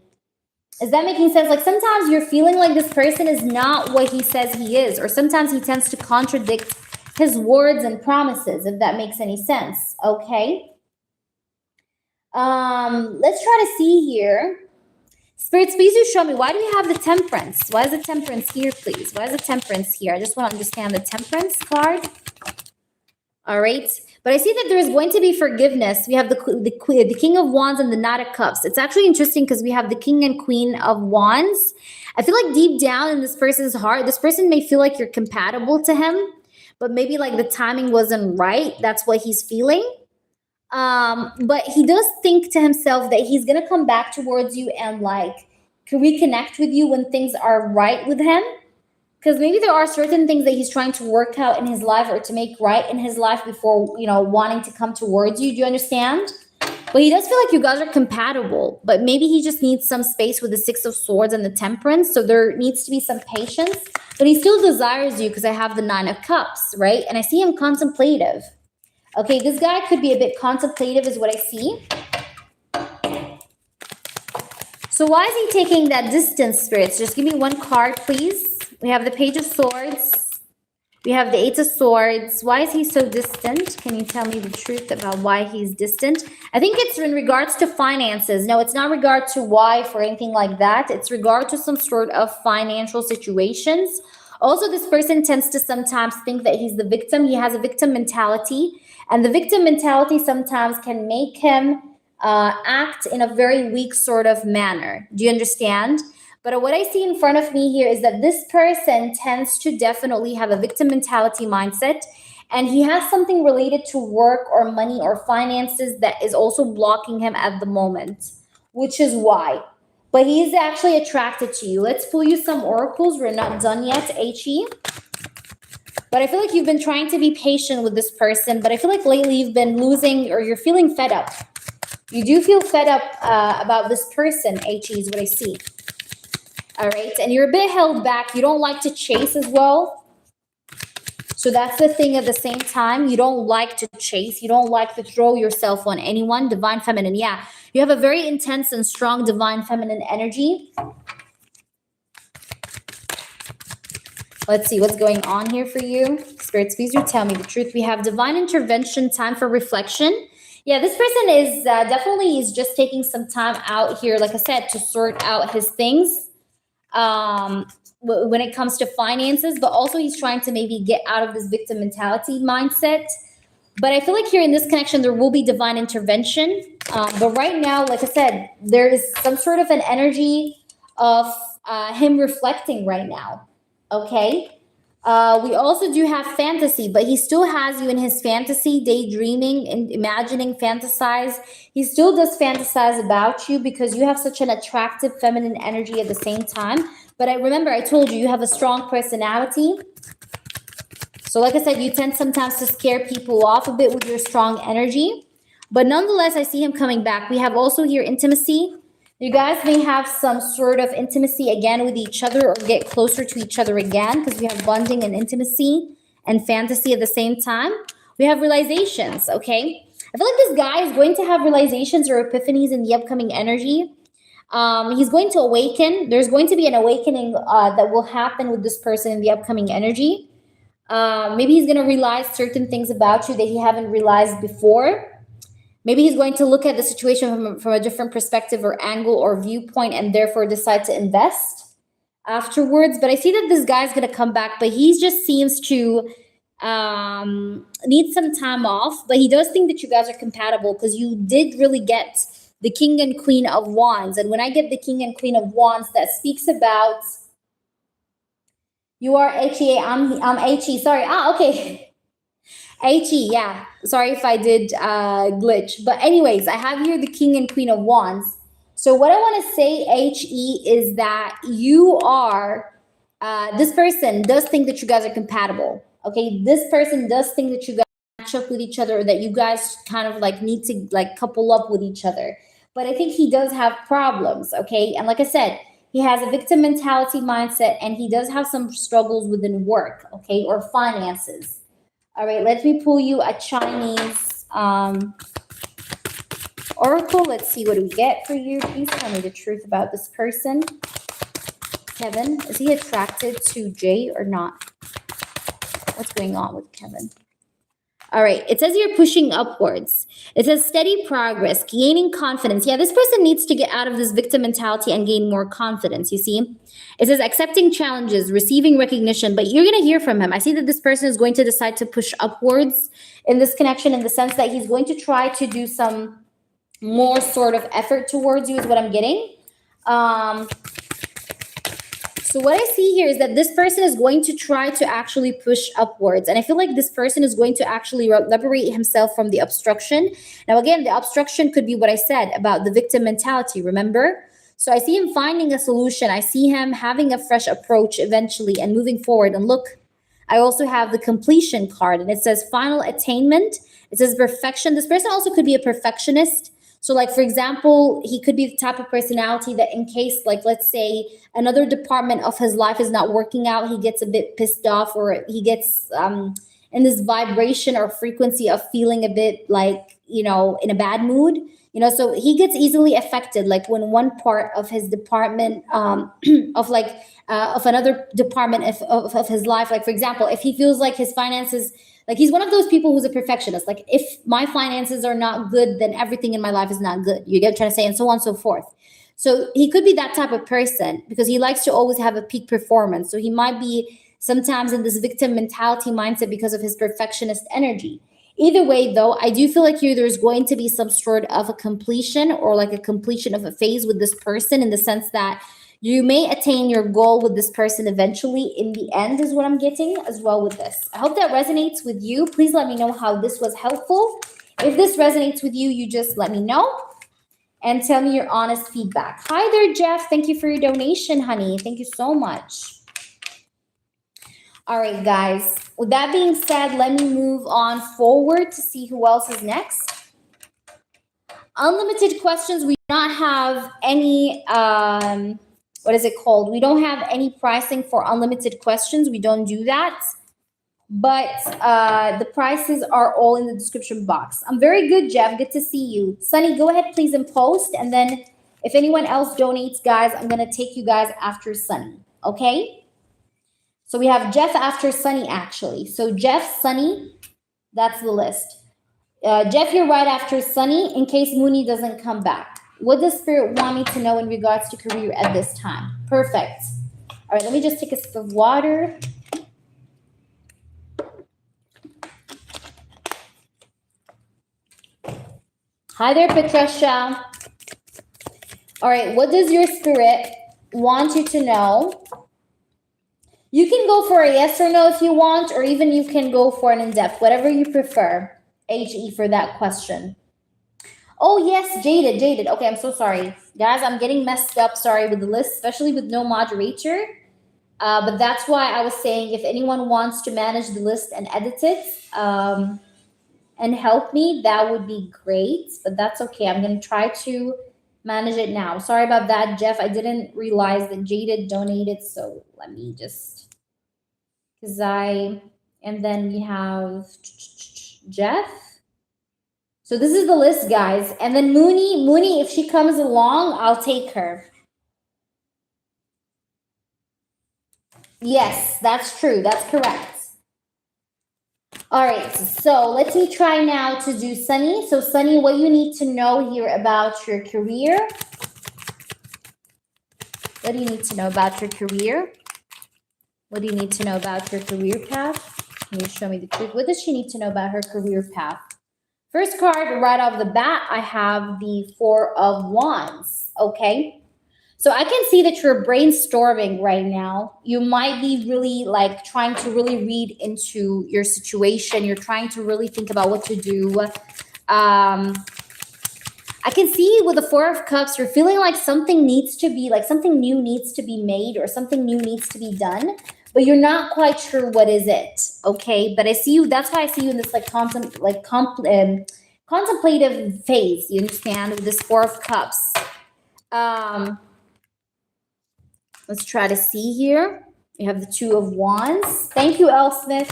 Is that making sense? Like sometimes you're feeling like this person is not what he says he is, or sometimes he tends to contradict his words and promises, if that makes any sense. Okay. Let's try to see here. Spirits, please do show me. Why do we have the Temperance? Why is the Temperance here, please? Why is the Temperance here? I just want to understand the Temperance card. All right. But I see that there is going to be forgiveness. We have the King of Wands and the Knight of Cups. It's actually interesting because we have the King and Queen of Wands. I feel like deep down in this person's heart, this person may feel like you're compatible to him, but maybe like the timing wasn't right. That's what he's feeling. But he does think to himself that he's going to come back towards you and like reconnect with you when things are right with him. Because maybe there are certain things that he's trying to work out in his life or to make right in his life before, you know, wanting to come towards you. Do you understand? But he does feel like you guys are compatible. But maybe he just needs some space with the Six of Swords and the Temperance. So there needs to be some patience. But he still desires you because I have the Nine of Cups, right? And I see him contemplative. Okay, this guy could be a bit contemplative is what I see. So why is he taking that distance, spirits? Just give me one card, please. We have the Page of Swords. We have the Eight of Swords. Why is he so distant? Can you tell me the truth about why he's distant? I think it's in regards to finances. No, it's not regard to wife or anything like that. It's regard to some sort of financial situations. Also, this person tends to sometimes think that he's the victim. He has a victim mentality. And the victim mentality sometimes can make him act in a very weak sort of manner. Do you understand? But what I see in front of me here is that this person tends to definitely have a victim mentality mindset. And he has something related to work or money or finances that is also blocking him at the moment, which is why. But he is actually attracted to you. Let's pull you some oracles. We're not done yet, HE. But I feel like you've been trying to be patient with this person. But I feel like lately you've been losing or you're feeling fed up. You do feel fed up about this person, HE, is what I see. All right. And you're a bit held back. You don't like to chase as well. So that's the thing at the same time. You don't like to chase. You don't like to throw yourself on anyone. Divine Feminine. Yeah. You have a very intense and strong Divine Feminine energy. Let's see what's going on here for you. Spirits, please do tell me the truth. We have Divine Intervention, time for reflection. Yeah, this person is definitely is just taking some time out here, like I said, to sort out his things when it comes to finances, but also he's trying to maybe get out of this victim mentality mindset. But I feel like here in this connection, there will be divine intervention. But right now, like I said, there is some sort of an energy of him reflecting right now. Okay. We also do have fantasy, but he still has you in his fantasy, daydreaming and imagining, fantasize. He still does fantasize about you because you have such an attractive feminine energy at the same time. But I remember I told you, you have a strong personality. So like I said, you tend sometimes to scare people off a bit with your strong energy. But nonetheless, I see him coming back. We have also here intimacy. You guys may have some sort of intimacy again with each other or get closer to each other again because we have bonding and intimacy and fantasy at the same time. We have realizations, okay? I feel like this guy is going to have realizations or epiphanies in the upcoming energy. He's going to awaken. There's going to be an awakening that will happen with this person in the upcoming energy. Maybe he's going to realize certain things about you that he haven't realized before. Maybe he's going to look at the situation from a different perspective or angle or viewpoint and therefore decide to invest afterwards. But I see that this guy's going to come back, but he just seems to need some time off. But he does think that you guys are compatible because you did really get the King and Queen of Wands. And when I get the King and Queen of Wands, that speaks about you are HE. I'm HE. Sorry. Okay. HE, yeah. Sorry if I did glitch. But anyways, I have here the King and Queen of Wands. So what I want to say, HE, is that you are, this person does think that you guys are compatible. Okay, this person does think that you guys match up with each other, or that you guys kind of like need to like couple up with each other. but I think he does have problems, okay? And like I said, he has a victim mentality mindset and he does have some struggles within work, okay, or finances. All right, let me pull you a Chinese oracle. Let's see what we get for you. Please tell me the truth about this person. Kevin, is he attracted to Jay or not? What's going on with Kevin? All right, it says you're pushing upwards. It says steady progress, gaining confidence. Yeah, this person needs to get out of this victim mentality and gain more confidence, you see? It says accepting challenges, receiving recognition, but you're going to hear from him. I see that this person is going to decide to push upwards in this connection in the sense that he's going to try to do some more sort of effort towards you is what I'm getting. So what I see here is that this person is going to try to actually push upwards. And I feel like this person is going to actually liberate himself from the obstruction. Now, again, the obstruction could be what I said about the victim mentality, remember? So I see him finding a solution. I see him having a fresh approach eventually and moving forward. And look, I also have the completion card and it says final attainment. It says perfection. This person also could be a perfectionist. So like, for example, he could be the type of personality that in case, like, let's say another department of his life is not working out, he gets a bit pissed off or he gets in this vibration or frequency of feeling a bit like, you know, in a bad mood, you know, so he gets easily affected. Like when one part of his department of another department of his life, like for example, if he feels like his finances, like he's one of those people who's a perfectionist. Like if my finances are not good, then everything in my life is not good. You get what I'm trying to say, and so on and so forth. So he could be that type of person because he likes to always have a peak performance. So he might be sometimes in this victim mentality mindset because of his perfectionist energy. Either way, though, I do feel like there's going to be some sort of a completion or like a completion of a phase with this person in the sense that you may attain your goal with this person eventually in the end is what I'm getting as well with this. I hope that resonates with you. Please let me know how this was helpful. If this resonates with you, you just let me know and tell me your honest feedback. Hi there, Jeff. Thank you for your donation, honey. Thank you so much. All right, guys. With that being said, let me move on forward to see who else is next. Unlimited questions. We do not have any... what is it called? We don't have any pricing for unlimited questions. We don't do that. But the prices are all in the description box. I'm very good, Jeff. Good to see you. Sunny, go ahead, please, and post. And then if anyone else donates, guys, I'm going to take you guys after Sunny. Okay? So we have Jeff after Sunny, actually. So Jeff, Sunny, that's the list. Jeff, you're right after Sunny in case Mooney doesn't come back. What does Spirit want me to know in regards to career at this time? Perfect. All right, let me just take a sip of water. Hi there, Patricia. All right, what does your spirit want you to know? You can go for a yes or no if you want, or even you can go for an in-depth, whatever you prefer. HE for that question. Oh, yes, Jaded. Okay, I'm so sorry. Guys, I'm getting messed up, sorry, with the list, especially with no moderator. But that's why I was saying if anyone wants to manage the list and edit it and help me, that would be great. But that's okay. I'm going to try to manage it now. Sorry about that, Jeff. I didn't realize that Jaded donated. So let me just... And then we have Jeff. So this is the list, guys. And then Mooney, if she comes along, I'll take her. Yes, that's true. That's correct. All right, so let me try now to do Sunny. So Sunny, what you need to know here about your career? What do you need to know about your career? What do you need to know about your career path? Can you show me the truth? What does she need to know about her career path? First card, right off the bat, I have the Four of Wands, okay? So I can see that you're brainstorming right now. You might be really like trying to really read into your situation. You're trying to really think about what to do. I can see with the Four of Cups, you're feeling like something needs to be, like something new needs to be made or something new needs to be done, but you're not quite sure what is it, okay? But I see you, that's why I see you in this like contemplative phase, you understand, with this Four of Cups. Let's try to see here. We have the Two of Wands. Thank you, Elle Smith.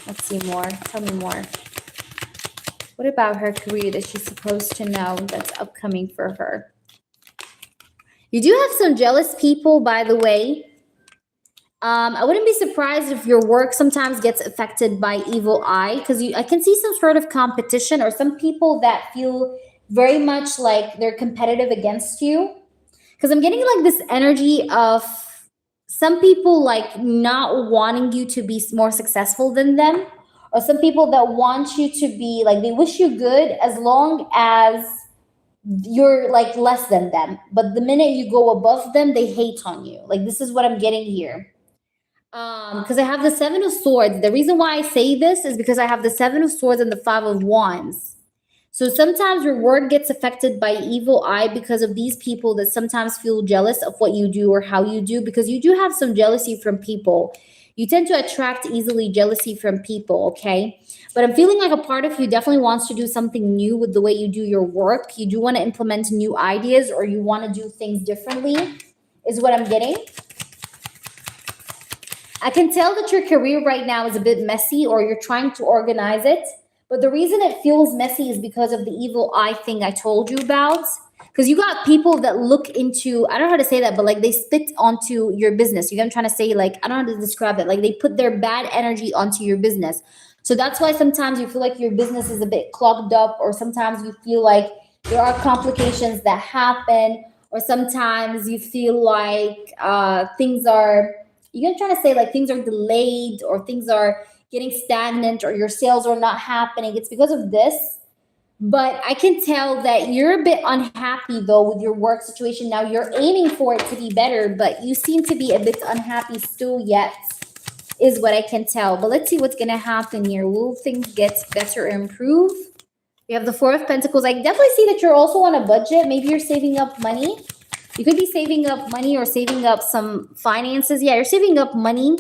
Let's see more. Tell me more. What about her career that she's supposed to know that's upcoming for her? You do have some jealous people, by the way. I wouldn't be surprised if your work sometimes gets affected by evil eye, because I can see some sort of competition or some people that feel very much like they're competitive against you. Because I'm getting like this energy of some people like not wanting you to be more successful than them, or some people that want you to be like, they wish you good as long as you're like less than them. But the minute you go above them, they hate on you. Like, this is what I'm getting here. Because I have the Seven of Swords. The reason why I say this is because I have the Seven of Swords and the Five of Wands. So sometimes your work gets affected by evil eye because of these people that sometimes feel jealous of what you do or how you do, because you do have some jealousy from people. You tend to attract easily jealousy from people, okay? But I'm feeling like a part of you definitely wants to do something new with the way you do your work. You do want to implement new ideas, or you want to do things differently, is what I'm getting. I can tell that your career right now is a bit messy, or you're trying to organize it. But the reason it feels messy is because of the evil eye thing I told you about. Because you got people that look into, I don't know how to say that, but like they spit onto your business. You know what I'm trying to say? Like, I don't know how to describe it. Like, they put their bad energy onto your business. So that's why sometimes you feel like your business is a bit clogged up, or sometimes you feel like there are complications that happen, or sometimes you feel like things are, you're trying to say like things are delayed, or things are getting stagnant, or your sales are not happening. It's because of this. But I can tell that you're a bit unhappy though with your work situation. Now you're aiming for it to be better, but you seem to be a bit unhappy still yet, is what I can tell. But let's see what's going to happen here. Will things get better or improve? We have the Four of Pentacles. I definitely see that you're also on a budget. Maybe you're saving up money. You could be saving up money or saving up some finances. Yeah, you're saving up money.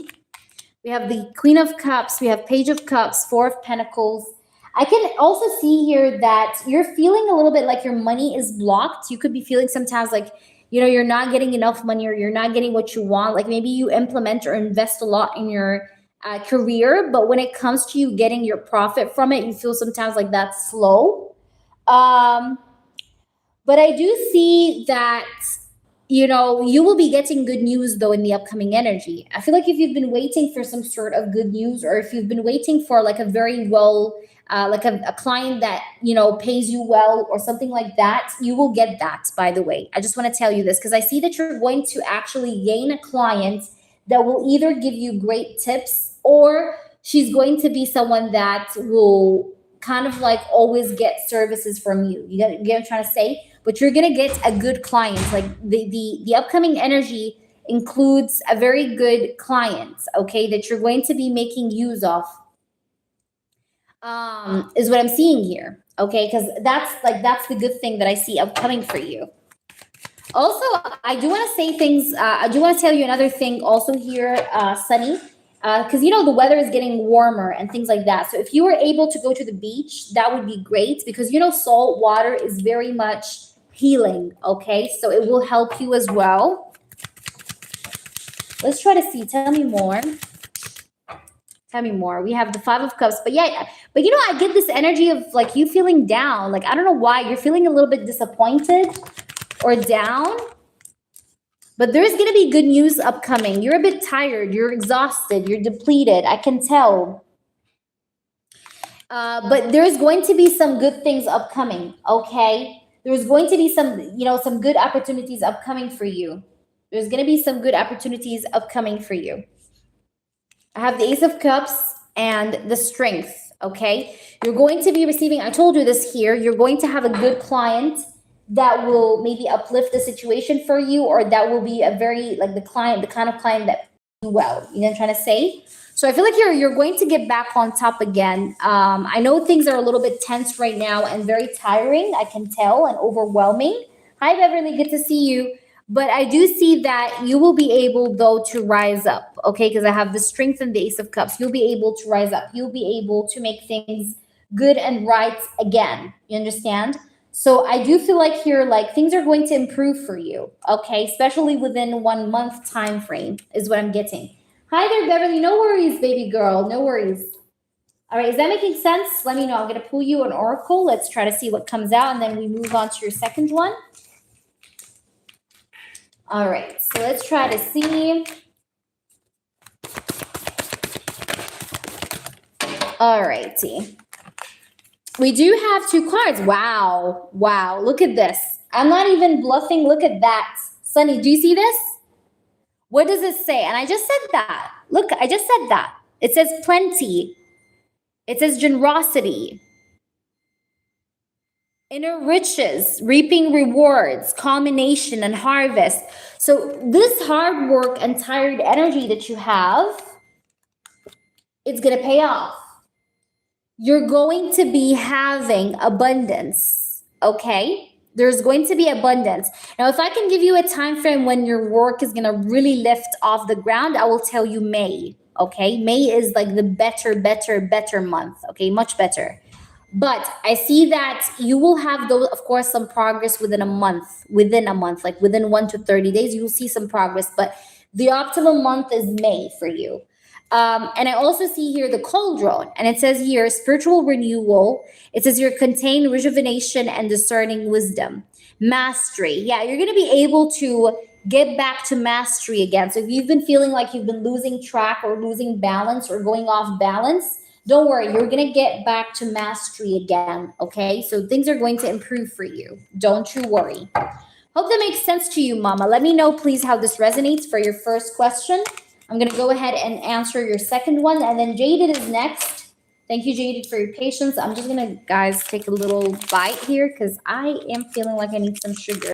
We have the Queen of Cups. We have Page of Cups, Four of Pentacles. I can also see here that you're feeling a little bit like your money is blocked. You could be feeling sometimes like, you know, you're not getting enough money, or you're not getting what you want. Like, maybe you implement or invest a lot in your career, but when it comes to you getting your profit from it, you feel sometimes like that's slow. But I do see that, you know, you will be getting good news though in the upcoming energy. I feel like if you've been waiting for some sort of good news, or if you've been waiting for like a very well, like a client that, you know, pays you well or something like that, you will get that, by the way. I just want to tell you this because I see that you're going to actually gain a client that will either give you great tips, or she's going to be someone that will kind of like always get services from you. You get what I'm trying to say? But you're going to get a good client. Like the upcoming energy includes a very good client, okay, that you're going to be making use of, is what I'm seeing here, okay? Because that's the good thing that I see upcoming for you. Also, I do want to say things. I do want to tell you another thing also here, Sunny, because you know the weather is getting warmer and things like that. So if you were able to go to the beach, that would be great, because you know salt water is very much healing, okay? So it will help you as well. Let's try to see. Tell me more. Tell me more. We have the Five of Cups. But yeah, but you know, I get this energy of like you feeling down. Like, I don't know why. You're feeling a little bit disappointed or down. But there's going to be good news upcoming. You're a bit tired. You're exhausted. You're depleted. I can tell. But there's going to be some good things upcoming, okay? There's going to be some, you know, some good opportunities upcoming for you. There's going to be some good opportunities upcoming for you. I have the Ace of Cups and the Strength, okay? You're going to be receiving, I told you this here, you're going to have a good client that will maybe uplift the situation for you, or that will be a very, like the kind of client that do well. You know what I'm trying to say? So I feel like you're going to get back on top again. I know things are a little bit tense right now and very tiring, I can tell, and overwhelming. Hi, Beverly, good to see you. But I do see that you will be able, though, to rise up, okay? Because I have the Strength and the Ace of Cups. You'll be able to rise up. You'll be able to make things good and right again. You understand? So I do feel like here, like things are going to improve for you, okay? Especially within 1 month time frame is what I'm getting. Hi there, Beverly. No worries, baby girl. No worries. All right, is that making sense? Let me know. I'm going to pull you an oracle. Let's try to see what comes out, and then we move on to your second one. All right, so let's try to see. All righty. We do have 2 cards. Wow. Wow. Look at this. I'm not even bluffing. Look at that. Sunny, do you see this? What does it say? And I just said that. Look, I just said that. It says plenty. It says generosity. Inner riches, reaping rewards, culmination, and harvest. So this hard work and tired energy that you have, it's going to pay off. You're going to be having abundance, okay? There's going to be abundance. Now, if I can give you a time frame when your work is going to really lift off the ground, I will tell you May, okay? May is like the better month, okay? Much better. But I see that you will have, those, of course, some progress within a month, like within 1 to 30 days, you will see some progress. But the optimum month is May for you. And I also see here the cauldron, and it says here spiritual renewal. It says here contain rejuvenation and discerning wisdom, mastery. Yeah, you're going to be able to get back to mastery again. So if you've been feeling like you've been losing track or losing balance or going off balance, don't worry, you're going to get back to mastery again. Okay, so things are going to improve for you. Don't you worry. Hope that makes sense to you, Mama. Let me know, please, how this resonates for your first question. I'm going to go ahead and answer your second one. And then Jaded is next. Thank you, Jaded, for your patience. I'm just going to, guys, take a little bite here because I am feeling like I need some sugar.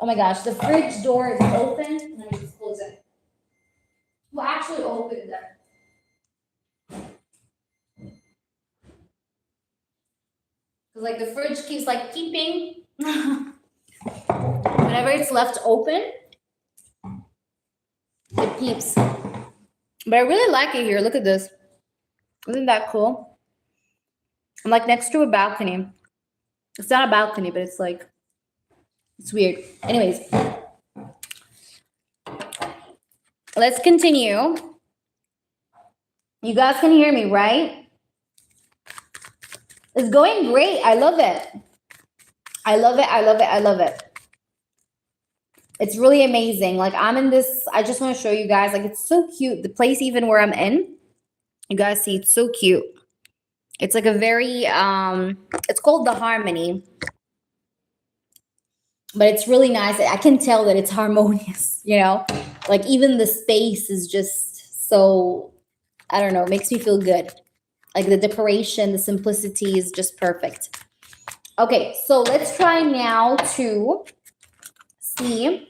Oh my gosh, the fridge door is open. Let me just close it. Well, actually open it. Because like the fridge keeps like keeping whenever it's left open, it keeps. But I really like it here. Look at this. Isn't that cool? I'm like next to a balcony. It's not a balcony, but it's like, it's weird. Anyways, let's continue. You guys can hear me, right? It's going great. I love it. I love it. I love it. I love it. It's really amazing. Like I'm in this, I just want to show you guys, like it's so cute. The place even where I'm in, you guys see, it's so cute. It's like a very, it's called the Harmony. But it's really nice. I can tell that it's harmonious, you know? Like even the space is just so, I don't know, it makes me feel good. Like the decoration, the simplicity is just perfect. Okay, so let's try now to see.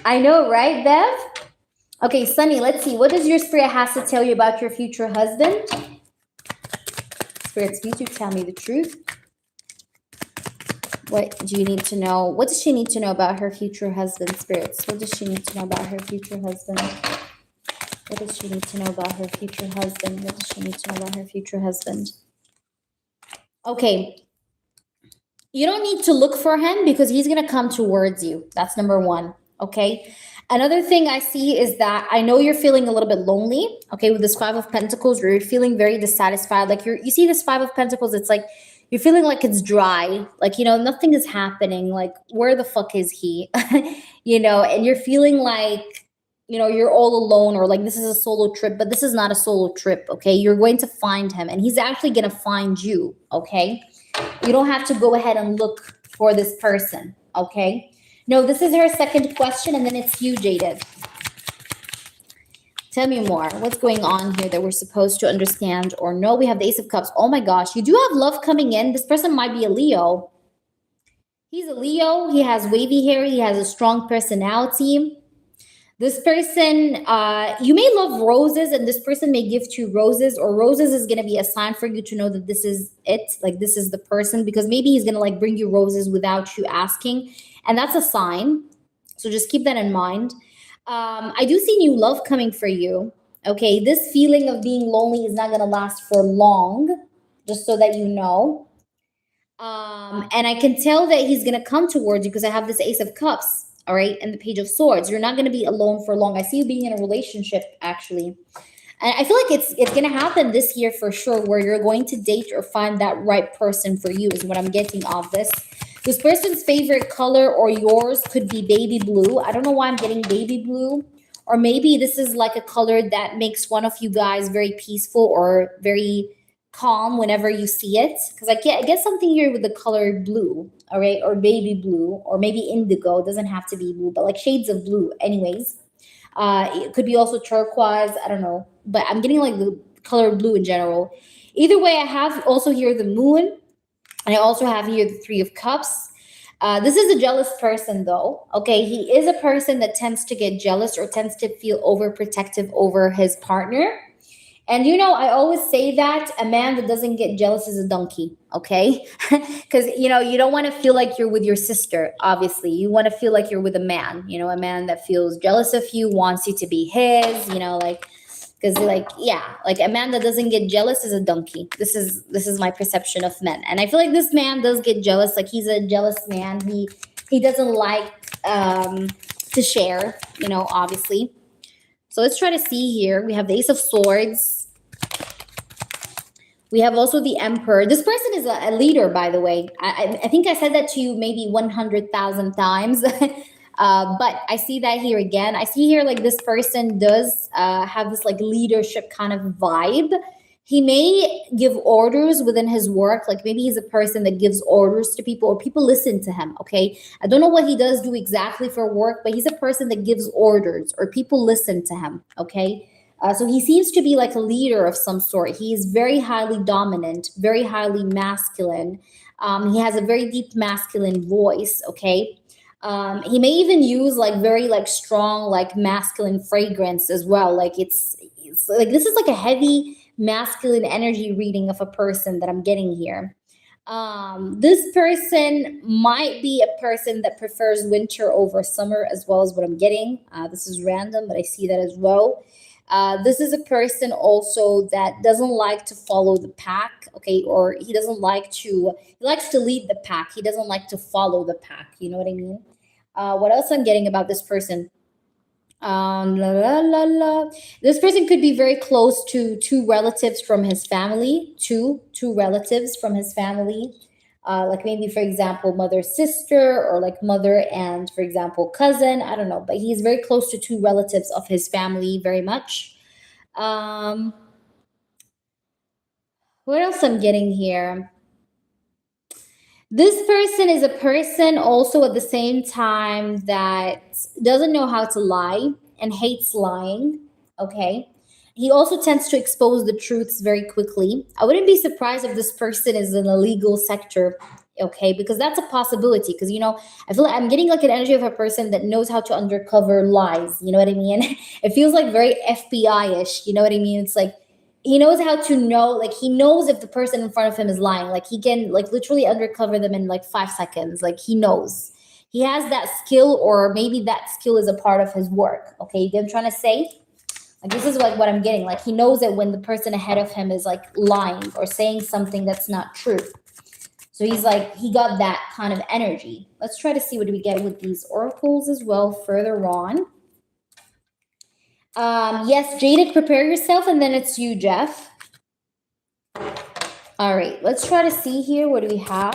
I know, right, Bev? Okay, Sunny, let's see. What does your spirit has to tell you about your future husband? Spirits, you tell me the truth. What do you need to know? What does she need to know about her future husband, spirits? What does she need to know about her future husband? What does she need to know about her future husband? What does she need to know about her future husband? Okay. You don't need to look for him because he's going to come towards you. That's number one. Okay. Another thing I see is that I know you're feeling a little bit lonely. Okay. With this 5 of Pentacles, you're feeling very dissatisfied. Like you see this 5 of Pentacles, it's like you're feeling like it's dry. Like, you know, nothing is happening. Like, where the fuck is he? You know, and you're feeling like, you know, you're all alone, or like this is a solo trip, but this is not a solo trip, okay? You're going to find him, and he's actually going to find you, okay? You don't have to go ahead and look for this person, okay? No, this is her second question, and then it's you, Jaded. Tell me more. What's going on here that we're supposed to understand or know? We have the Ace of Cups. Oh my gosh, you do have love coming in. This person might be a Leo. He's a Leo. He has wavy hair. He has a strong personality. This person, you may love roses, and this person may gift you roses, or roses is going to be a sign for you to know that this is it, like this is the person, because maybe he's going to like bring you roses without you asking, and that's a sign. So just keep that in mind. I do see new love coming for you. Okay, this feeling of being lonely is not going to last for long, just so that you know. And I can tell that he's gonna come towards you because I have this Ace of Cups, all right, and the Page of Swords. You're not gonna be alone for long. I see you being in a relationship, actually. And I feel like it's gonna happen this year for sure, where you're going to date or find that right person for you, is what I'm getting off this. This person's favorite color or yours could be baby blue. I don't know why I'm getting baby blue. Or maybe this is like a color that makes one of you guys very peaceful or very calm whenever you see it. Because I get something here with the color blue, all right, or baby blue, or maybe indigo. It doesn't have to be blue, but like shades of blue, anyways. It could be also turquoise. I don't know, but I'm getting like the color blue in general. Either way, I have also here the moon, and I also have here the Three of Cups. This is a jealous person, though. Okay, he is a person that tends to get jealous or tends to feel overprotective over his partner. And you know, I always say that a man that doesn't get jealous is a donkey, okay? Because you know, you don't want to feel like you're with your sister, obviously. You want to feel like you're with a man, you know, a man that feels jealous of you, wants you to be his, you know, like because like yeah, like a man that doesn't get jealous is a donkey. This is my perception of men. And I feel like this man does get jealous, like he's a jealous man. He doesn't like to share, you know, obviously. So let's try to see here. We have the Ace of Swords. We have also the Emperor. This person is a leader, by the way. I think I said that to you maybe 100,000 times. But I see that here again. I see here like this person does have this like leadership kind of vibe. He may give orders within his work. Like maybe he's a person that gives orders to people or people listen to him. Okay. I don't know what he does do exactly for work, but he's a person that gives orders or people listen to him. Okay. So he seems to be like a leader of some sort. He is very highly dominant, very highly masculine. He has a very deep masculine voice. Okay. He may even use like very like strong like masculine fragrance as well. Like it's like this is like a heavy masculine energy reading of a person that I'm getting here. This person might be a person that prefers winter over summer as well, as what I'm getting. This is random, but I see that as well. This is a person also that doesn't like to follow the pack, okay, or he doesn't like to, he likes to lead the pack. He doesn't like to follow the pack. You know what I mean? What else I'm getting about this person? La, la, la, la. This person could be very close to two relatives from his family, two relatives from his family. Like maybe, for example, mother, sister, or like mother and, for example, cousin. I don't know, but he's very close to two relatives of his family very much. Um, what else I'm getting here? This person is a person also at the same time that doesn't know how to lie and hates lying. Okay. He also tends to expose the truths very quickly. I wouldn't be surprised if this person is in the legal sector. Okay, because that's a possibility. Because you know, I feel like I'm getting like an energy of a person that knows how to undercover lies. You know what I mean? It feels like very FBI-ish. You know what I mean? It's like he knows how to know, like he knows if the person in front of him is lying. Like he can like literally undercover them in like 5 seconds. Like he knows. He has that skill, or maybe that skill is a part of his work. Okay, you get what I'm trying to say? Like this is like what I'm getting. Like he knows that when the person ahead of him is like lying or saying something that's not true. So he's like, he got that kind of energy. Let's try to see what we get with these oracles as well further on. Yes, Jaded, prepare yourself, and then it's you, Jeff. All right, let's try to see here. What do we have?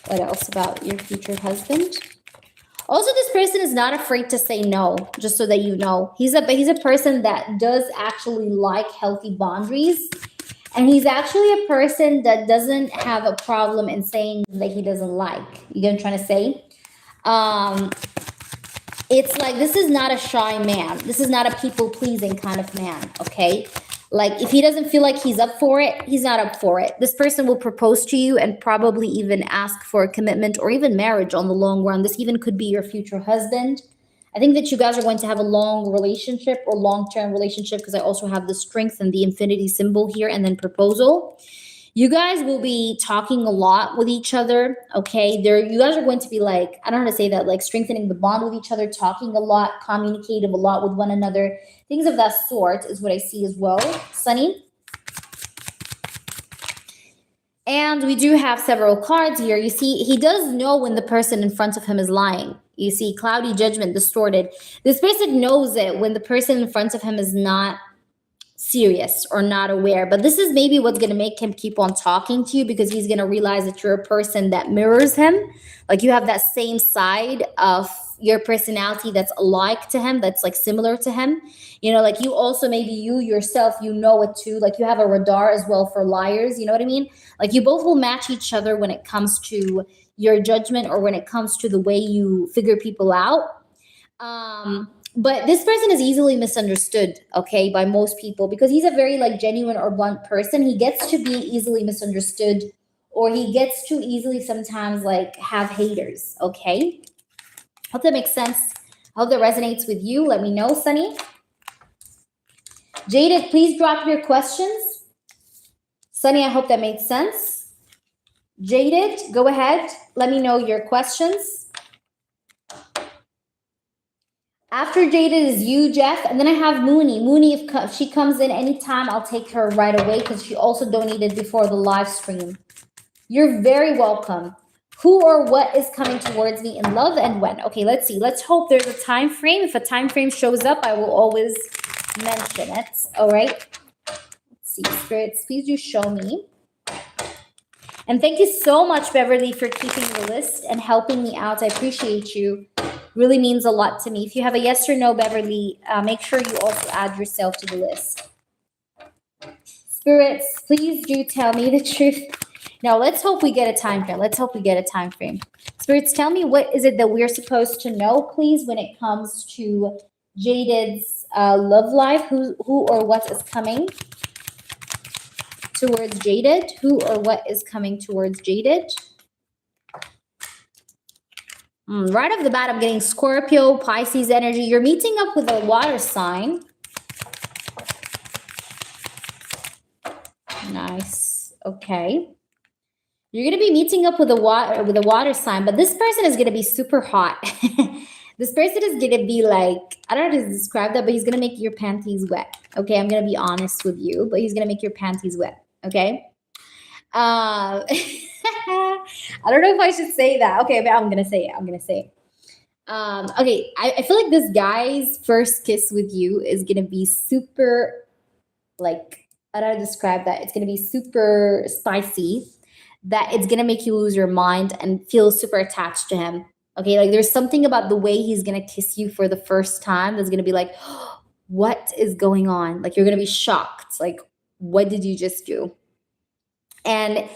What else about your future husband? Also, this person is not afraid to say no, just so that you know. He's a person that does actually like healthy boundaries. And he's actually a person that doesn't have a problem in saying that he doesn't like. You get what I'm trying to say? It's like this is not a shy man. This is not a people-pleasing kind of man, okay? Like if he doesn't feel like he's up for it, he's not up for it. This person will propose to you and probably even ask for a commitment or even marriage on the long run. This even could be your future husband. I think that you guys are going to have a long relationship or long-term relationship, because I also have the strength and the infinity symbol here, and then proposal. You guys will be talking a lot with each other, okay? You guys are going to be like, I don't know how to say that, like strengthening the bond with each other, talking a lot, communicative a lot with one another. Things of that sort is what I see as well, Sunny. And we do have several cards here. You see, he does know when the person in front of him is lying. You see, cloudy judgment, distorted. This person knows it when the person in front of him is not serious or not aware. But this is maybe what's going to make him keep on talking to you, because he's going to realize that you're a person that mirrors him. Like you have that same side of your personality that's alike to him, that's like similar to him. You know, like you also, maybe you yourself, you know it too. Like you have a radar as well for liars. You know what I mean? Like you both will match each other when it comes to your judgment, or when it comes to the way you figure people out. But this person is easily misunderstood, okay, by most people, because he's a very like genuine or blunt person. He gets to be easily misunderstood, or he gets to easily sometimes like have haters, okay? Hope that makes sense. Hope that resonates with you. Let me know, Sunny. Jaded, please drop your questions. Sunny, I hope that made sense. Jaded, go ahead. Let me know your questions. After Jaded is you, Jeff, and then I have Mooney. Mooney, if she comes in anytime, I'll take her right away, because she also donated before the live stream. You're very welcome. Who or what is coming towards me in love, and when? Okay, let's see. Let's hope there's a time frame. If a time frame shows up, I will always mention it. All right. Let's see. Spirits, please do show me. And thank you so much, Beverly, for keeping the list and helping me out. I appreciate you. Really means a lot to me. If you have a yes or no, Beverly, make sure you also add yourself to the list. Spirits, please do tell me the truth. Now, let's hope we get a time frame. Let's hope we get a time frame. Spirits, tell me, what is it that we're supposed to know, please, when it comes to Jaded's love life? Who or what is coming towards Jaded? Who or what is coming towards Jaded? Right off the bat, I'm getting Scorpio, Pisces energy. You're meeting up with a water sign. Nice. Okay. You're going to be meeting up with a water sign, but this person is going to be super hot. This person is going to be like, I don't know how to describe that, but he's going to make your panties wet. Okay, I'm going to be honest with you, but he's going to make your panties wet. Okay. I don't know if I should say that. Okay, but I'm going to say it. Okay, I feel like this guy's first kiss with you is going to be super, like, I don't know how to describe that. It's going to be super spicy, that it's going to make you lose your mind and feel super attached to him. Okay, like there's something about the way he's going to kiss you for the first time that's going to be like, oh, what is going on? Like you're going to be shocked. Like, what did you just do? And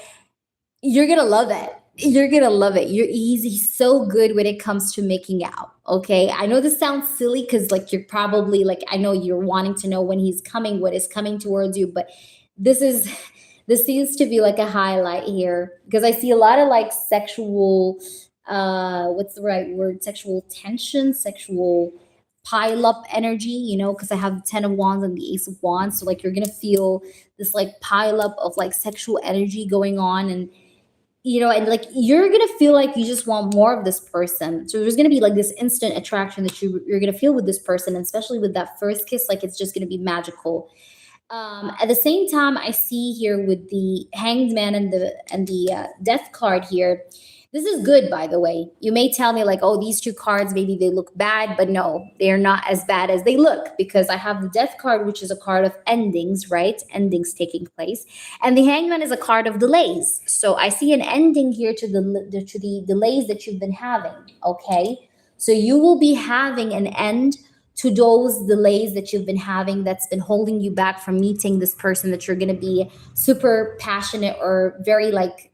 you're going to love it. You're going to love it. He's so good when it comes to making out. Okay. I know this sounds silly, because like you're probably like, I know you're wanting to know when he's coming, what is coming towards you, but this seems to be like a highlight here, because I see a lot of like sexual, what's the right word? Sexual tension, sexual pile up energy, you know, because I have the 10 of Wands and the Ace of Wands. So like you're going to feel this like pile up of like sexual energy going on, and you know, and like you're gonna feel like you just want more of this person. So there's gonna be like this instant attraction that you're gonna feel with this person, and especially with that first kiss, like it's just gonna be magical. At the same time, I see here with the Hanged Man and the Death card here. This is good, by the way. You may tell me like, oh, these two cards, maybe they look bad, but no, they're not as bad as they look, because I have the Death card, which is a card of endings, right? Endings taking place. And the Hangman is a card of delays. So I see an ending here to the delays that you've been having, okay? So you will be having an end to those delays that you've been having, that's been holding you back from meeting this person that you're going to be super passionate or very like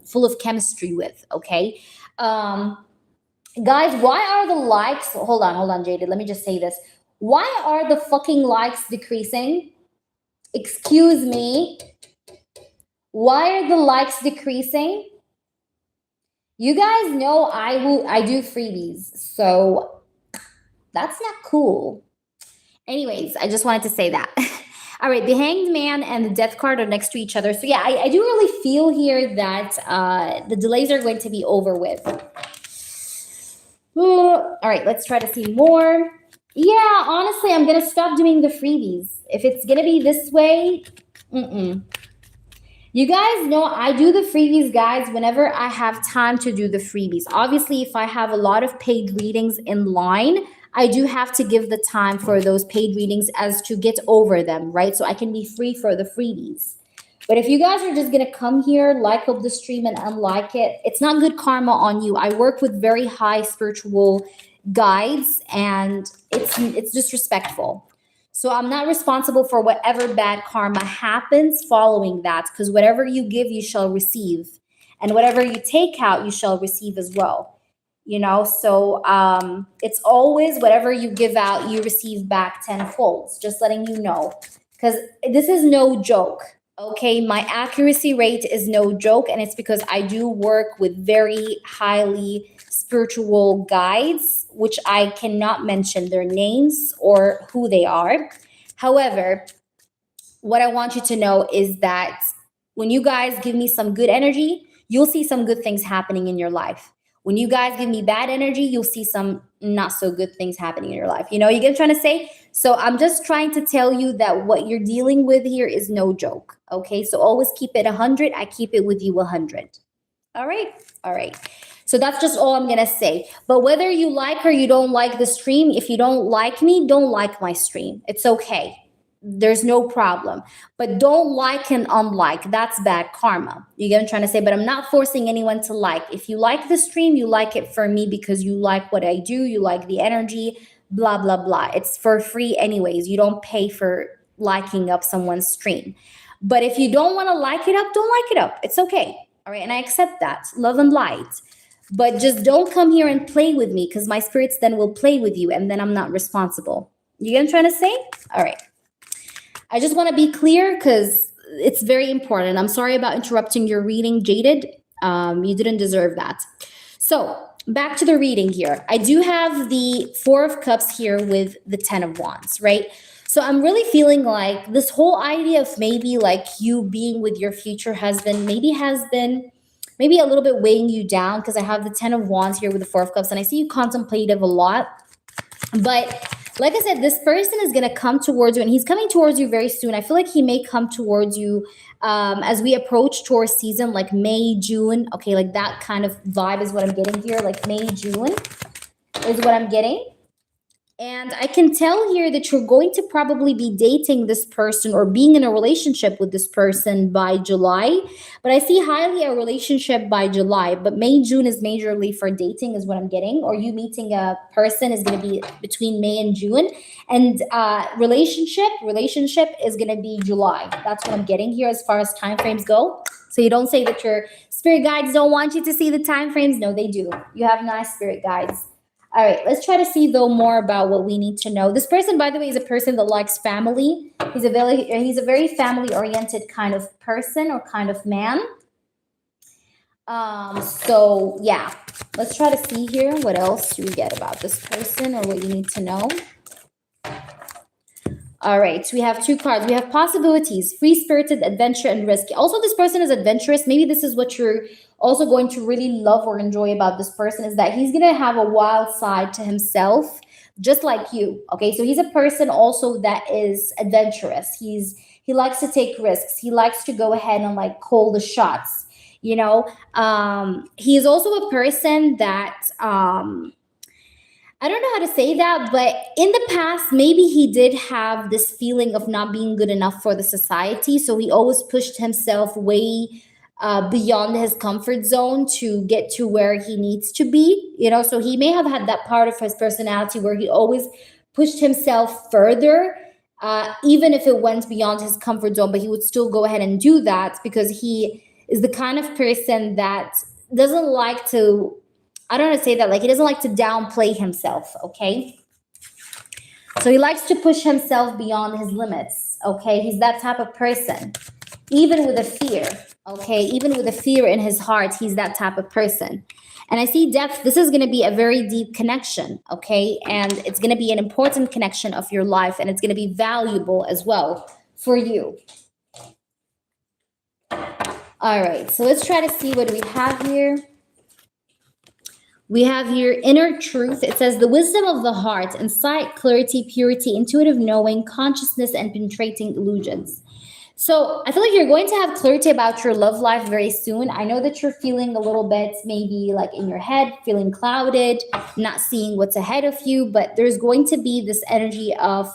full of chemistry with. Okay. Guys, why are the likes, hold on, Jaded, let me just say this. Why are the fucking likes decreasing? Excuse me. Why are the likes decreasing? You guys know I do freebies. So That's not cool. Anyways, I just wanted to say that. All right, the Hanged Man and the Death card are next to each other. So yeah, I do really feel here that the delays are going to be over with. All right, let's try to see more. Yeah, honestly, I'm going to stop doing the freebies. If it's going to be this way, You guys know I do the freebies, guys, whenever I have time to do the freebies. Obviously, if I have a lot of paid readings in line, I do have to give the time for those paid readings as to get over them, right? So I can be free for the freebies. But if you guys are just going to come here, like up the stream and unlike it, it's not good karma on you. I work with very high spiritual guides and it's disrespectful. So I'm not responsible for whatever bad karma happens following that, because whatever you give, you shall receive. And whatever you take out, you shall receive as well. So it's always whatever you give out, you receive back tenfold. Just letting you know, because this is no joke. Okay, my accuracy rate is no joke, and it's because I do work with very highly spiritual guides, which I cannot mention their names or who they are. However, what I want you to know is that when you guys give me some good energy, you'll see some good things happening in your life. When you guys give me bad energy, you'll see some not so good things happening in your life. You get what I'm trying to say? So I'm just trying to tell you that what you're dealing with here is no joke. Okay, so always keep it 100. I keep it with you 100. All right. So that's just all I'm going to say. But whether you like or you don't like the stream, if you don't like me, don't like my stream. It's okay. There's no problem. But don't like and unlike. That's bad karma. You get what I'm trying to say? But I'm not forcing anyone to like. If you like the stream, you like it for me because you like what I do. You like the energy, blah, blah, blah. It's for free anyways. You don't pay for liking up someone's stream. But if you don't want to like it up, don't like it up. It's okay. All right. And I accept that. Love and light. But just don't come here and play with me, because my spirits then will play with you and then I'm not responsible. You get what I'm trying to say? All right. I just want to be clear because it's very important. I'm sorry about interrupting your reading, Jaded. You didn't deserve that. So back to the reading here. I do have the Four of Cups here with the Ten of Wands, right? So I'm really feeling like this whole idea of maybe like you being with your future husband has been maybe a little bit weighing you down, because I have the Ten of Wands here with the Four of Cups and I see you contemplative a lot. But like I said, this person is going to come towards you, and he's coming towards you very soon. I feel like he may come towards you as we approach Taurus season, like May, June. Okay, like that kind of vibe is what I'm getting here. Like May, June is what I'm getting. And I can tell here that you're going to probably be dating this person or being in a relationship with this person by July. But I see highly a relationship by July. But May, June is majorly for dating is what I'm getting. Or you meeting a person is going to be between May and June. And relationship is going to be July. That's what I'm getting here as far as time frames go. So you don't say that your spirit guides don't want you to see the time frames. No, they do. You have nice spirit guides. All right, let's try to see, though, more about what we need to know. This person, by the way, is a person that likes family. He's a very family-oriented kind of person or kind of man. So, yeah, let's try to see here what else you get about this person or what you need to know. All right, so we have two cards. We have possibilities, free-spirited, adventure, and risk. Also, this person is adventurous. Maybe this is what you're also going to really love or enjoy about this person, is that he's going to have a wild side to himself, just like you. Okay, so he's a person also that is adventurous. He likes to take risks. He likes to go ahead and like call the shots. He's also a person that I don't know how to say that, but in the past, maybe he did have this feeling of not being good enough for the society. So he always pushed himself way beyond his comfort zone to get to where he needs to be. So he may have had that part of his personality where he always pushed himself further, even if it went beyond his comfort zone, but he would still go ahead and do that because he is the kind of person that doesn't like to, I don't want to say that, like he doesn't like to downplay himself, okay? So he likes to push himself beyond his limits, okay? He's that type of person, even with a fear, okay? Even with a fear in his heart, he's that type of person. And I see depth. This is going to be a very deep connection, okay? And it's going to be an important connection of your life, and it's going to be valuable as well for you. All right, so let's try to see what do we have here. We have here inner truth. It says the wisdom of the heart, insight, clarity, purity, intuitive knowing, consciousness, and penetrating illusions. So I feel like you're going to have clarity about your love life very soon. I know that you're feeling a little bit maybe like in your head, feeling clouded, not seeing what's ahead of you, but there's going to be this energy of,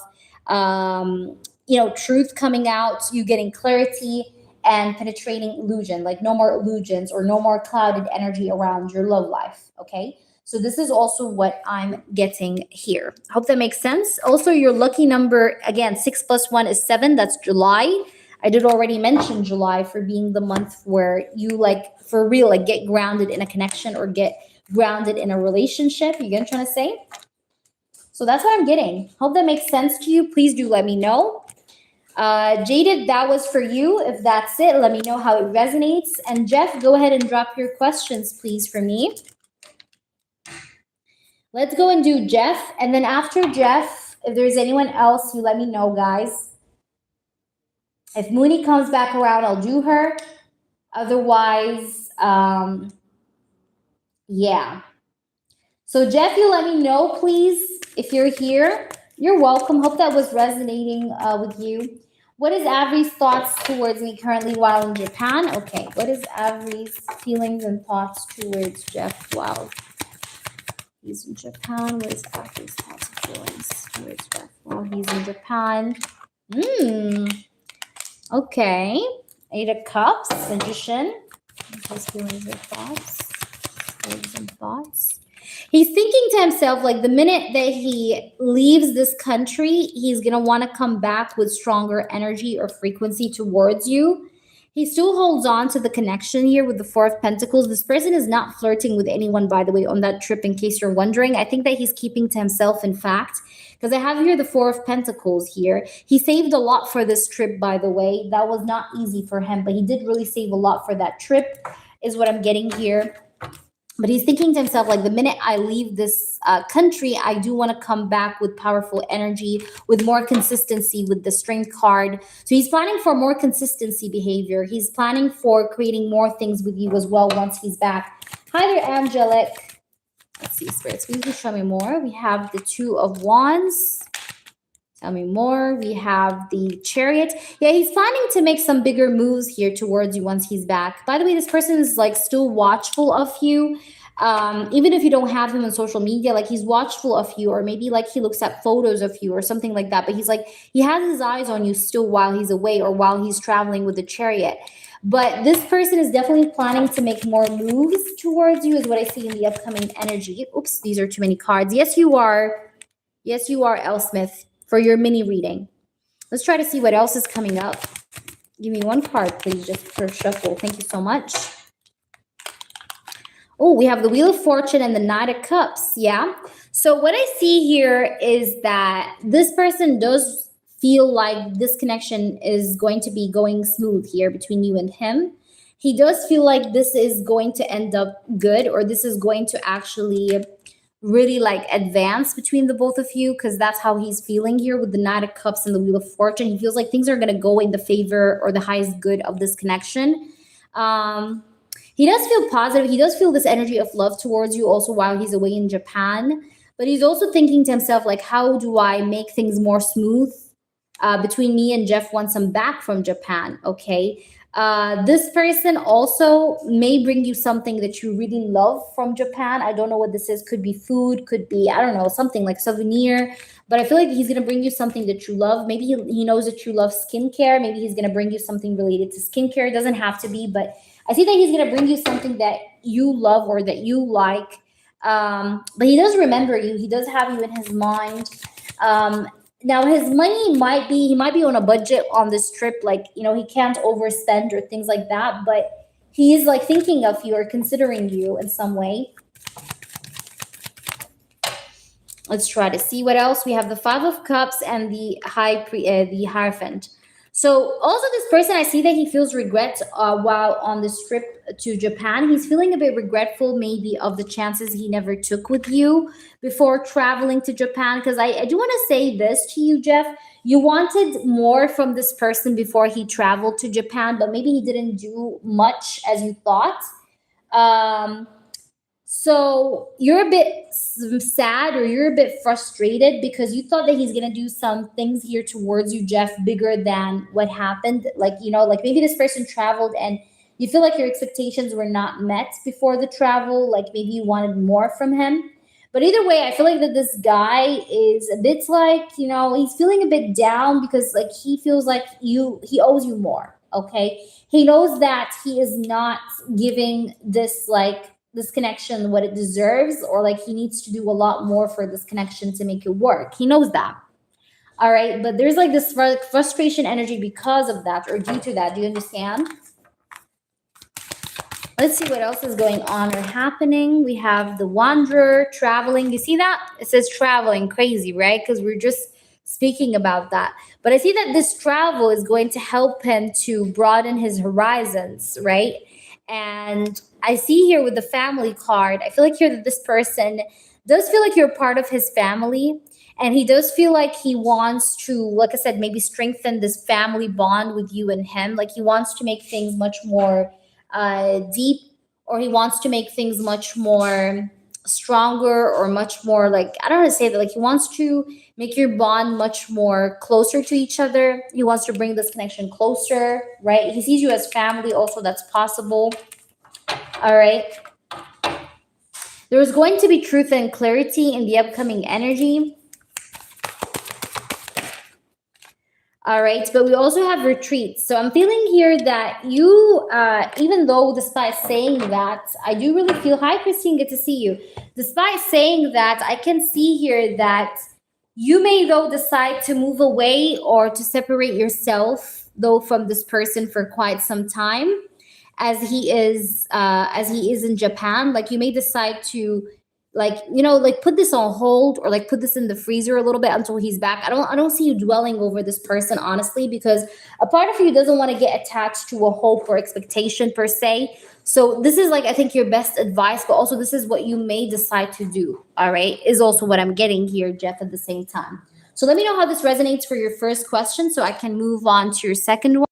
truth coming out, you getting clarity and penetrating illusion, like no more illusions or no more clouded energy around your love life, okay? So this is also what I'm getting here. Hope that makes sense. Also, your lucky number, again, 6 + 1 is 7. That's July. I did already mention July for being the month where you like, for real, like get grounded in a connection or get grounded in a relationship. You get what I'm trying to say? So that's what I'm getting. Hope that makes sense to you. Please do let me know. Jaded, that was for you. If that's it, let me know how it resonates. And Jeff, go ahead and drop your questions, please, for me. Let's go and do Jeff. And then after Jeff, if there's anyone else, you let me know, guys. If Mooney comes back around, I'll do her. Otherwise, yeah. So Jeff, you let me know, please, if you're here. You're welcome. Hope that was resonating with you. What is Avri's thoughts towards me currently while in Japan? Okay, what is Avri's feelings and thoughts towards Jeff while he's in Japan? What is Avri's thoughts and feelings towards Jeff while he's in Japan? Okay. 8 of Cups, Magician. His feelings and thoughts. Feelings and thoughts. He's thinking to himself, like the minute that he leaves this country, he's going to want to come back with stronger energy or frequency towards you. He still holds on to the connection here with the 4 of Pentacles. This person is not flirting with anyone, by the way, on that trip, in case you're wondering. I think that he's keeping to himself, in fact, because I have here the 4 of Pentacles here. He saved a lot for this trip, by the way. That was not easy for him, but he did really save a lot for that trip, is what I'm getting here. But he's thinking to himself, like, the minute I leave this country, I do want to come back with powerful energy, with more consistency, with the Strength card. So he's planning for more consistency behavior. He's planning for creating more things with you as well once he's back. Hi there, Angelic. Let's see, spirits, please show me more. We have the 2 of Wands. Tell me more. We have the Chariot. Yeah, he's planning to make some bigger moves here towards you once he's back. By the way, this person is like still watchful of you. Even if you don't have him on social media, like he's watchful of you, or maybe like he looks at photos of you or something like that. But he's like, he has his eyes on you still while he's away or while he's traveling with the Chariot. But this person is definitely planning to make more moves towards you, is what I see in the upcoming energy. Oops, these are too many cards. Yes, you are. Yes, you are, L. Smith, for your mini reading. Let's try to see what else is coming up. Give me one card, please, just for shuffle. Thank you so much. Oh, we have the Wheel of Fortune and the Knight of Cups. Yeah. So what I see here is that this person does feel like this connection is going to be going smooth here between you and him. He does feel like this is going to end up good, or this is going to actually really like advance between the both of you, because that's how he's feeling here with the Knight of Cups and the Wheel of Fortune. He feels like things are going to go in the favor or the highest good of this connection. He does feel positive. He does feel this energy of love towards you also while he's away in Japan. But he's also thinking to himself, like, how do I make things more smooth between me and Jeff once I'm back from Japan? Okay. This person also may bring you something that you really love from Japan. I don't know what this is. Could be food, could be, I don't know, something like souvenir. But I feel like he's going to bring you something that you love. Maybe he knows that you love skincare. Maybe he's going to bring you something related to skincare. It doesn't have to be, but I see that he's going to bring you something that you love or that you like. But he does remember you. He does have you in his mind. Now his money he might be on a budget on this trip. Like, you know, he can't overspend or things like that, but he is like thinking of you or considering you in some way. Let's try to see what else. We have the 5 of Cups and the Hierophant. So also this person, I see that he feels regret while on this trip to Japan. He's feeling a bit regretful, maybe, of the chances he never took with you before traveling to Japan. Because I do want to say this to you, Jeff. You wanted more from this person before he traveled to Japan, but maybe he didn't do much as you thought. Um, so you're a bit sad, or you're a bit frustrated because you thought that he's gonna do some things here towards you, Jeff, bigger than what happened. Like, like maybe this person traveled and you feel like your expectations were not met before the travel. Like maybe you wanted more from him. But either way, I feel like that this guy is a bit like, he's feeling a bit down because like he feels like he owes you more. Okay. He knows that he is not giving this connection what it deserves, or like he needs to do a lot more for this connection to make it work. He knows that. All right. But there's like this frustration energy because of that, or due to that. Do you understand? Let's see what else is going on or happening. We have the wanderer traveling. You see that? It says traveling. Crazy, right? Because we're just speaking about that. But I see that this travel is going to help him to broaden his horizons, right? And I see here with the family card, I feel like here that this person does feel like you're part of his family. And he does feel like he wants to, like I said, maybe strengthen this family bond with you and him. Like he wants to make things much more deep, or he wants to make things much more stronger, or much more, like, I don't want to say that, like he wants to make your bond much more closer to each other. He wants to bring this connection closer, right? He sees you as family also. That's possible. All right. There is going to be truth and clarity in the upcoming energy. All right, but we also have retreats. So I'm feeling here that you, even though despite saying that, I do really feel, hi, Christine, good to see you. Despite saying that, I can see here that you may, though, decide to move away or to separate yourself, though, from this person for quite some time, as he is in Japan. Like you may decide to, like, like put this on hold, or like put this in the freezer a little bit until he's back. I don't see you dwelling over this person, honestly, because a part of you doesn't want to get attached to a hope or expectation per se. So this is, like, I think, your best advice, but also this is what you may decide to do. All right, is also what I'm getting here, Jeff, at the same time. So let me know how this resonates for your first question, so I can move on to your second one.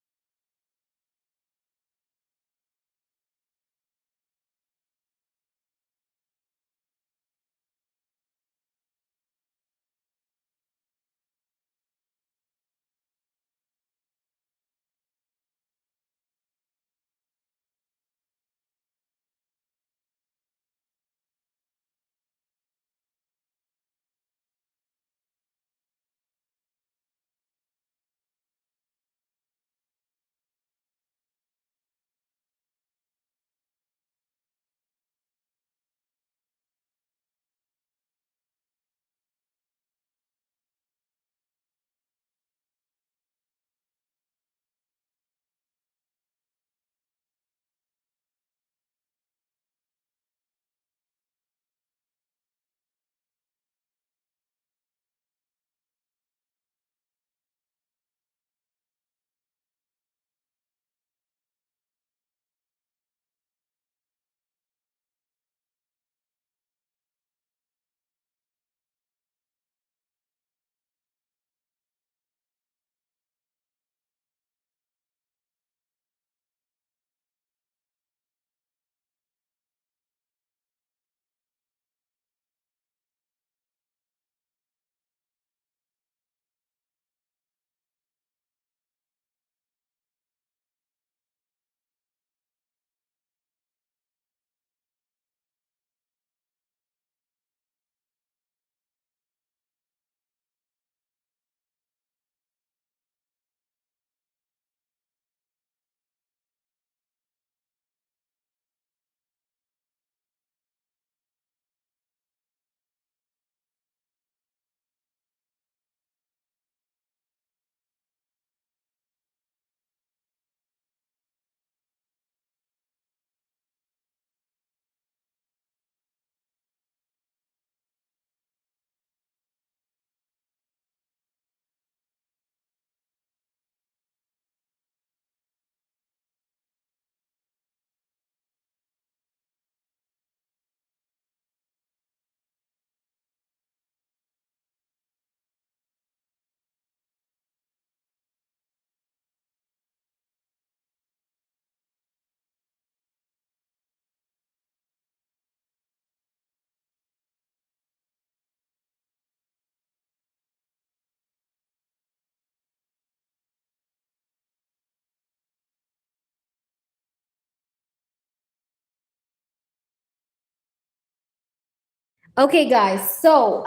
Okay, guys. So,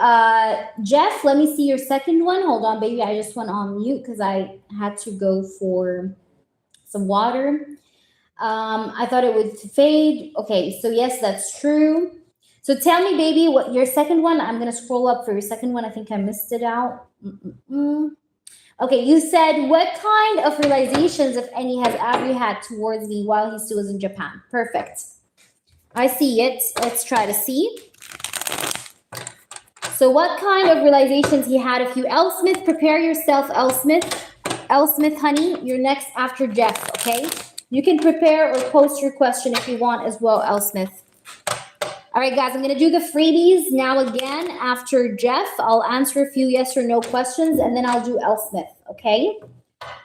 Jeff, let me see your second one. Hold on, baby. I just went on mute because I had to go for some water. I thought it would fade. Okay, so yes, that's true. So tell me, baby, what your second one? I'm gonna scroll up for your second one. I think I missed it out. Mm-mm-mm. Okay, you said what kind of realizations, if any, has Avery had towards me while he still was in Japan? Perfect. I see it. Let's try to see. So, what kind of realizations he had of you? L. Smith, prepare yourself, L. Smith. L. Smith, honey, you're next after Jeff, okay? You can prepare or post your question if you want as well, L. Smith. All right, guys, I'm going to do the freebies now again after Jeff. I'll answer a few yes or no questions, and then I'll do L. Smith, okay?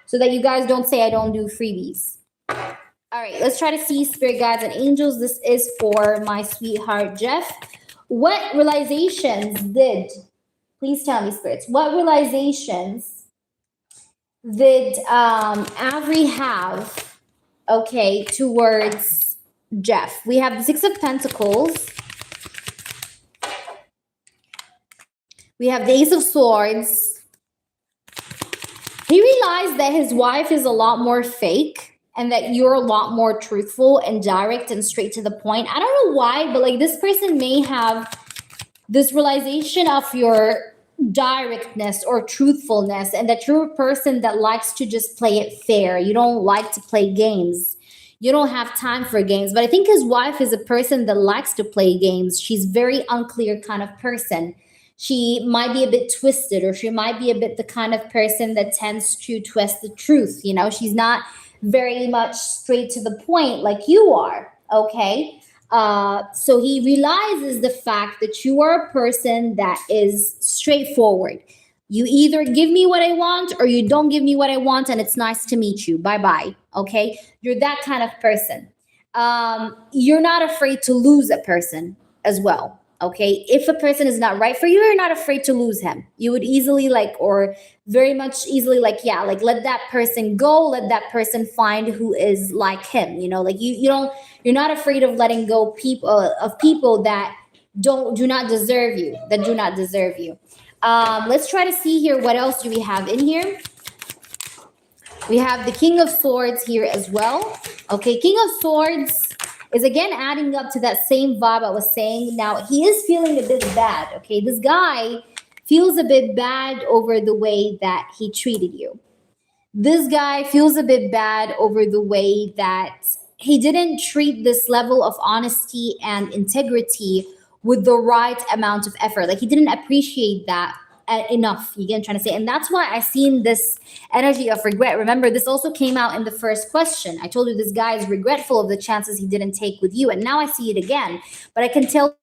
So that you guys don't say I don't do freebies. All right, let's try to see spirit guides and angels. This is for my sweetheart, Jeff. What realizations did, please tell me, spirits, what realizations did Avery have, okay, towards Jeff? We have the Six of Pentacles. We have the Ace of Swords. He realized that his wife is a lot more fake and that you're a lot more truthful and direct and straight to the point. I don't know why, but like this person may have this realization of your directness or truthfulness, and that you're a person that likes to just play it fair. You don't like to play games. You don't have time for games. But I think his wife is a person that likes to play games. She's very unclear kind of person. She might be a bit twisted, or she might be a bit the kind of person that tends to twist the truth. You know, she's not very much straight to the point like you are, okay? So he realizes the fact that you are a person that is straightforward. You either give me what I want or you don't give me what I want, and it's nice to meet you. Bye bye. Okay? You're that kind of person. You're not afraid to lose a person as well. Okay, if a person is not right for you, you're not afraid to lose him. You would easily like, or very much easily like, yeah, like let that person go, let that person find who is like him. You know, like you don't, you're not afraid of letting go people that do not deserve you, that do not deserve you. Let's try to see here, what else do we have in here? We have the King of Swords here as well. Okay, King of Swords is again adding up to that same vibe I was saying. Now, he is feeling a bit bad, okay? This guy feels a bit bad over the way that he treated you. This guy feels a bit bad over the way that he didn't treat this level of honesty and integrity with the right amount of effort. Like, he didn't appreciate that enough, you get what I'm trying to say. And that's why I seen this energy of regret. Remember, this also came out in the first question. I told you this guy is regretful of the chances he didn't take with you, and now I see it again. But I can tell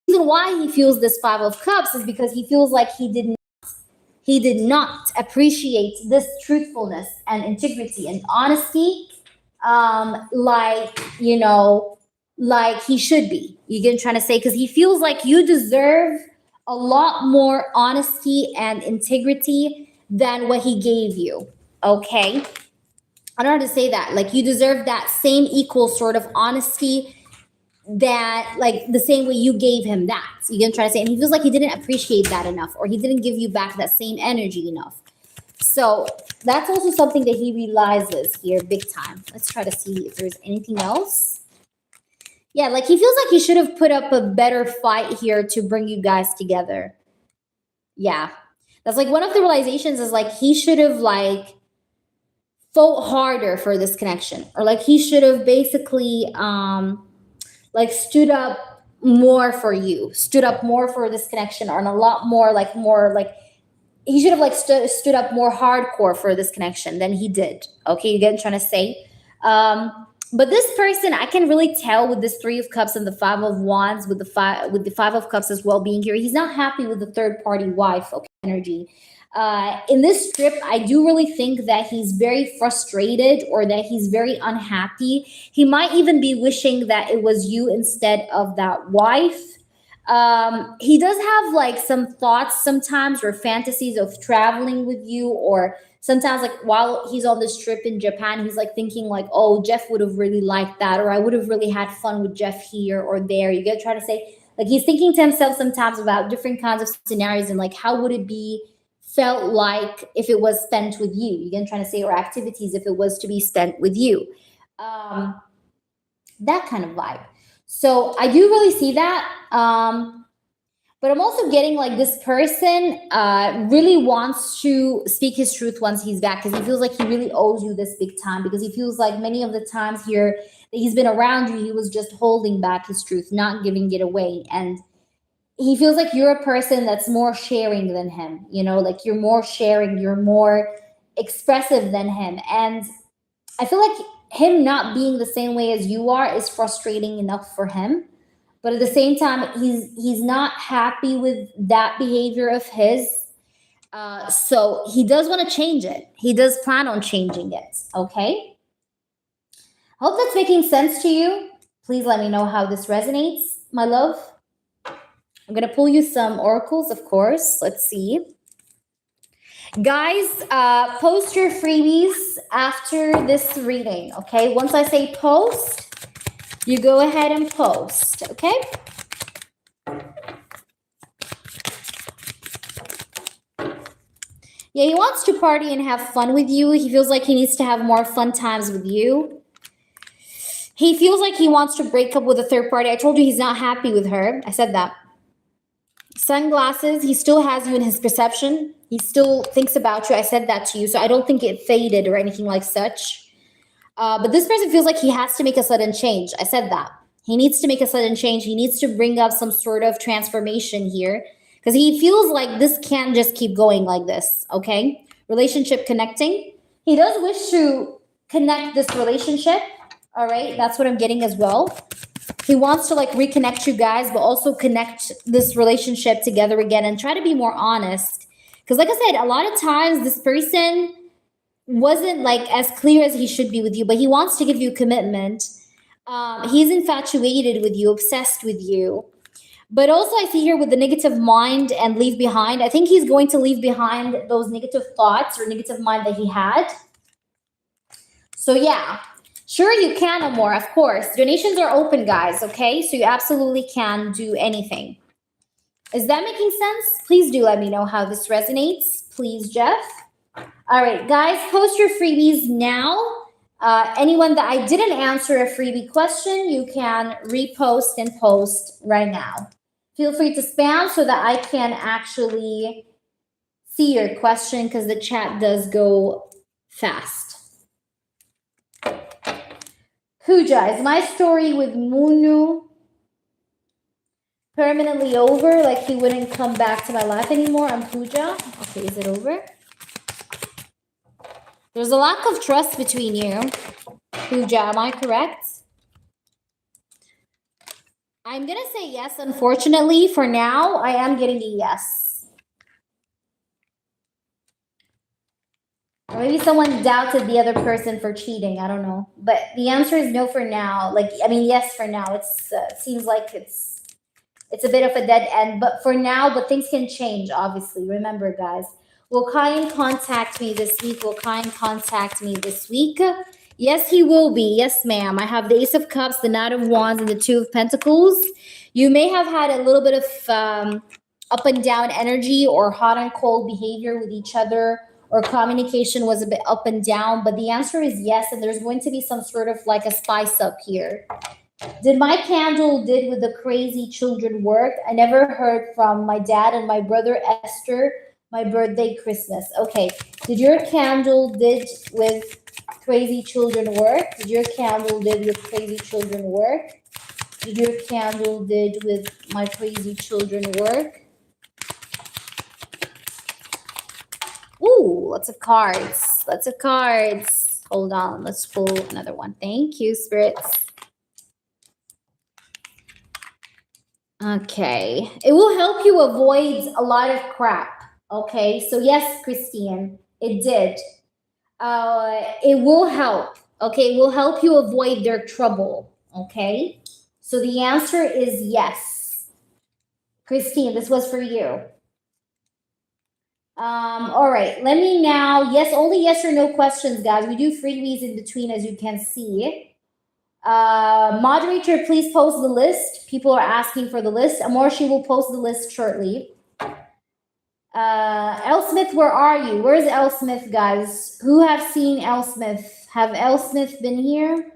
the reason why he feels this Five of Cups is because he feels like he did not appreciate this truthfulness and integrity and honesty, like, you know, like he should be. You get what I'm trying to say? Because he feels like you deserve a lot more honesty and integrity than what he gave you. Okay? I don't know how to say that. Like, you deserve that same equal sort of honesty, that like the same way you gave him that. You get what I'm trying to say? And he feels like he didn't appreciate that enough, or he didn't give you back that same energy enough. So that's also something that he realizes here big time. Let's try to see if there's anything else. Yeah, like he feels like he should have put up a better fight here to bring you guys together. Yeah. That's like one of the realizations is like he should have like fought harder for this connection, or like he should have basically like stood up more for you, stood up more for this connection, or a lot more like he should have like stood up more hardcore for this connection than he did. Okay, you get what I'm trying to say? But this person, I can really tell with this Three of Cups and the Five of Wands, with the Five of Cups as well being here, he's not happy with the third party wife, okay, energy. In this script, I do really think that he's very frustrated, or that he's very unhappy. He might even be wishing that it was you instead of that wife. He does have like some thoughts sometimes, or fantasies of traveling with you, or sometimes like while he's on this trip in Japan, he's like thinking like, oh, Jeff would have really liked that, or I would have really had fun with Jeff here or there. You get trying to say, Like he's thinking to himself sometimes about different kinds of scenarios and like how would it be felt like if it was spent with you. You're trying to say, or activities if it was to be spent with you. That kind of vibe. So I do really see that. But I'm also getting like this person really wants to speak his truth once he's back because he feels like he really owes you this big time because he feels like many of the times here that he's been around you, he was just holding back his truth, not giving it away. And he feels like you're a person that's more sharing than him, you know, like you're more sharing, you're more expressive than him. And I feel like him not being the same way as you are is frustrating enough for him. But at the same time, he's not happy with that behavior of his. So he does want to change it. He does plan on changing it. Okay. Hope that's making sense to you. Please let me know how this resonates, my love. I'm going to pull you some oracles, of course. Let's see. Guys, post your freebies after this reading, okay? Once I say post, you go ahead and post, okay? Yeah, he wants to party and have fun with you. He feels like he needs to have more fun times with you. He feels like he wants to break up with a third party. I told you he's not happy with her. I said that. Sunglasses, he still has you in his perception. He still thinks about you. I said that to you. So I don't think it faded or anything like such. But this person feels like he has to make a sudden change. I said that. He needs to make a sudden change. He needs to bring up some sort of transformation here because he feels like this can't just keep going like this, okay? Relationship connecting. He does wish to connect this relationship, all right? That's what I'm getting as well. He wants to like reconnect you guys, but also connect this relationship together again and try to be more honest. Because like I said, a lot of times this person wasn't like as clear as he should be with you, but he wants to give you commitment. He's infatuated with you, obsessed with you. But also I see here with the negative mind and leave behind, I think he's going to leave behind those negative thoughts or negative mind that he had. So yeah, sure you can, Amore, of course. Donations are open, guys, okay? So you absolutely can do anything. Is that making sense? Please do let me know how this resonates. Please, Jeff. All right, guys, post your freebies now. Anyone that I didn't answer a freebie question, you can repost and post right now. Feel free to spam so that I can actually see your question because the chat does go fast. Pooja, is my story with Munu permanently over? Like he wouldn't come back to my life anymore? I'm Pooja. Okay, is it over? There's a lack of trust between you. Pooja, am I correct? I'm going to say yes, unfortunately. For now, I am getting a yes. Or maybe someone doubted the other person for cheating. I don't know. But the answer is no for now. Like, I mean, yes for now. It seems like it's a bit of a dead end. But for now, but things can change, obviously. Remember, guys. Will Kyan contact me this week? Will Kyan contact me this week? Yes, he will be. Yes, ma'am. I have the Ace of Cups, the Knight of Wands, and the Two of Pentacles. You may have had a little bit of up and down energy or hot and cold behavior with each other, or communication was a bit up and down. But the answer is yes, and there's going to be some sort of like a spice up here. Did my candle did with the crazy children work? I never heard from my dad and my brother Esther. My birthday, Christmas. Okay. Did your candle did with crazy children work? Did your candle did with crazy children work? Did your candle did with my crazy children work? Ooh, lots of cards. Lots of cards. Hold on. Let's pull another one. Thank you, spirits. Okay. It will help you avoid a lot of crap. Okay, so yes, Christine, it did. It will help. Okay, it will help you avoid their trouble. Okay, so the answer is yes. Christine, this was for you. All right, let me now, yes, only yes or no questions, guys. We do freebies in between, as you can see. Moderator, please post the list. People are asking for the list. Amore, she will post the list shortly. L. Smith, where are you? Where's L. Smith, guys? Who have seen L. Smith? Have L. Smith been here?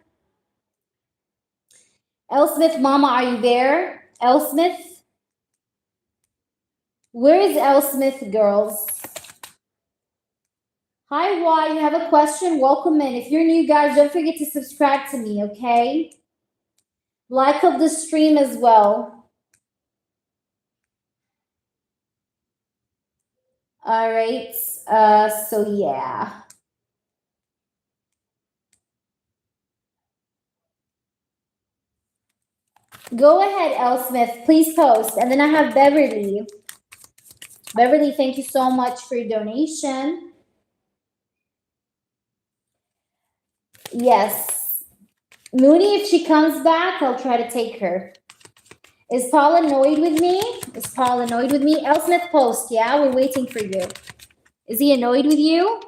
L. Smith, Mama, are you there? L. Smith? Where is L. Smith, girls? Hi, Y, you have a question? Welcome in. If you're new, guys, don't forget to subscribe to me, okay? Like of the stream as well. All right, so yeah. Go ahead, L. Smith, please post. And then I have Beverly. Beverly, thank you so much for your donation. Yes. Mooney, if she comes back, I'll try to take her. Is Paul annoyed with me? Is Paul annoyed with me? L. Smith, post, yeah? We're waiting for you. Is he annoyed with you?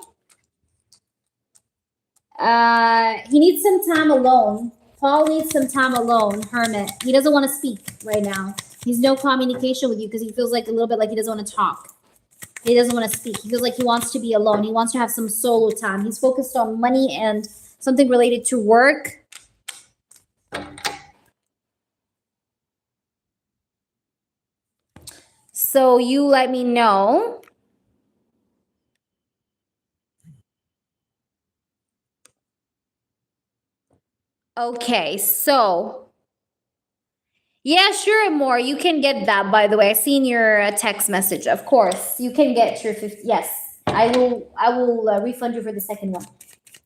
He needs some time alone. Paul needs some time alone, hermit. He doesn't want to speak right now. He's no communication with you because he feels like a little bit like he doesn't want to talk. He doesn't want to speak. He feels like he wants to be alone. He wants to have some solo time. He's focused on money and something related to work. So you let me know. Okay, so yeah, sure, Amore. You can get that, by the way. I seen your text message. Of course, you can get your 50. Yes, I will refund you for the second one.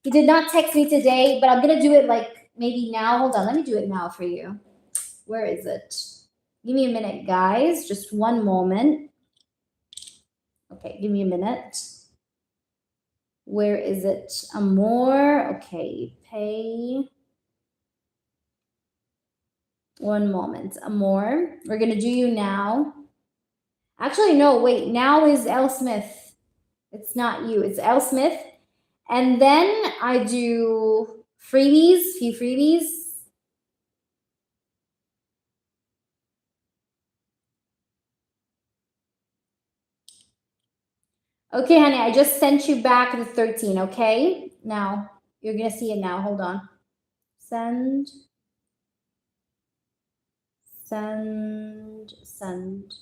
He did not text me today, but I'm gonna do it like maybe now. Hold on, let me do it now for you. Where is it? Give me a minute, guys. Just one moment. Okay, give me a minute. Where is it? Amore. Okay, pay. One moment. Amore. We're going to do you now. Actually, no, wait. Now is L. Smith. It's not you. It's L. Smith. And then I do freebies, few freebies. Okay, honey, I just sent you back the 13, okay? Now, you're going to see it now. Hold on. Send. Send. Send.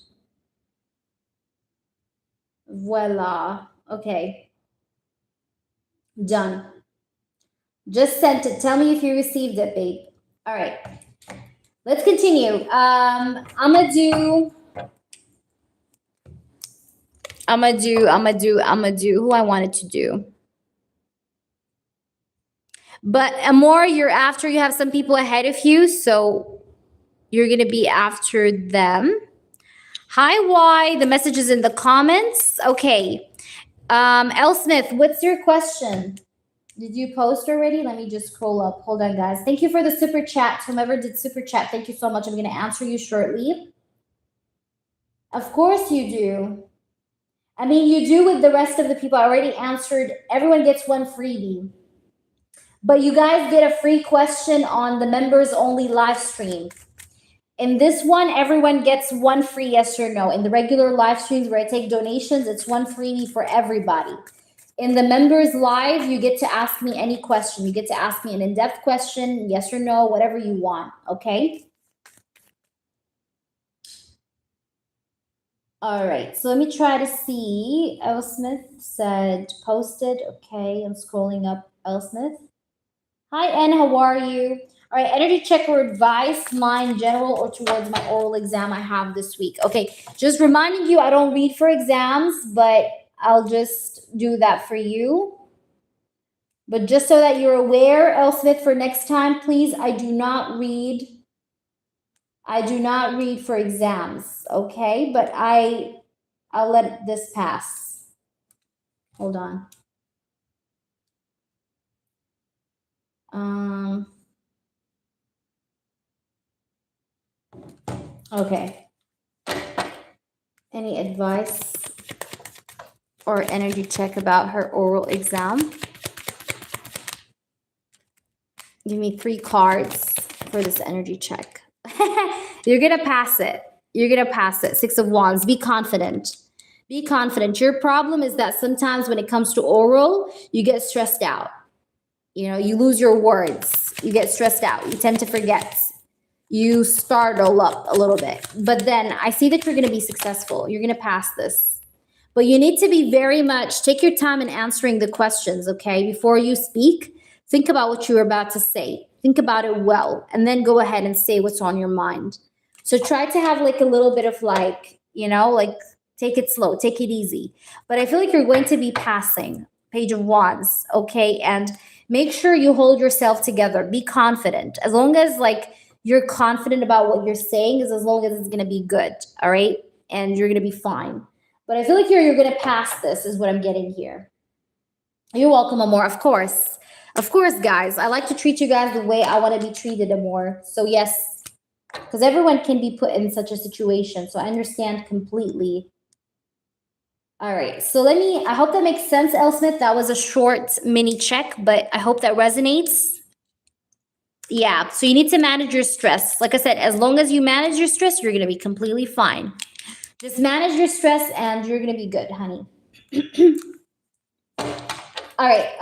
Voila. Okay. Done. Just sent it. Tell me if you received it, babe. All right. Let's continue. I'm gonna do who I wanted to do. But Amore, you're after, you have some people ahead of you, so you're gonna be after them. Hi, Y. The message is in the comments. Okay. L. Smith, what's your question? Did you post already? Let me just scroll up. Hold on, guys. Thank you for the super chat. Whomever did super chat, thank you so much. I'm going to answer you shortly. Of course you do. I mean, you do with the rest of the people. I already answered. Everyone gets one freebie. But you guys get a free question on the members only live stream. In this one, everyone gets one free yes or no. In the regular live streams where I take donations, it's one freebie for everybody. In the members live, you get to ask me any question. You get to ask me an in-depth question, yes or no, whatever you want, okay? All right, so let me try to see. L. Smith said posted. Okay, I'm scrolling up. L. Smith. Hi, Anne, how are you? All right, energy check or advice, mine general or towards my oral exam I have this week. Okay, just reminding you, I don't read for exams, but I'll just do that for you. But just so that you're aware, L. Smith, for next time, please, I do not read for exams, okay? But I'll let this pass. Hold on. Okay. Any advice or energy check about her oral exam? Give me 3 cards for this energy check. You're going to pass it. You're going to pass it. 6 of Wands. Be confident. Be confident. Your problem is that sometimes when it comes to oral, you get stressed out. You know, you lose your words. You get stressed out. You tend to forget. You startle up a little bit. But then I see that you're going to be successful. You're going to pass this. But you need to be very much, take your time in answering the questions, okay? Before you speak, think about what you're about to say. Think about it well. And then go ahead and say what's on your mind. So try to have like a little bit of like, you know, like take it slow, take it easy. But I feel like you're going to be passing. Page of Wands, okay? And make sure you hold yourself together. Be confident. As long as like you're confident about what you're saying, is as long as it's going to be good, all right? And you're going to be fine. But I feel like you're going to pass this is what I'm getting here. You're welcome, Amore. Of course. Of course, guys. I like to treat you guys the way I want to be treated, Amore. So yes, because everyone can be put in such a situation. So I understand completely. All right. So I hope that makes sense, L. Smith. That was a short mini check, but I hope that resonates. Yeah. So you need to manage your stress. Like I said, as long as you manage your stress, you're going to be completely fine. Just manage your stress and you're going to be good, honey. All right.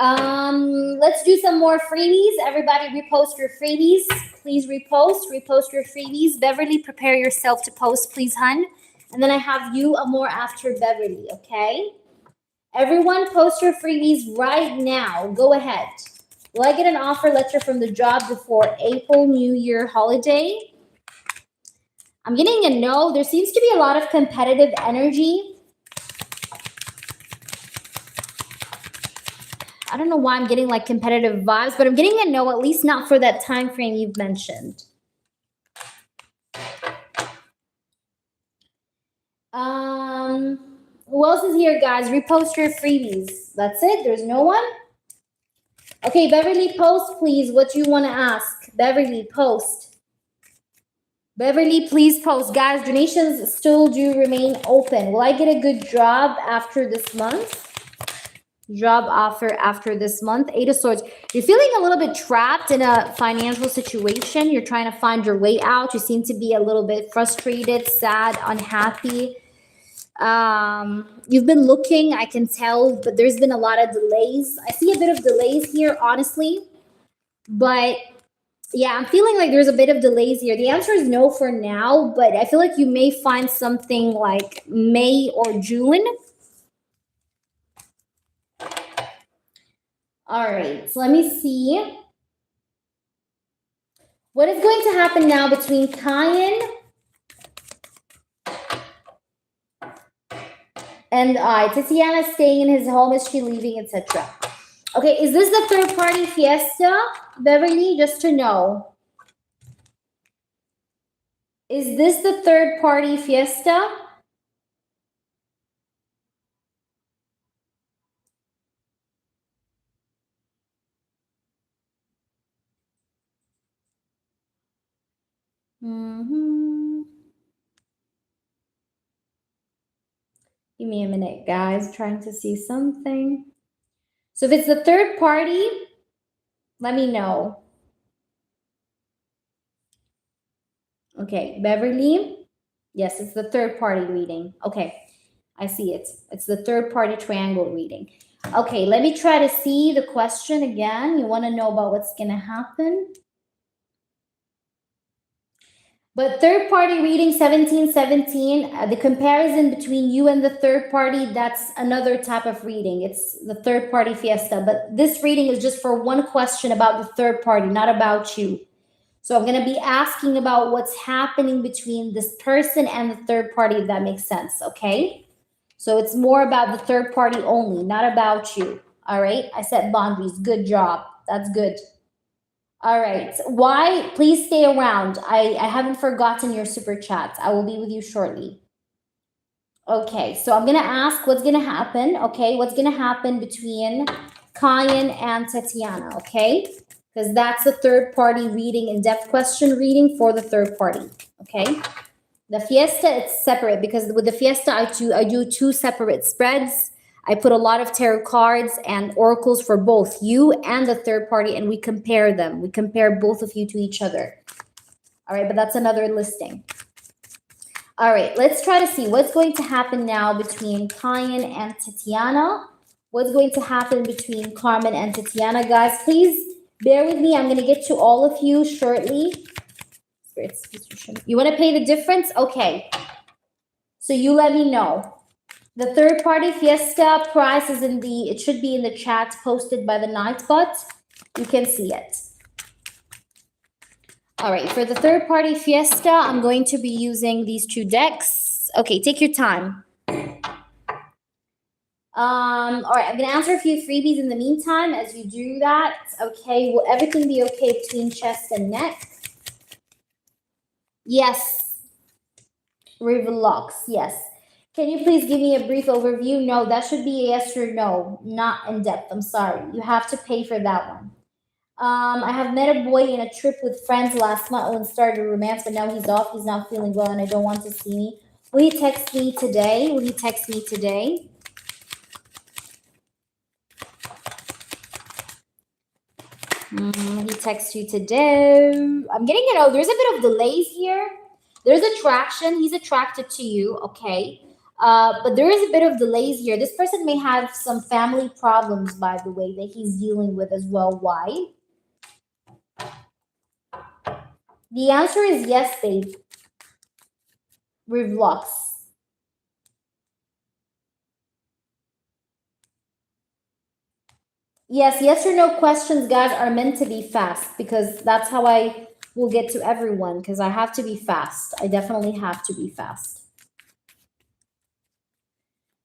Let's do some more freebies. Everybody repost your freebies. Please repost your freebies. Beverly, prepare yourself to post, please, hun. And then I have you, Amore, after Beverly, okay? Everyone post your freebies right now. Go ahead. Will I get an offer letter from the job before April New Year holiday? I'm getting a no. There seems to be a lot of competitive energy. I don't know why I'm getting like competitive vibes, but I'm getting a no, at least not for that time frame you've mentioned. Who else is here, guys? Repost your freebies. That's it. There's no one. Okay, Beverly, post, please. What do you want to ask? Beverly, post. Beverly, please post. Guys, donations still do remain open. Will I get a good job after this month? Job offer after this month. 8 of Swords. You're feeling a little bit trapped in a financial situation. You're trying to find your way out. You seem to be a little bit frustrated, sad, unhappy. You've been looking, I can tell, but there's been a lot of delays. I see a bit of delays here, honestly. But yeah, I'm feeling like there's a bit of delays here. The answer is no for now, but I feel like you may find something like May or June. All right, so let me see. What is going to happen now between Cayenne and Tatiana staying in his home? Is she leaving, etc.? Okay, is this the third party fiesta, Beverly? Just to know. Is this the third party fiesta? Give me a minute, guys. Trying to see something. So if it's the third party, let me know. Okay, Beverly. Yes, it's the third party reading. Okay, I see it. It's the third party triangle reading. Okay, let me try to see the question again. You want to know about what's going to happen? But third party reading 1717, the comparison between you and the third party, that's another type of reading. It's the third party fiesta. But this reading is just for one question about the third party, not about you. So I'm going to be asking about what's happening between this person and the third party, if that makes sense, okay? So it's more about the third party only, not about you, all right? I set boundaries. Good job. That's good. All right. Why? Please stay around. I haven't forgotten your super chats. I will be with you shortly. Okay, so I'm going to ask what's going to happen, okay? What's going to happen between Cayenne and Tatiana, okay? Because that's the third party reading, in-depth question reading for the third party, okay? The fiesta, it's separate because with the fiesta, I do 2 separate spreads. I put a lot of tarot cards and oracles for both you and the third party, and we compare them. We compare both of you to each other. All right, but that's another listing. All right, let's try to see what's going to happen now between Kyan and Tatiana. What's going to happen between Carmen and Tatiana, guys? Please bear with me. I'm going to get to all of you shortly. You want to pay the difference? Okay. So you let me know. The third party fiesta price is it should be in the chat posted by the Nightbot. You can see it. All right, for the third party fiesta, I'm going to be using these two decks. Okay, take your time. All right, I'm going to answer a few freebies in the meantime as you do that. Okay, will everything be okay between chest and neck? Yes. Revlux, yes. Can you please give me a brief overview? No, that should be a yes or no, not in depth. I'm sorry. You have to pay for that one. I have met a boy in a trip with friends last month and started a romance, but now he's off. He's not feeling well and I don't want to see me. Will he text me today? Will he text me today? He texts you today. I'm getting it. Oh, there's a bit of delays here. There's attraction. He's attracted to you. Okay. But there is a bit of delays here. This person may have some family problems, by the way, that he's dealing with as well. Why? The answer is yes, babe. Revlux. Yes or no questions, guys, are meant to be fast because that's how I will get to everyone because I have to be fast. I definitely have to be fast.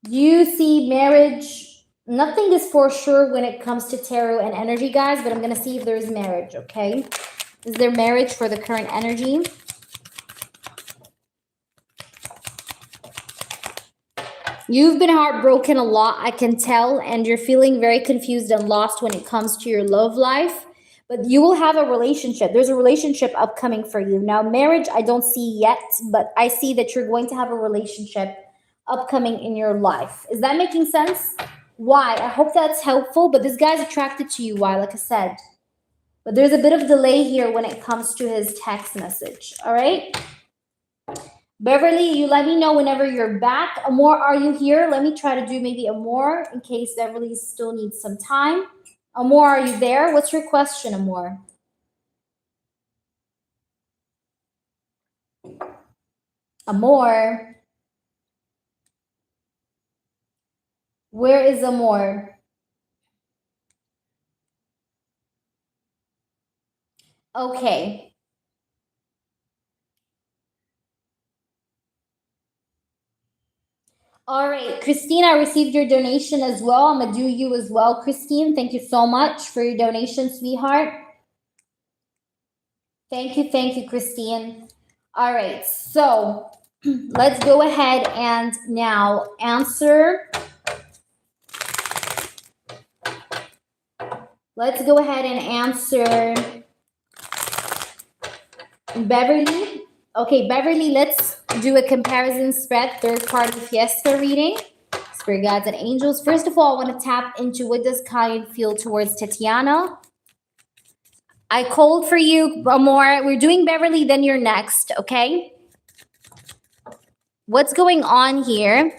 Do you see marriage? Nothing is for sure when it comes to tarot and energy, guys, but I'm going to see if there's marriage, okay? Is there marriage for the current energy? You've been heartbroken a lot, I can tell, and you're feeling very confused and lost when it comes to your love life. But you will have a relationship. There's a relationship upcoming for you. Now, marriage, I don't see yet, but I see that you're going to have a relationship upcoming in your life. Is that making sense? Why? I hope that's helpful, but this guy's attracted to you. Why? Like I said. But there's a bit of delay here when it comes to his text message. All right? Beverly, you let me know whenever you're back. Amore, are you here? Let me try to do maybe Amore in case Beverly still needs some time. Amore, are you there? What's your question, Amore? Amore. Where is Amore? Okay. All right, Christine, I received your donation as well. I'm going to do you as well, Christine. Thank you so much for your donation, sweetheart. Thank you, Christine. All right, so let's go ahead and now answer. Let's go ahead and answer Beverly. Okay, Beverly, let's do a comparison spread, third party fiesta reading. Spirit guides and angels. First of all, I want to tap into what does Kyan feel towards Tatiana. I called for you, Amore. We're doing Beverly, then you're next, okay? What's going on here?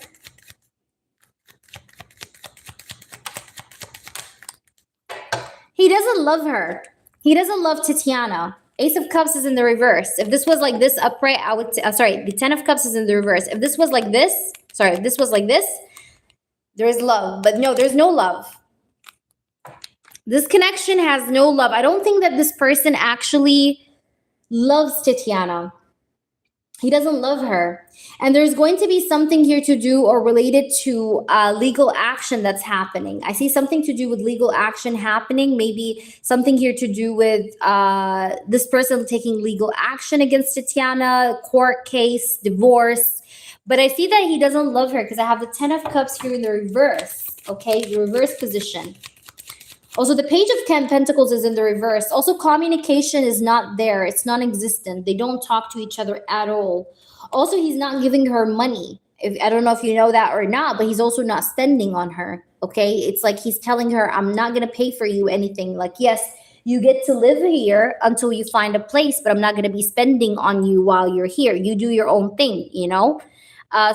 He doesn't love her. He doesn't love Tatiana. Ace of Cups is in the reverse. If this was like this upright, I would sorry, the 10 of Cups is in the reverse. If this was like this, sorry, if this was like this, there is love. But no, there's no love. This connection has no love. I don't think that this person actually loves Tatiana. He doesn't love her. And there's going to be something here to do or related to legal action that's happening. I see something to do with legal action happening. Maybe something here to do with this person taking legal action against Tatiana, court case, divorce. But I see that he doesn't love her because I have the 10 of Cups here in the reverse. Okay, the reverse position. Also, the Page of Pentacles is in the reverse. Also, communication is not there. It's non-existent. They don't talk to each other at all. Also, he's not giving her money. I don't know if you know that or not, but he's also not spending on her. Okay, it's like he's telling her, I'm not going to pay for you anything. Like, yes, you get to live here until you find a place, but I'm not going to be spending on you while you're here. You do your own thing, you know?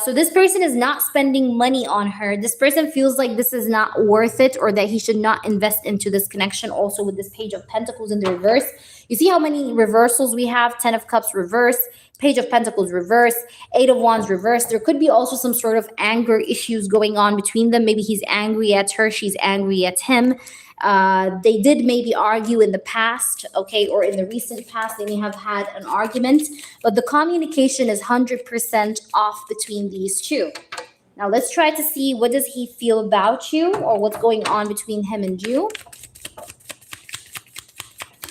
So this person is not spending money on her. This person feels like this is not worth it, or that he should not invest into this connection. Also with this Page of Pentacles in the reverse, you see how many reversals we have? 10 of Cups reverse, Page of Pentacles reverse, 8 of Wands reverse. There could be also some sort of anger issues going on between them. Maybe he's angry at her, she's angry at him. They did maybe argue in the past, okay, or in the recent past, they may have had an argument, but the communication is 100% off between these two. Now let's try to see, what does he feel about you, or what's going on between him and you.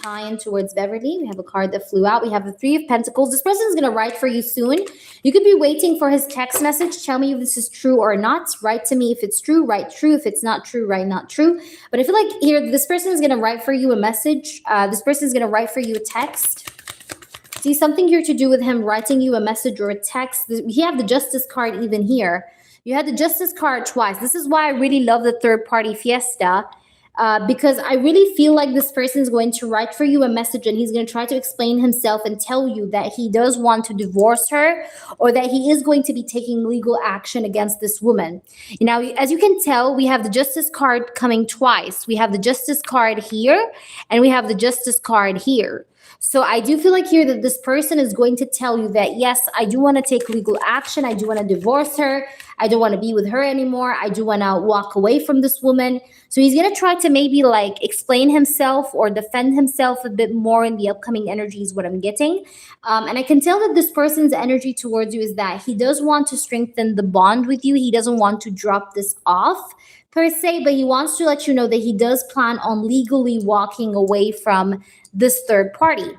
Lion towards Beverly. We have a card that flew out. We have the Three of Pentacles. This person is going to write for you soon. You could be waiting for his text message. Tell me if this is true or not. Write to me if it's true. Write true. If it's not true, write not true. But I feel like here, this person is going to write for you a message. This person is going to write for you a text. See, something here to do with him writing you a message or a text. We have the Justice card even here. You had the Justice card twice. This is why I really love the third party fiesta. Because I really feel like this person is going to write for you a message, and he's going to try to explain himself and tell you that he does want to divorce her, or that he is going to be taking legal action against this woman. Now, as you can tell, we have the Justice card coming twice. We have the Justice card here, and we have the Justice card here. So I do feel like here that this person is going to tell you that, yes, I do want to take legal action. I do want to divorce her. I don't want to be with her anymore. I do want to walk away from this woman. So he's going to try to maybe like explain himself or defend himself a bit more in the upcoming energy is what I'm getting. And I can tell that this person's energy towards you is that he does want to strengthen the bond with you. He doesn't want to drop this off per se, but he wants to let you know that he does plan on legally walking away from this third party.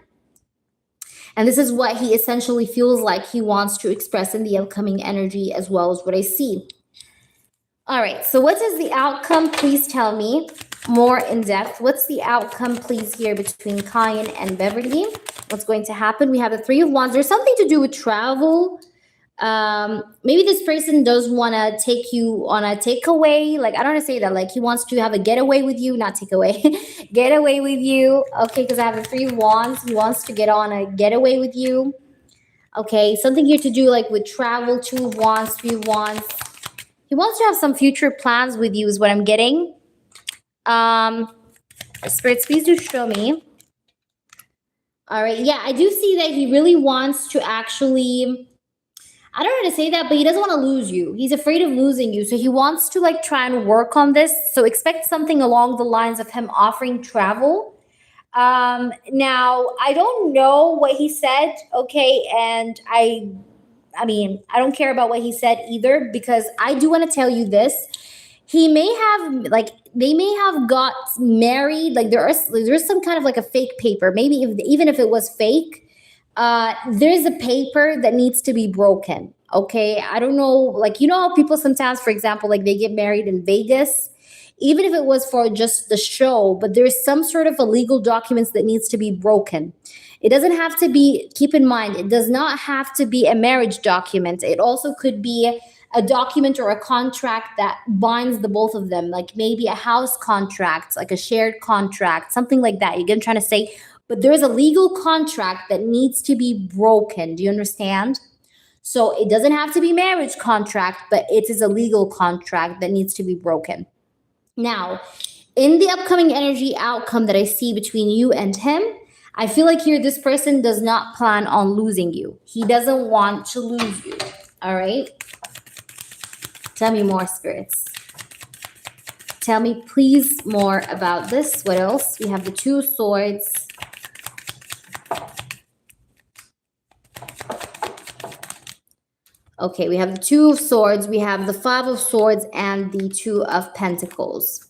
And this is what he essentially feels like he wants to express in the upcoming energy, as well as what I see. All right, so what is the outcome? Please tell me more in depth. What's the outcome, please, here between Kyan and Beverly? What's going to happen? We have the Three of Wands. There's something to do with travel. Maybe this person does want to take you on a takeaway. Like, I don't want to say that. Like, he wants to have a getaway with you, not takeaway, getaway with you. Okay, because I have the Three of Wands. He wants to get on a getaway with you. Okay, something here to do like with travel. Two of Wands, Three of Wands. He wants to have some future plans with you is what I'm getting. Spirits, please do show me. All right, yeah, I do see that he really wants to actually, I don't know how to say that, but he doesn't want to lose you. He's afraid of losing you. So he wants to like try and work on this. So expect something along the lines of him offering travel. Now, I don't know what he said, okay, and I mean, I don't care about what he said either, because I do want to tell you this. He may have, like, they may have got married. Like, there's some kind of like a fake paper. Maybe even if it was fake, there's a paper that needs to be broken. Okay, I don't know. Like, you know how people sometimes, for example, like they get married in Vegas, even if it was for just the show, but there's some sort of a legal documents that needs to be broken. It doesn't have to be, keep in mind, it does not have to be a marriage document. It also could be a document or a contract that binds the both of them, like maybe a house contract, like a shared contract, something like that. You get what I'm trying to say? But there's a legal contract that needs to be broken. Do you understand? So it doesn't have to be marriage contract, but it is a legal contract that needs to be broken. Now, in the upcoming energy outcome that I see between you and him, I feel like here this person does not plan on losing you. He doesn't want to lose you. All right? Tell me more, spirits. Tell me, please, more about this. What else? We have the Two of Swords. Okay, we have the Two of Swords. We have the Five of Swords and the Two of Pentacles.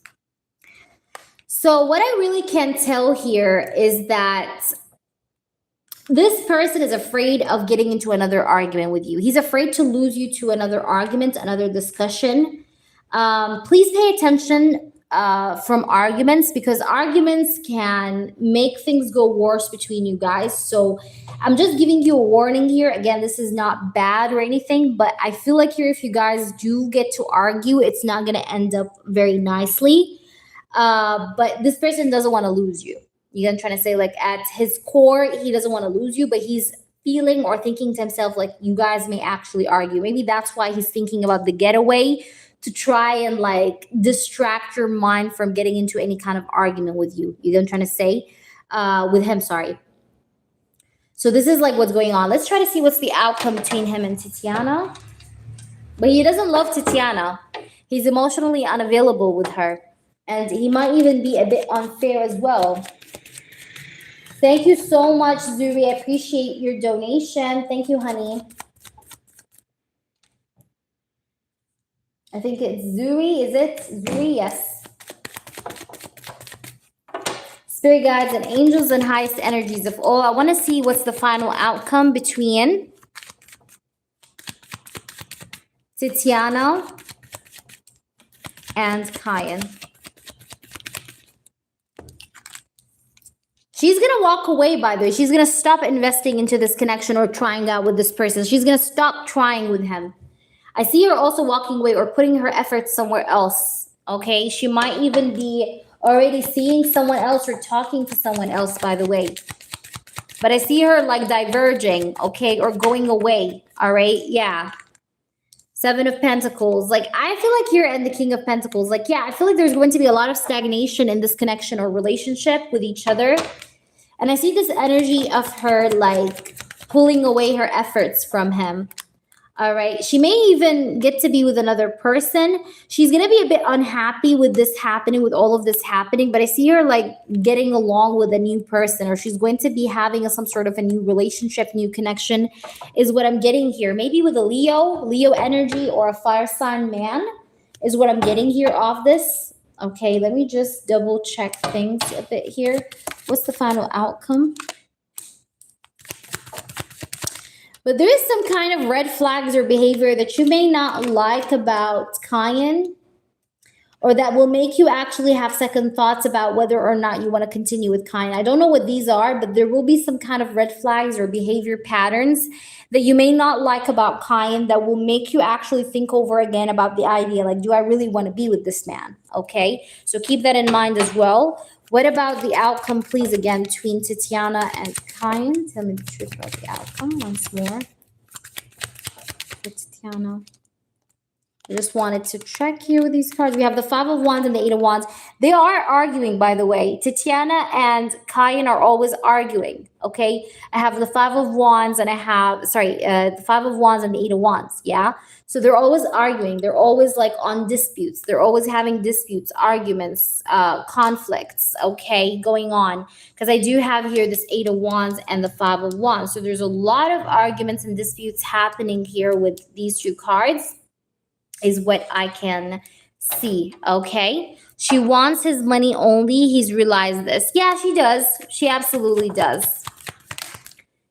So what I really can tell here is that this person is afraid of getting into another argument with you. He's afraid to lose you to another argument, another discussion. Please pay attention from arguments, because arguments can make things go worse between you guys. So I'm just giving you a warning here. Again, this is not bad or anything, but I feel like here, if you guys do get to argue, it's not going to end up very nicely. But this person doesn't want to lose you. You know what I'm trying to say? Like, at his core, he doesn't want to lose you, but he's feeling or thinking to himself like you guys may actually argue. Maybe that's why he's thinking about the getaway, to try and like distract your mind from getting into any kind of argument with you. You know what I'm trying to say? With him, sorry. So this is like what's going on. Let's try to see what's the outcome between him and Tatiana. But he doesn't love Tatiana. He's emotionally unavailable with her. And he might even be a bit unfair as well. Thank you so much, Zuri. I appreciate your donation. Thank you, honey. I think it's Zuri. Is it Zuri? Yes. Spirit guides and angels and highest energies of all. I want to see what's the final outcome between Tatiana and Kyan. She's going to walk away, by the way. She's going to stop investing into this connection or trying out with this person. She's going to stop trying with him. I see her also walking away or putting her efforts somewhere else, okay? She might even be already seeing someone else or talking to someone else, by the way. But I see her like diverging, okay, or going away, all right? Yeah. Seven of Pentacles. Like, I feel like here, and the King of Pentacles, like, yeah, I feel like there's going to be a lot of stagnation in this connection or relationship with each other. And I see this energy of her like pulling away her efforts from him. All right. She may even get to be with another person. She's going to be a bit unhappy with this happening, with all of this happening. But I see her like getting along with a new person, or she's going to be having some sort of a new relationship, new connection is what I'm getting here. Maybe with a Leo energy or a fire sign man is what I'm getting here off this. Okay. Let me just double check things a bit here. What's the final outcome? But there is some kind of red flags or behavior that you may not like about Kyan, or that will make you actually have second thoughts about whether or not you want to continue with Kyan. I don't know what these are, but there will be some kind of red flags or behavior patterns that you may not like about Kyan that will make you actually think over again about the idea, like, do I really want to be with this man? Okay, so keep that in mind as well. What about the outcome, please, again, between Tatiana and Kyan? Tell me the truth about the outcome once more. For Tatiana. I just wanted to check here with these cards. We have the Five of Wands and the Eight of Wands. They are arguing, by the way. Tatiana and Kyan are always arguing, okay? I have the Five of Wands and I have, the Five of Wands and the Eight of Wands, yeah? So they're always arguing. They're always like on disputes. They're always having disputes, arguments, conflicts, okay, going on. Because I do have here this Eight of Wands and the Five of Wands. So there's a lot of arguments and disputes happening here with these two cards, is what I can see, okay? She wants his money only. He's realized this. Yeah, she does. She absolutely does.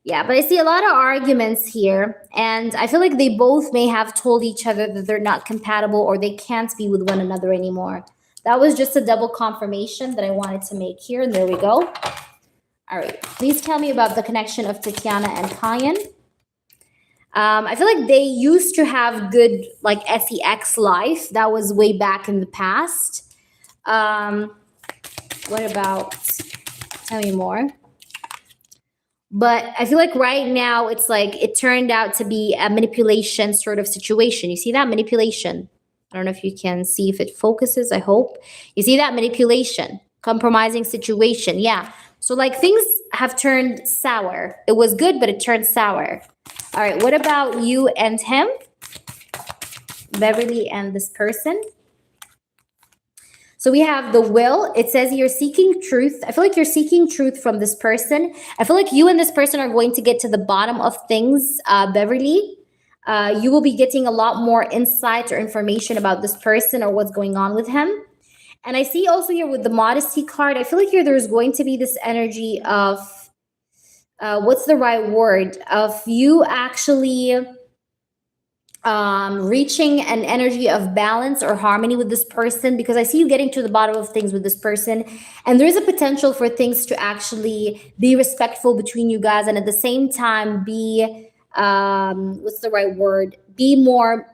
Yeah, but I see a lot of arguments here, and I feel like they both may have told each other that they're not compatible or they can't be with one another anymore. That was just a double confirmation that I wanted to make here, and there we go. All right, please tell me about the connection of Tatiana and Kyan. I feel like they used to have good, like, sex life. That was way back in the past. What about, tell me more. But I feel like right now it's like it turned out to be a manipulation sort of situation. You see that manipulation? I don't know if you can see if it focuses, I hope. You see that manipulation, compromising situation. Yeah. So like things have turned sour. It was good, but it turned sour. All right. What about you and him? Beverly and this person. So we have the will. It says you're seeking truth. I feel like you're seeking truth from this person. I feel like you and this person are going to get to the bottom of things, Beverly. You will be getting a lot more insight or information about this person or what's going on with him. And I see also here with the modesty card, I feel like here there's going to be this energy of, what's the right word? Of you actually reaching an energy of balance or harmony with this person, because I see you getting to the bottom of things with this person, and there is a potential for things to actually be respectful between you guys, and at the same time be what's the right word, be more,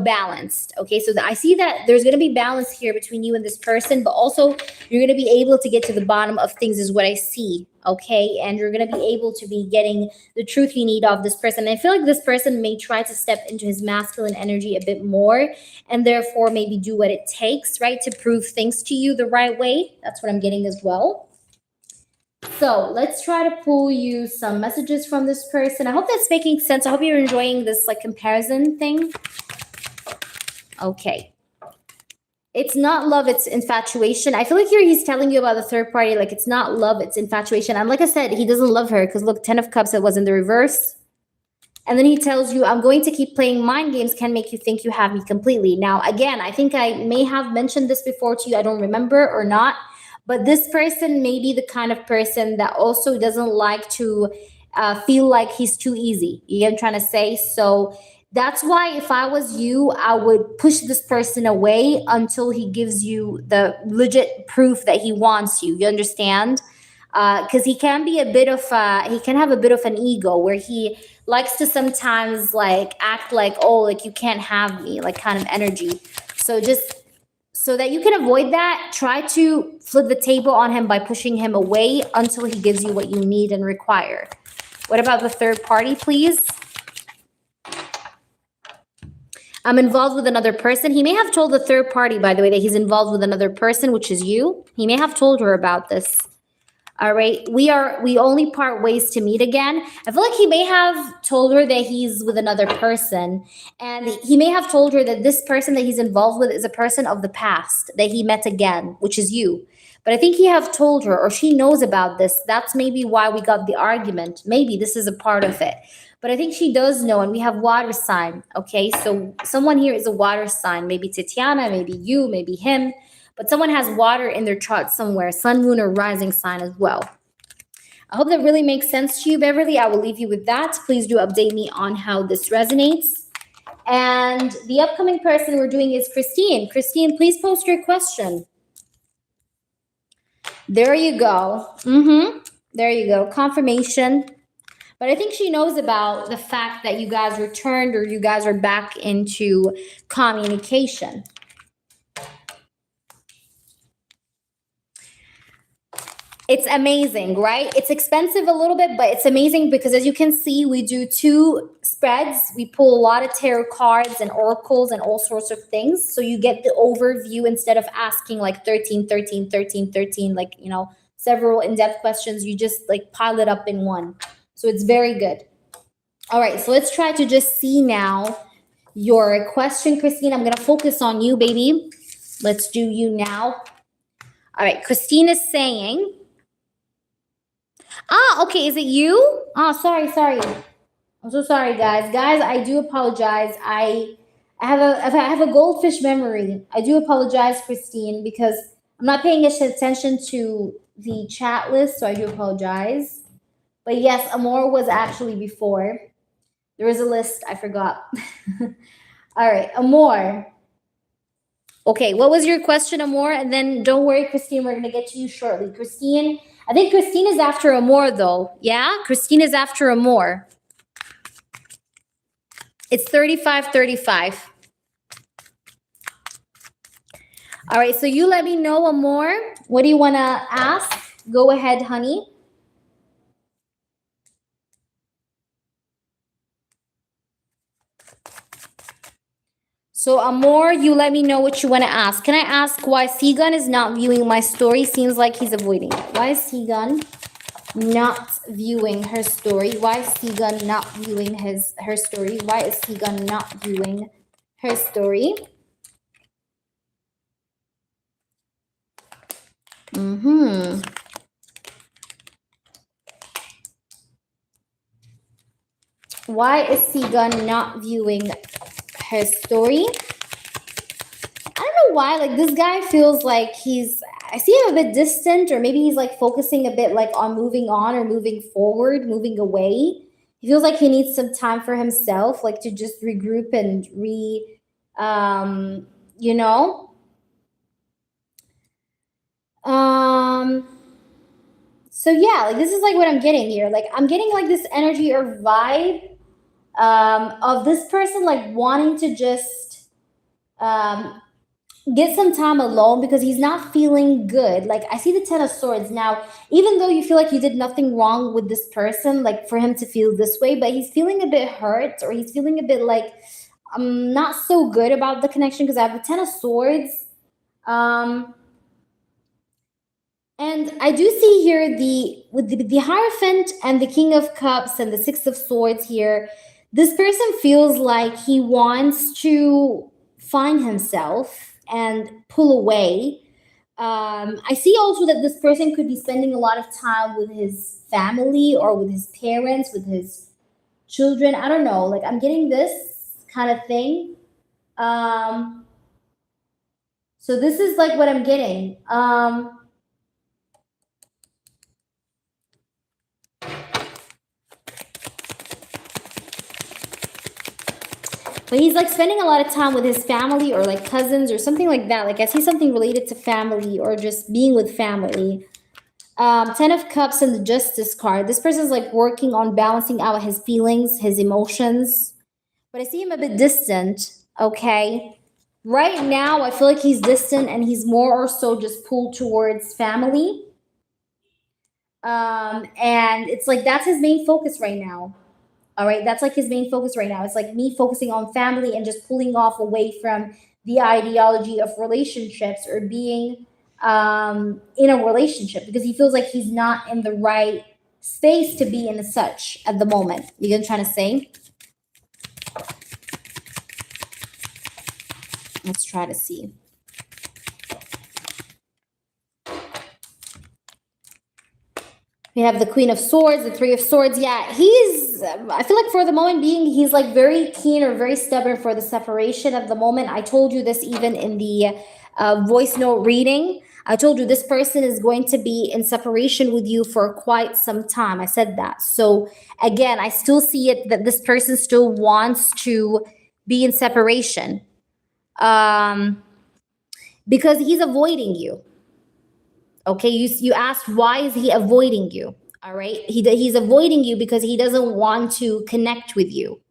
balanced. Okay, so I see that there's going to be balance here between you and this person, but also you're going to be able to get to the bottom of things is what I see. Okay, and you're going to be able to be getting the truth you need of this person. And I feel like this person may try to step into his masculine energy a bit more, and therefore maybe do what it takes, right, to prove things to you the right way. That's what I'm getting as well. So let's try to pull you some messages from this person. I hope that's making sense. I hope you're enjoying this like comparison thing. Okay. It's not love, it's infatuation. I feel like here he's telling you about the third party, like it's not love, it's infatuation. And like I said, he doesn't love her because look, 10 of Cups, it was in the reverse. And then he tells you, I'm going to keep playing mind games, can make you think you have me completely. Now, again, I think I may have mentioned this before to you. I don't remember or not. But this person may be the kind of person that also doesn't like to feel like he's too easy. You get what I'm trying to say? So that's why if I was you, I would push this person away until he gives you the legit proof that he wants you. You understand? Because he can be a bit of he can have a bit of an ego where he likes to sometimes like act like, oh, like you can't have me, like kind of energy. So just so that you can avoid that, try to flip the table on him by pushing him away until he gives you what you need and require. What about the third party, please? I'm involved with another person. He may have told the third party, by the way, that he's involved with another person, which is you. He may have told her about this. All right. We only part ways to meet again. I feel like he may have told her that he's with another person. And he may have told her that this person that he's involved with is a person of the past that he met again, which is you. But I think he have told her, or she knows about this. That's maybe why we got the argument. Maybe this is a part of it. But I think she does know, and we have water sign. Okay, so someone here is a water sign. Maybe Tatiana, maybe you, maybe him. But someone has water in their chart somewhere, sun, moon, or rising sign as well. I hope that really makes sense to you, Beverly. I will leave you with that. Please do update me on how this resonates. And the upcoming person we're doing is Christine. Christine, please post your question. There you go. There you go. Confirmation. But I think she knows about the fact that you guys returned or you guys are back into communication. It's amazing, right? It's expensive a little bit, but it's amazing because as you can see, we do 2 spreads. We pull a lot of tarot cards and oracles and all sorts of things. So you get the overview instead of asking like 13, 13, 13, 13, like, you know, several in-depth questions. You just like pile it up in one. So it's very good. All right, so let's try to just see now your question, Christine. I'm going to focus on you, baby. Let's do you now. All right, Christine is saying... okay. Is it you? Sorry. I'm so sorry, guys. Guys, I do apologize. I have a goldfish memory. I do apologize, Christine, because I'm not paying attention to the chat list, so I do apologize. But yes, Amore was actually before. There was a list. I forgot. All right, Amore. Okay, what was your question, Amore? And then don't worry, Christine, we're going to get to you shortly. Christine... I think Christine is after Amore, though. Yeah? Christine is after Amore. It's 35-35. All right, so you let me know, Amore. What do you want to ask? Go ahead, honey. So, Amore, you let me know what you want to ask. Can I ask why Seagun is not viewing my story? Seems like he's avoiding it. Why is Seagun not viewing her story? Why is Seagun not viewing her story? Why is Seagun not viewing her story? Why is Seagun not viewing her story? I don't know why, like this guy feels like I see him a bit distant, or maybe he's like focusing a bit like on moving on or moving forward, moving away. He feels like he needs some time for himself, like to just regroup and you know. Um, so yeah, like this is like what I'm getting here. Like I'm getting like this energy or vibe of this person like wanting to just um, get some time alone because he's not feeling good. Like I see the Ten of Swords now. Even though you feel like you did nothing wrong with this person, like for him to feel this way, but he's feeling a bit hurt or he's feeling a bit like I'm not so good about the connection because I have the Ten of Swords. Um, and I do see here the with the Hierophant and the King of Cups and the Six of Swords here. This person feels like he wants to find himself and pull away. I see also that this person could be spending a lot of time with his family or with his parents, with his children. I don't know. Like I'm getting this kind of thing. Um, so this is like what I'm getting. But he's like spending a lot of time with his family or like cousins or something like that. Like I see something related to family or just being with family. Ten of Cups and the Justice card. This person's like working on balancing out his feelings, his emotions. But I see him a bit distant. Okay. Right now, I feel like he's distant and he's more or so just pulled towards family. And it's like that's his main focus right now. All right, that's like his main focus right now. It's like me focusing on family and just pulling off away from the ideology of relationships or being in a relationship because he feels like he's not in the right space to be in such at the moment. You get what I'm trying to say? Let's try to see. We have the Queen of Swords, the Three of Swords. Yeah, I feel like for the moment being, he's like very keen or very stubborn for the separation at the moment. I told you this even in the voice note reading. I told you this person is going to be in separation with you for quite some time. I said that. So again, I still see it that this person still wants to be in separation um, because he's avoiding you. Okay, you asked why is he avoiding you? All right, he's avoiding you because he doesn't want to connect with you.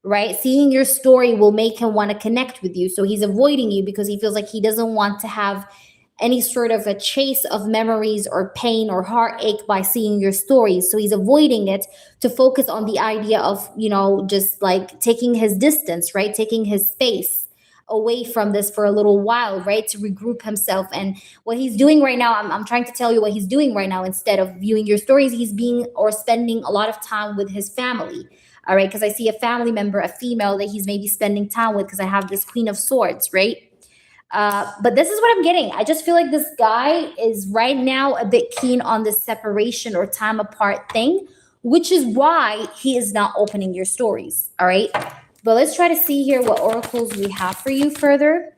Right, seeing your story will make him want to connect with you. So he's avoiding you because he feels like he doesn't want to have any sort of a chase of memories or pain or heartache by seeing your stories. So he's avoiding it to focus on the idea of, just like taking his distance, right? Taking his space away from this for a little while, right? To regroup himself. And what he's doing right now, I'm trying to tell you what he's doing right now. Instead of viewing your stories, he's being or spending a lot of time with his family. All right, because I see a family member, a female that he's maybe spending time with because I have this Queen of Swords, right? But this is what I'm getting. I just feel like this guy is right now a bit keen on this separation or time apart thing, which is why he is not opening your stories. All right. But let's try to see here what oracles we have for you further.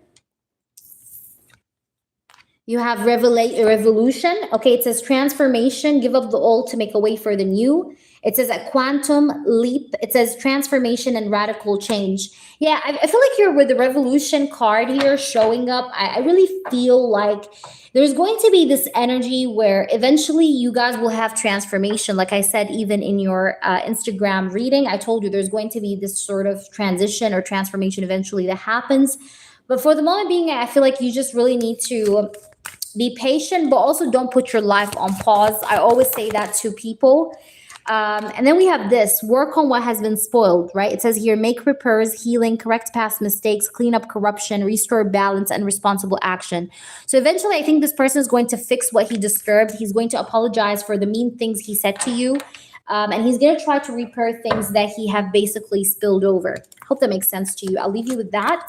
You have revolution. Okay, it says transformation, give up the old to make a way for the new. It says a quantum leap. It says transformation and radical change. Yeah, I feel like you're with the revolution card here showing up. I really feel like there's going to be this energy where eventually you guys will have transformation. Like I said, even in your Instagram reading, I told you there's going to be this sort of transition or transformation eventually that happens. But for the moment being, I feel like you just really need to be patient, but also don't put your life on pause. I always say that to people. And then we have this work on what has been spoiled, right? It says here make repairs, healing, correct past mistakes, clean up corruption, restore balance, and responsible action. So eventually, I think this person is going to fix what he disturbed. He's going to apologize for the mean things he said to you. And he's going to try to repair things that he have basically spilled over. Hope that makes sense to you. I'll leave you with that.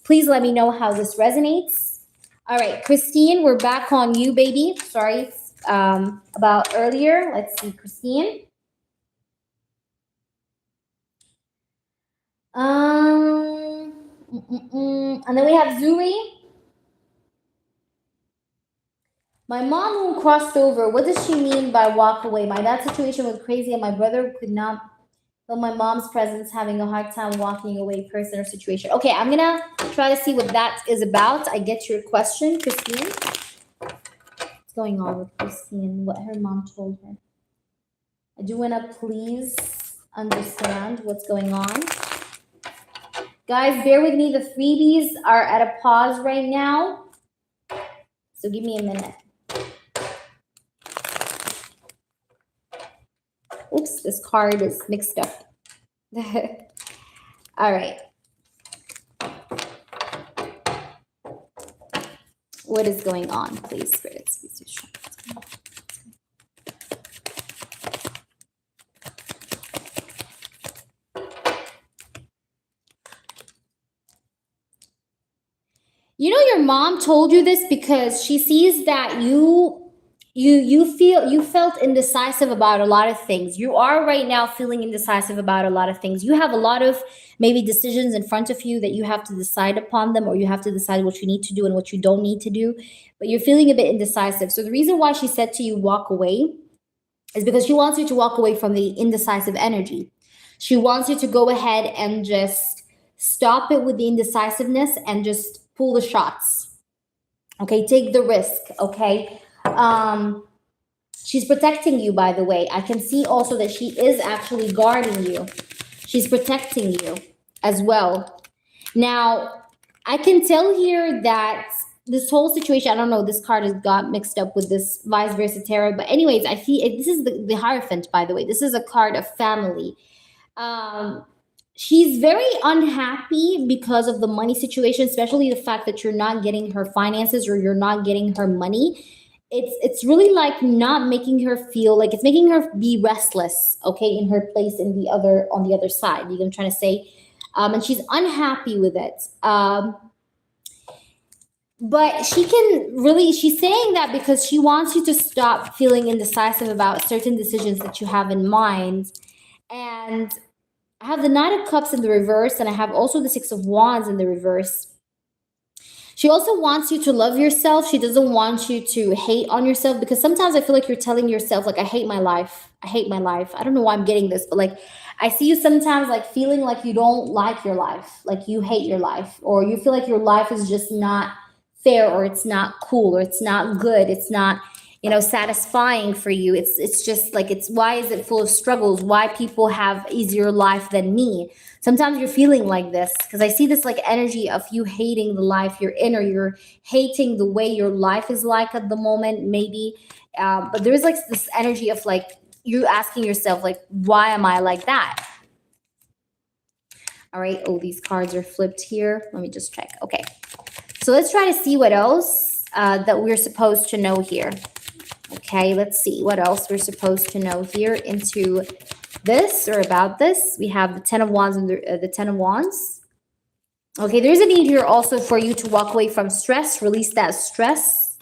Please let me know how this resonates. All right, Christine, we're back on you, baby. Sorry about earlier. Let's see, Christine. And then we have Zuri. My mom who crossed over. What does she mean by walk away? My dad's situation was crazy, and my brother could not Though my mom's presence, having a hard time walking away, person or situation. Okay, I'm gonna try to see what that is about. I get your question, Christine. What's going on with Christine? What her mom told her. I do wanna please understand what's going on. Guys, bear with me. The freebies are at a pause right now. So give me a minute. Oops, this card is mixed up. All right. What is going on, please, spirits? Please do show. You know, your mom told you this because she sees that you felt indecisive about a lot of things. You are right now feeling indecisive about a lot of things. You have a lot of maybe decisions in front of you that you have to decide upon them, or you have to decide what you need to do and what you don't need to do, but you're feeling a bit indecisive. So the reason why she said to you walk away is because she wants you to walk away from the indecisive energy. She wants you to go ahead and just stop it with the indecisiveness and just pull the shots. Okay, take the risk. Okay. She's protecting you, by the way. I can see also that she is actually guarding you. She's protecting you as well. Now, I can tell here that this whole situation, I don't know, this card has got mixed up with this vice versa tarot. But anyways, I see this is the Hierophant, by the way. This is a card of family. She's very unhappy because of the money situation, especially the fact that you're not getting her finances or you're not getting her money. It's really like not making her feel like, it's making her be restless, okay, in her place in the other, on the other side. You know what I'm trying to say? And she's unhappy with it. But she can really, she's saying that because she wants you to stop feeling indecisive about certain decisions that you have in mind. And I have the Knight of Cups in the reverse, and I have also the Six of Wands in the reverse. She also wants you to love yourself. She doesn't want you to hate on yourself, because sometimes I feel like you're telling yourself, like, I hate my life. I hate my life. I don't know why I'm getting this, but like, I see you sometimes like feeling like you don't like your life, like you hate your life, or you feel like your life is just not fair, or it's not cool, or it's not good. It's not, you know, satisfying for you. It's just like, it's, why is it full of struggles? Why people have easier life than me? Sometimes you're feeling like this because I see this like energy of you hating the life you're in, or you're hating the way your life is like at the moment, maybe. But there is like this energy of like you asking yourself, like, why am I like that? All right. Oh, these cards are flipped here. Let me just check. Okay. So let's try to see what else that we're supposed to know here. Okay, let's see what else we're supposed to know here into this or about this. We have the Ten of Wands and the Ten of Wands. Okay, there's a need here also for you to walk away from stress, release that stress.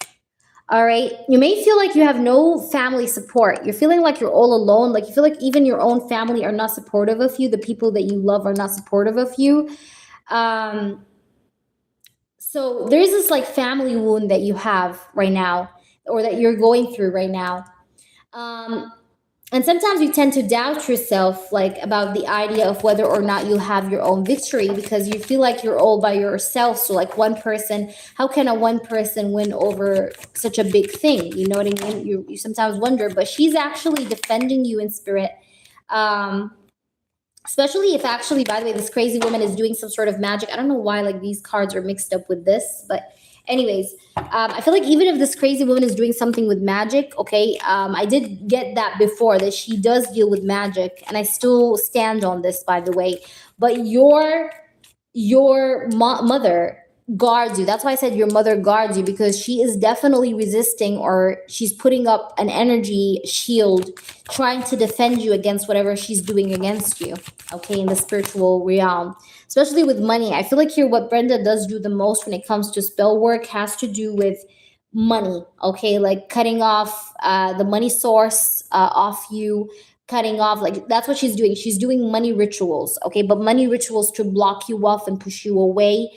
All right, you may feel like you have no family support. You're feeling like you're all alone. Like you feel like even your own family are not supportive of you. The people that you love are not supportive of you. So there's this like family wound that you have right now, or that you're going through right now. And sometimes you tend to doubt yourself, like about the idea of whether or not you'll have your own victory, because you feel like you're all by yourself. So like one person, how can a one person win over such a big thing? You know what I mean? You sometimes wonder, but she's actually defending you in spirit. Especially if actually, by the way, this crazy woman is doing some sort of magic. I don't know why like these cards are mixed up with this, but anyways, I feel like even if this crazy woman is doing something with magic, okay, I did get that before, that she does deal with magic, and I still stand on this, by the way. But your mother guards you. That's why I said your mother guards you, because she is definitely resisting, or she's putting up an energy shield, trying to defend you against whatever she's doing against you, okay, in the spiritual realm. Especially with money. I feel like here what Brenda does do the most when it comes to spell work has to do with money, okay? Like cutting off the money source off you, cutting off, like that's what she's doing. She's doing money rituals, okay? But money rituals to block you off and push you away.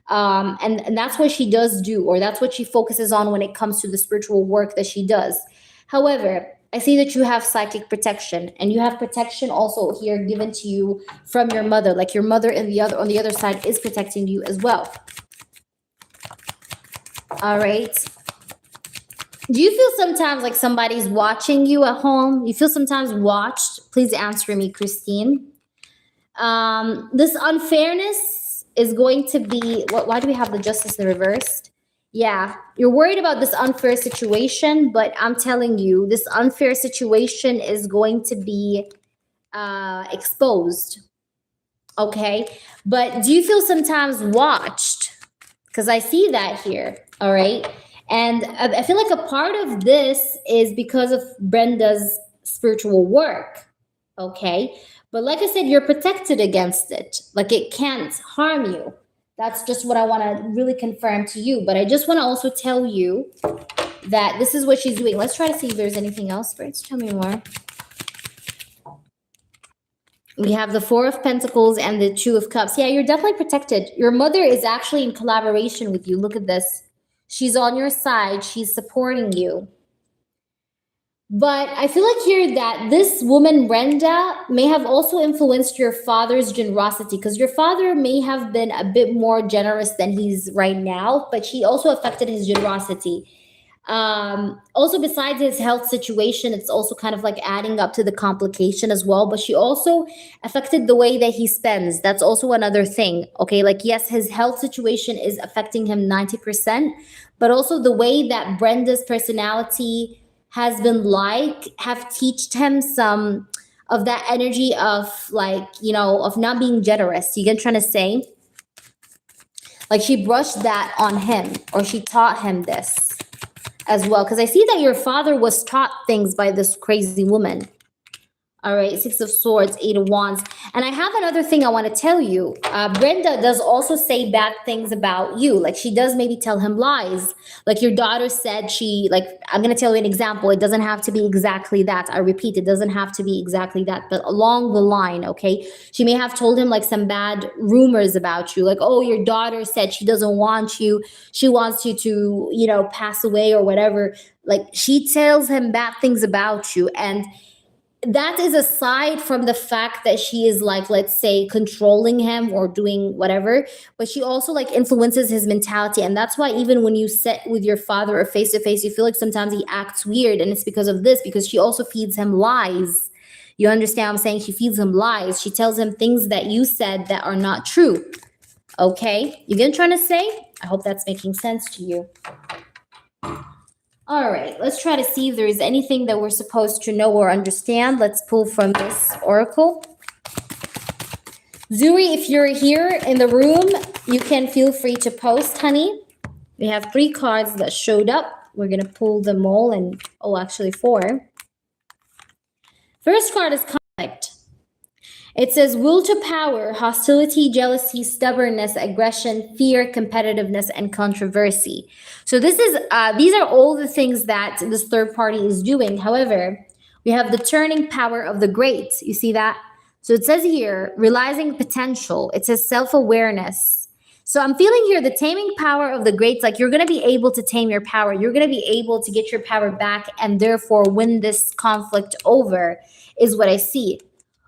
And that's what she does do, or that's what she focuses on when it comes to the spiritual work that she does. However, I see that you have psychic protection, and you have protection also here given to you from your mother. Like your mother in the other on the other side is protecting you as well. All right. Do you feel sometimes like somebody's watching you at home? You feel sometimes watched? Please answer me, Christine. This unfairness is going to be, why do we have the justice in reversed? Yeah, you're worried about this unfair situation, but I'm telling you, this unfair situation is going to be exposed. Okay, but do you feel sometimes watched? Because I see that here. All right, and I feel like a part of this is because of Brenda's spiritual work. Okay, but like I said, you're protected against it. Like it can't harm you. That's just what I want to really confirm to you. But I just want to also tell you that this is what she's doing. Let's try to see if there's anything else. Spirits, tell me more. We have the Four of Pentacles and the Two of Cups. Yeah, you're definitely protected. Your mother is actually in collaboration with you. Look at this. She's on your side. She's supporting you. But I feel like here that this woman, Brenda, may have also influenced your father's generosity, because your father may have been a bit more generous than he's right now, but she also affected his generosity. Also, besides his health situation, it's also kind of like adding up to the complication as well. But she also affected the way that he spends. That's also another thing. Okay, like yes, his health situation is affecting him 90%, but also the way that Brenda's personality has been like have teached him some of that energy of like, you know, of not being generous. You get what I'm trying to say? Like she brushed that on him, or she taught him this as well. Because I see that your father was taught things by this crazy woman. All right, Six of Swords, Eight of Wands. And I have another thing I want to tell you. Brenda does also say bad things about you. Like she does maybe tell him lies. Like your daughter said I'm going to tell you an example. It doesn't have to be exactly that. I repeat, it doesn't have to be exactly that. But along the line, okay? She may have told him like some bad rumors about you. Like, oh, your daughter said she doesn't want you. She wants you to, you know, pass away or whatever. Like she tells him bad things about you. And that is aside from the fact that she is like, let's say, controlling him or doing whatever, but she also like influences his mentality. And that's why even when you sit with your father or face to face, you feel like sometimes he acts weird, and it's because of this, because she also feeds him lies. You understand what I'm saying? She feeds him lies. She tells him things that you said that are not true. Okay, you get what I'm trying to say? I hope that's making sense to you. All right, let's try to see if there is anything that we're supposed to know or understand. Let's pull from this oracle. Zuri, if you're here in the room, you can feel free to post, honey. We have 3 cards that showed up. We're going to pull them all, and actually 4. First card is conflict. It says will to power, hostility, jealousy, stubbornness, aggression, fear, competitiveness, and controversy. So this is these are all the things that this third party is doing. However, we have the turning power of the great. You see that? So it says here, realizing potential. It says self-awareness. So I'm feeling here the taming power of the greats, like you're going to be able to tame your power. You're going to be able to get your power back and therefore win this conflict over, is what I see.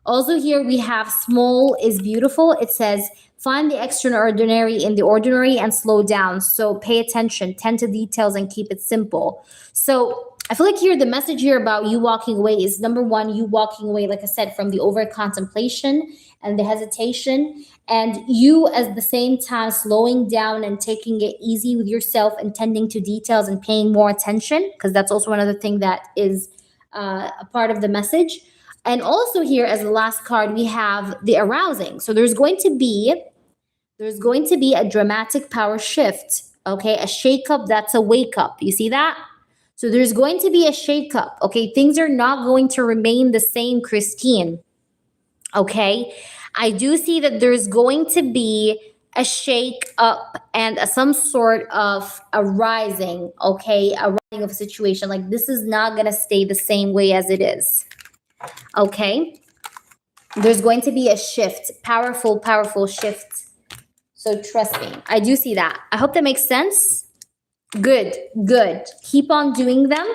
Also here we have small is beautiful. It says find the extraordinary in the ordinary and slow down. So pay attention, tend to details, and keep it simple. So I feel like here the message here about you walking away is, number one, you walking away, like I said, from the over contemplation and the hesitation, and you at the same time slowing down and taking it easy with yourself and tending to details and paying more attention, because that's also another thing that is a part of the message. And also here as the last card, we have the arousing. So there's going to be a dramatic power shift, okay? A shake-up that's a wake-up. You see that? So there's going to be a shake-up, okay? Things are not going to remain the same, Christine, okay? I do see that there's going to be a shake-up and some sort of a rising, okay? A rising of a situation. Like this is not going to stay the same way as it is. Okay, there's going to be a shift, powerful shift. So trust me, I do see that. I hope that makes sense. Good. Keep on doing them.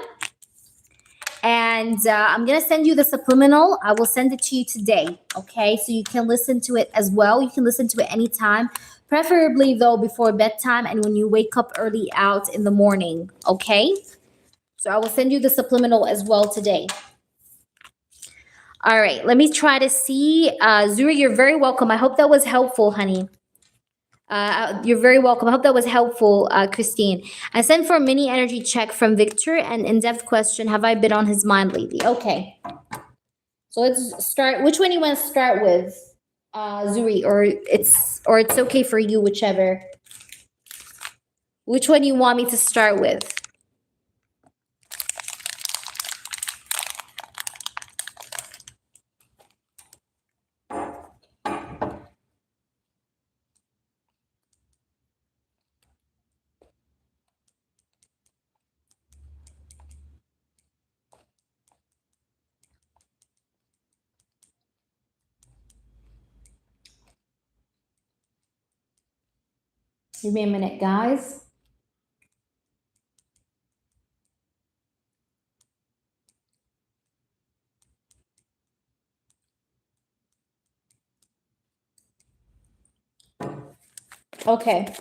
And I'm going to send you the subliminal. I will send it to you today. Okay. So you can listen to it as well. You can listen to it anytime, preferably though before bedtime and when you wake up early out in the morning. Okay. So I will send you the subliminal as well today. All right. Let me try to see. Zuri, you're very welcome. I hope that was helpful, honey. You're very welcome. I hope that was helpful, Christine. I sent for a mini energy check from Victor, and in-depth question, have I been on his mind lately? Okay. So let's start. Which one you want to start with, Zuri, or it's okay for you, whichever. Which one you want me to start with? Give me a minute, guys. Okay.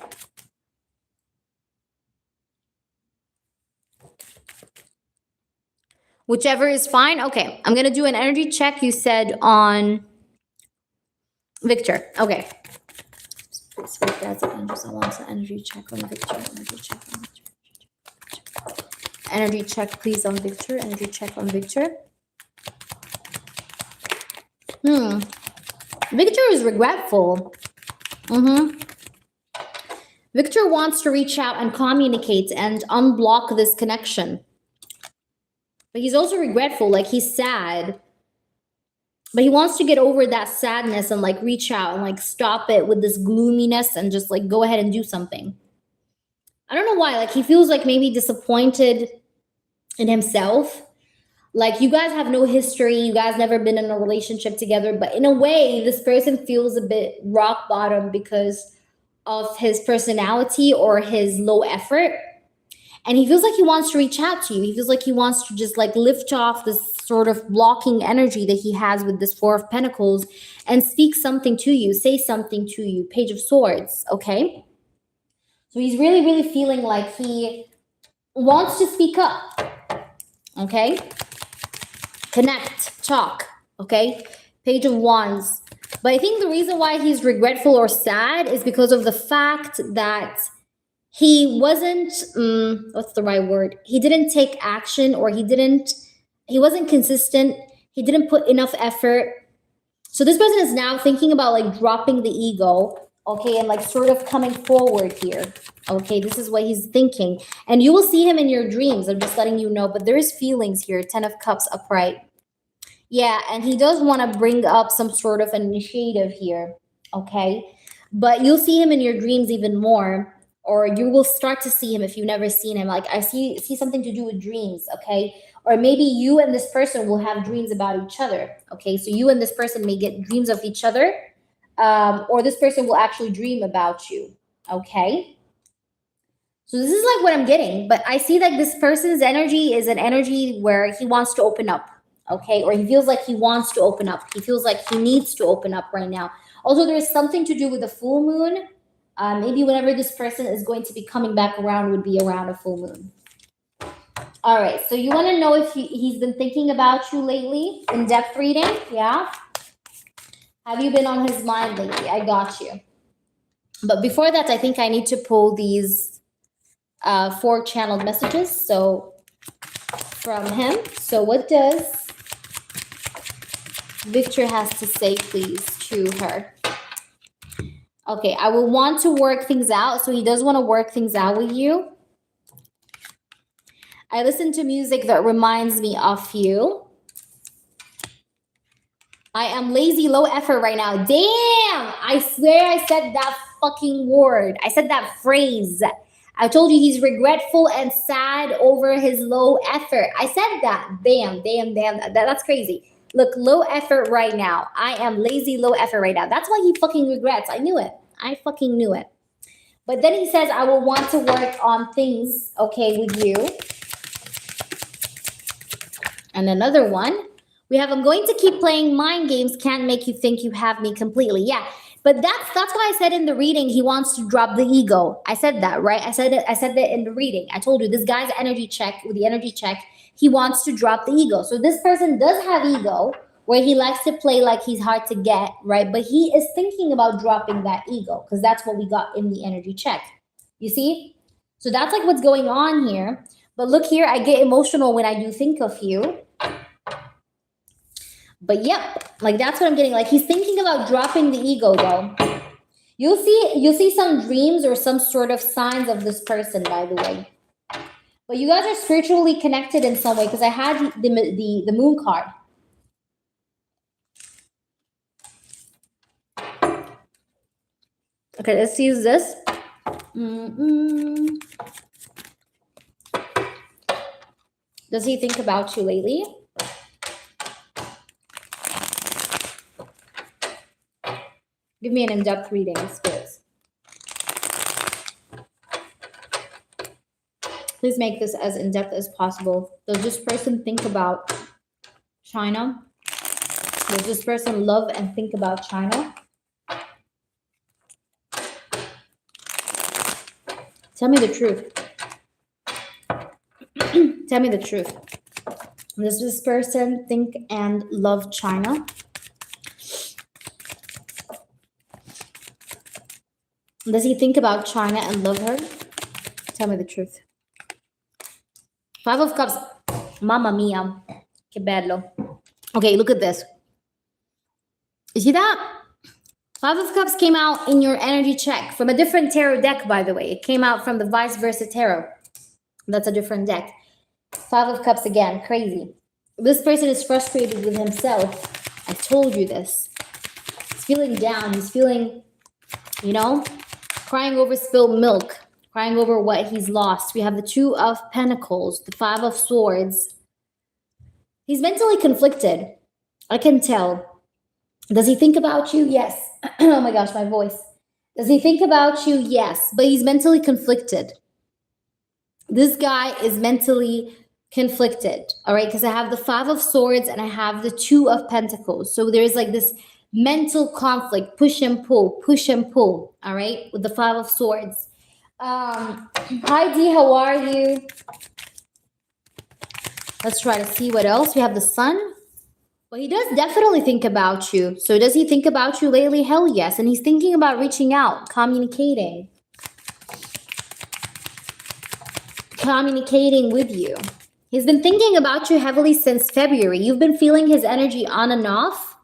Whichever is fine. Okay. I'm going to do an energy check, you said, on Victor. Okay. That's angels. I want an energy check on Victor. Energy check on Victor. Energy check, please, on Victor. Energy check on Victor. Victor is regretful. Victor wants to reach out and communicate and unblock this connection. But he's also regretful, like he's sad. But he wants to get over that sadness and like reach out and like stop it with this gloominess and just like go ahead and do something. I don't know why. Like he feels like maybe disappointed in himself. Like you guys have no history. You guys never been in a relationship together. But in a way, this person feels a bit rock bottom because of his personality or his low effort. And he feels like he wants to reach out to you. He feels like he wants to just like lift off this sort of blocking energy that he has with this Four of Pentacles and speak something to you, say something to you. Page of Swords, okay? So he's really, really feeling like he wants to speak up, okay? Connect, talk, okay? Page of Wands. But I think the reason why he's regretful or sad is because of the fact that he wasn't, what's the right word? He didn't take action, or he wasn't consistent. He didn't put enough effort. So this person is now thinking about like dropping the ego, okay, and like sort of coming forward here. Okay, this is what he's thinking. And you will see him in your dreams. I'm just letting you know, but there's feelings here. 10 of Cups upright. Yeah, and he does want to bring up some sort of initiative here, okay? But you'll see him in your dreams even more, or you will start to see him if you've never seen him. Like I see something to do with dreams, okay? Or maybe you and this person will have dreams about each other, okay? So you and this person may get dreams of each other, or this person will actually dream about you, okay? So this is like what I'm getting, but I see like this person's energy is an energy where he wants to open up, okay? Or he feels like he wants to open up. He feels like he needs to open up right now. Also, there's something to do with the full moon. Maybe whenever this person is going to be coming back around would be around a full moon. All right, so you want to know if he's been thinking about you lately? In-depth reading, yeah? Have you been on his mind lately? I got you. But before that, I think I need to pull these 4 channeled messages. So from him. So what does Victor has to say, please, to her? Okay, I will want to work things out. So he does want to work things out with you. I listen to music that reminds me of you. I am lazy, low effort right now. Damn, I swear I said that fucking word. I said that phrase. I told you he's regretful and sad over his low effort. I said that. Damn. That's crazy. Look, low effort right now. I am lazy, low effort right now. That's why he fucking regrets. I knew it. I fucking knew it. But then he says, I will want to work on things, okay, with you. And another one, we have, I'm going to keep playing mind games, can't make you think you have me completely. Yeah, but that's why I said in the reading he wants to drop the ego. I said that, right? I said that in the reading. I told you this guy's energy check, with the energy check, he wants to drop the ego. So this person does have ego, where he likes to play like he's hard to get, right? But he is thinking about dropping that ego, because that's what we got in the energy check. You see? So that's like what's going on here. But look here, I get emotional when I do think of you. But yep, like that's what I'm getting. Like he's thinking about dropping the ego though. You'll see some dreams or some sort of signs of this person, by the way. But you guys are spiritually connected in some way, because I had the moon card. Okay, let's use this. Does he think about you lately? Give me an in-depth reading, spirits. Please make this as in-depth as possible. Does this person think about China? Does this person love and think about China? Tell me the truth. Tell me the truth. Does this person think and love China? Does he think about China and love her? Tell me the truth. Five of Cups. Mamma mia. Che bello. Okay, look at this. You see that? Five of Cups came out in your energy check from a different tarot deck, by the way. It came out from the Vice Versa Tarot. That's a different deck. Five of Cups again. Crazy. This person is frustrated with himself. I told you this. He's feeling down. He's feeling, you know, crying over spilled milk. Crying over what he's lost. We have the Two of Pentacles. The Five of Swords. He's mentally conflicted. I can tell. Does he think about you? Yes. Oh my gosh, my voice. Does he think about you? Yes. But he's mentally conflicted. This guy is mentally conflicted. All right. Because I have the Five of Swords and I have the Two of Pentacles. So there's like this mental conflict. Push and pull. Push and pull. All right. With the Five of Swords. Hi Dee, how are you? Let's try to see what else. We have the Sun. Well, he does definitely think about you. So does he think about you lately? Hell yes. And he's thinking about reaching out, communicating with you. He's been thinking about you heavily since February. You've been feeling his energy on and off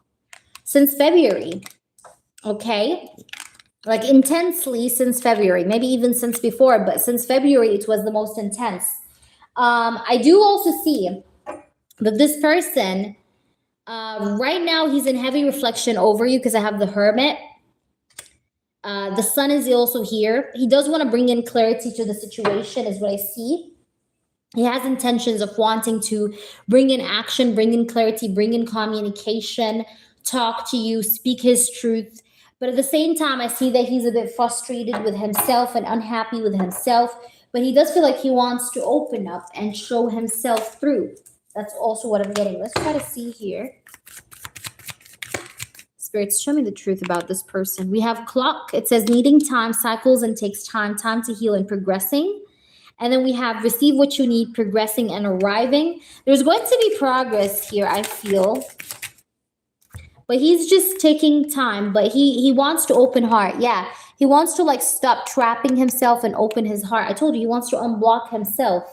since February. Okay? Like intensely since February. Maybe even since before. But since February, it was the most intense. I do also see that this person... right now, he's in heavy reflection over you because I have the Hermit. The Sun is also here. He does want to bring in clarity to the situation is what I see. He has intentions of wanting to bring in action, bring in clarity, bring in communication, talk to you, speak his truth. But at the same time, I see that he's a bit frustrated with himself and unhappy with himself. But he does feel like he wants to open up and show himself through. That's also what I'm getting. Let's try to see here. Spirits, show me the truth about this person. We have Clock. It says needing time, cycles, and takes time. Time to heal and progressing. And then we have receive what you need, progressing and arriving. There's going to be progress here, I feel. But he's just taking time. But he wants to open heart. Yeah. He wants to like stop trapping himself and open his heart. I told you he wants to unblock himself.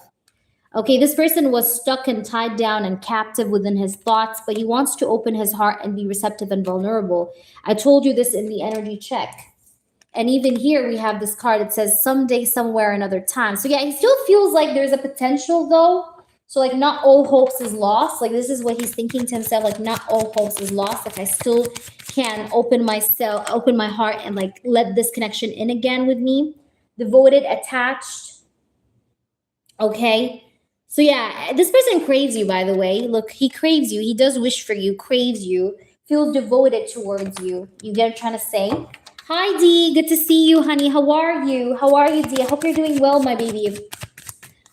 Okay, this person was stuck and tied down and captive within his thoughts, but he wants to open his heart and be receptive and vulnerable. I told you this in the energy check. And even here we have this card. It says someday, somewhere, another time. So yeah, he still feels like there's a potential though. So like not all hopes is lost. Like this is what he's thinking to himself. Like not all hopes is lost. Like I still can open my heart and like let this connection in again with me. Devoted, attached. Okay. So yeah, this person craves you, by the way. Look, he craves you. He does wish for you, craves you, feels devoted towards you. You get what I'm trying to say? Hi, Dee. Good to see you, honey. How are you? How are you, Dee? I hope you're doing well, my baby.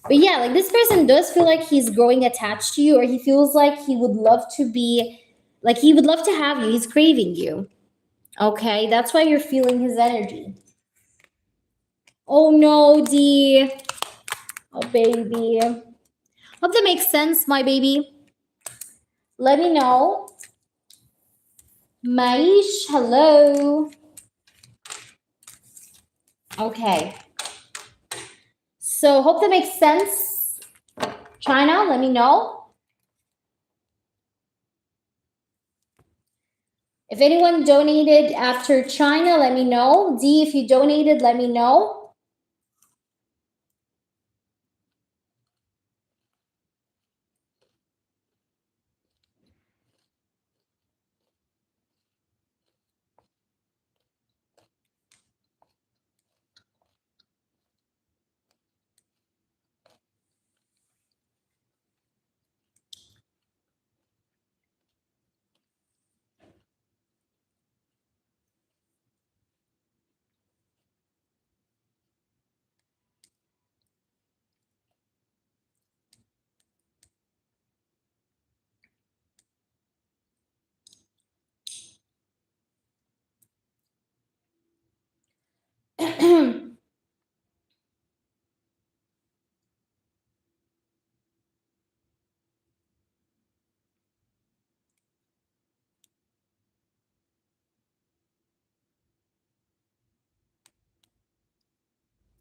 But yeah, like this person does feel like he's growing attached to you, or he feels like he would love to be, like he would love to have you. He's craving you. Okay, that's why you're feeling his energy. Oh no, D. Oh baby. Hope that makes sense, my baby. Let me know. Maish, hello. Okay. So hope that makes sense. China, let me know. If anyone donated after China, let me know. D, if you donated, let me know.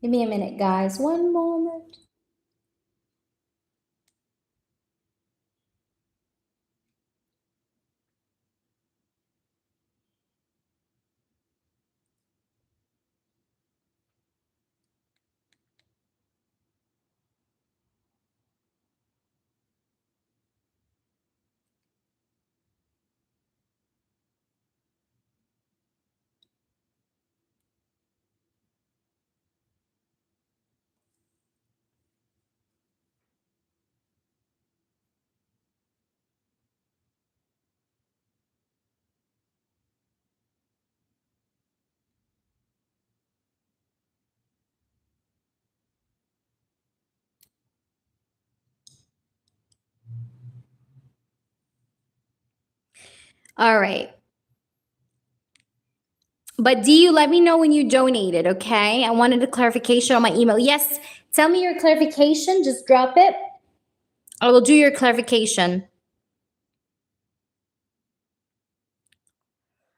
Give me a minute, guys. One moment. All right. But do you let me know when you donated, okay? I wanted a clarification on my email. Yes, tell me your clarification. Just drop it. I will do your clarification.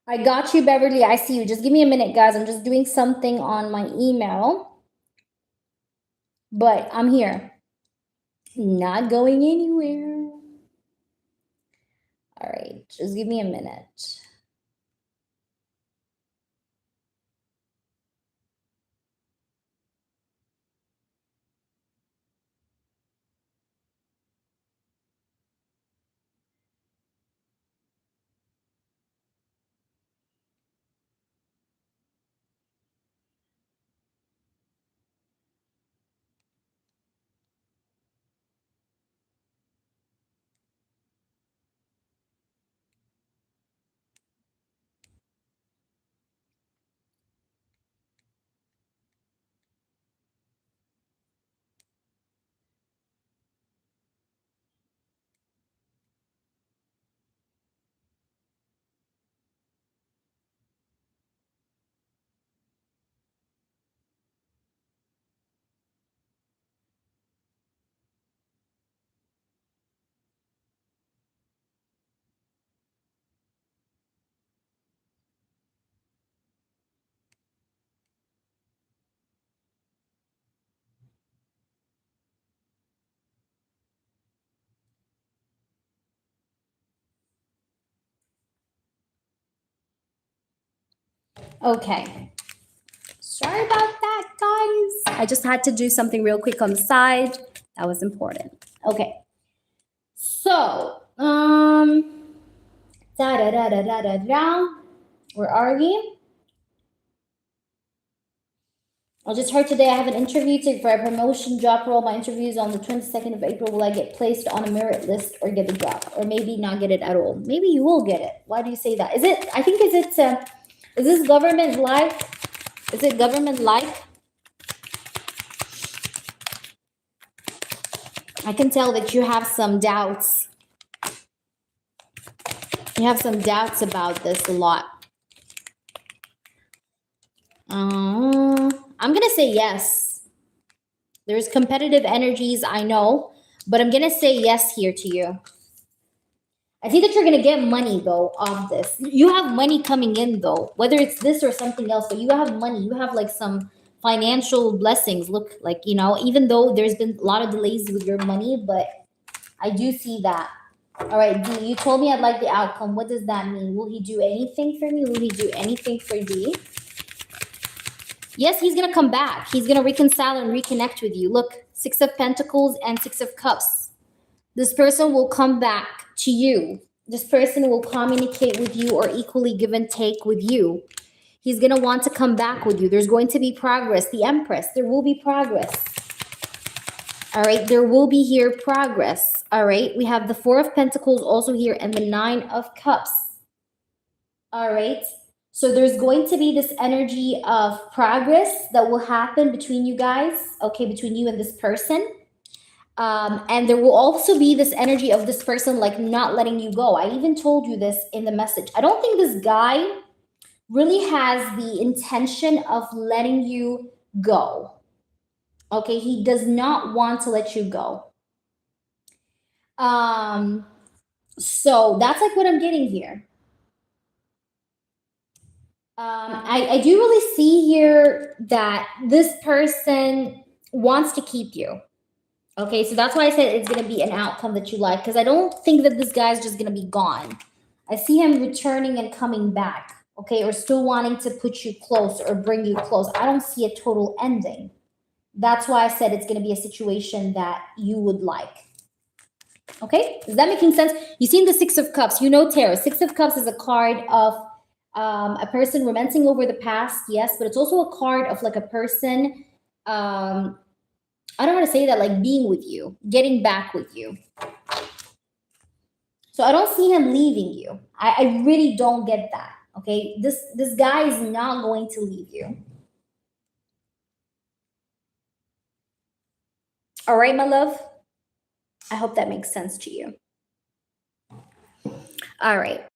I got you, Beverly. I see you. Just give me a minute, guys. I'm just doing something on my email. But I'm here. Not going anywhere. All right. Just give me a minute. Okay. Sorry about that, guys. I just had to do something real quick on the side. That was important. Okay. So, da da da da da da da. Where are we? I just heard today I have an interview for a promotion job role. My interview is on the 22nd of April. Will I get placed on a merit list or get the job? Or maybe not get it at all? Maybe you will get it. Why do you say that? Is it, I think, is this government like? Is it government like? I can tell that you have some doubts. You have some doubts about this a lot. I'm going to say yes. There's competitive energies, I know, but I'm going to say yes here to you. I see that you're going to get money, though, off this. You have money coming in, though, whether it's this or something else, but you have money. You have like some financial blessings. Look, like, you know, even though there's been a lot of delays with your money, but I do see that. All right, D, you told me I'd like the outcome. What does that mean? Will he do anything for me? Will he do anything for D? Yes, he's going to come back. He's going to reconcile and reconnect with you. Look, 6 of Pentacles and 6 of Cups. This person will come back to you. This person will communicate with you or equally give and take with you. He's going to want to come back with you. There's going to be progress. The Empress, there will be progress. All right, there will be here progress. All right, we have the 4 of Pentacles also here and the 9 of Cups. All right, so there's going to be this energy of progress that will happen between you guys, okay, between you and this person. And there will also be this energy of this person like not letting you go. I even told you this in the message. I don't think this guy really has the intention of letting you go. Okay, he does not want to let you go. So that's like what I'm getting here. I do really see here that this person wants to keep you. Okay, so that's why I said it's going to be an outcome that you like, because I don't think that this guy's just going to be gone. I see him returning and coming back, okay, or still wanting to put you close or bring you close. I don't see a total ending. That's why I said it's going to be a situation that you would like. Okay, is that making sense? You've seen the 6 of Cups. You know tarot. 6 of Cups is a card of a person romancing over the past, yes, but it's also a card of like a person, I don't want to say that, like being with you, getting back with you. So I don't see him leaving you. I really don't get that. Okay, this guy is not going to leave you. All right, my love. I hope that makes sense to you. All right.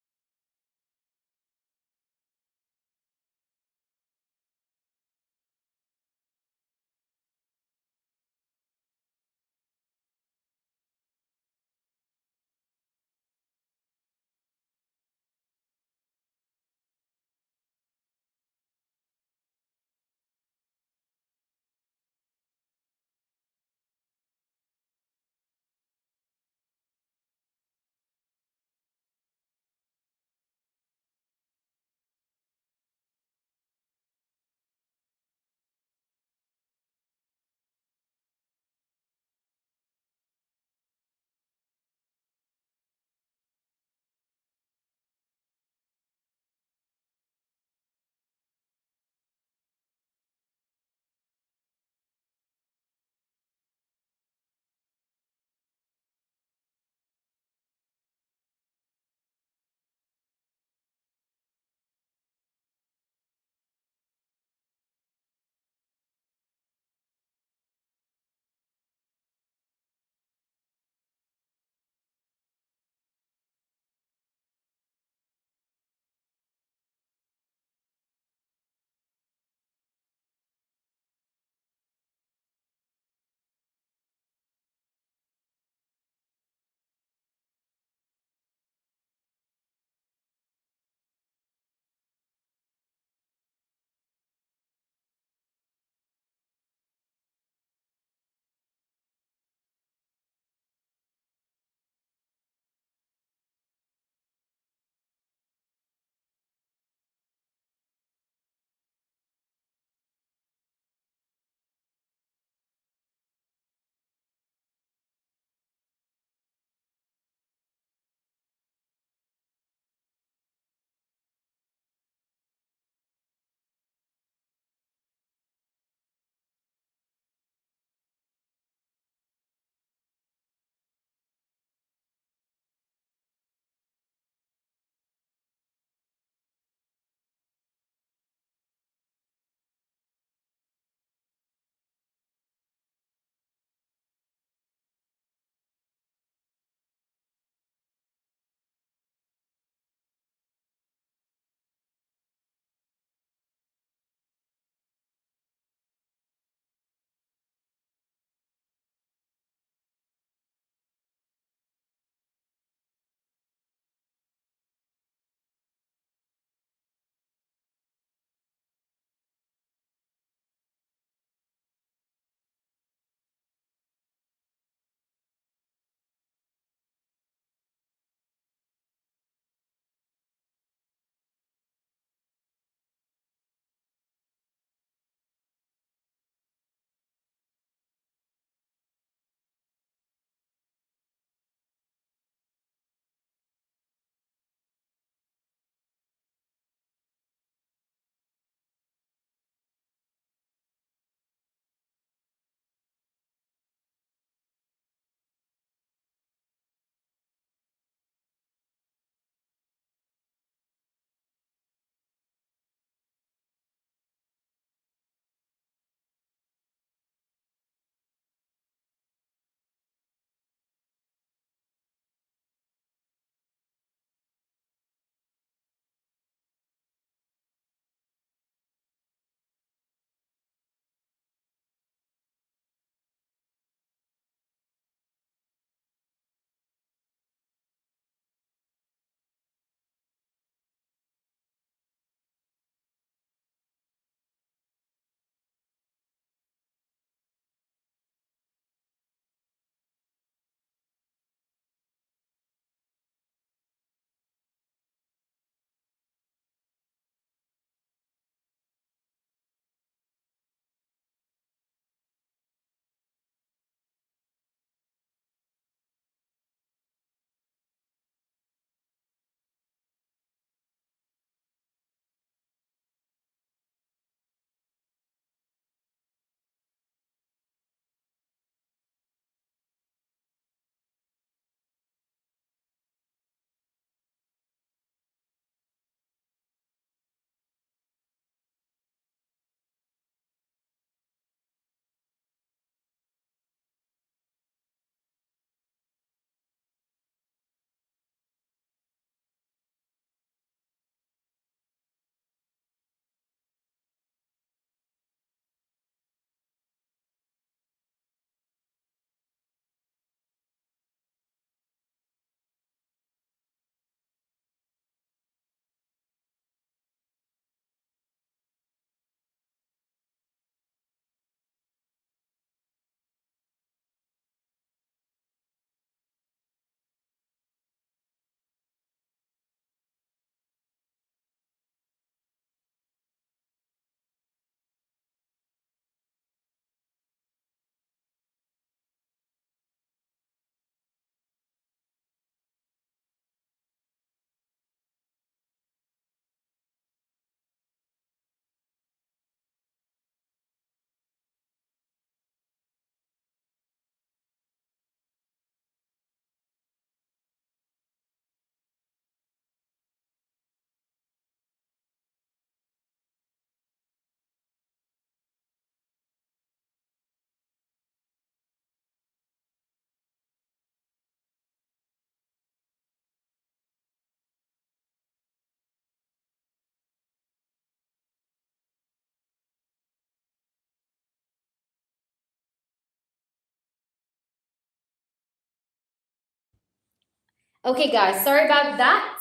Okay, guys, sorry about that.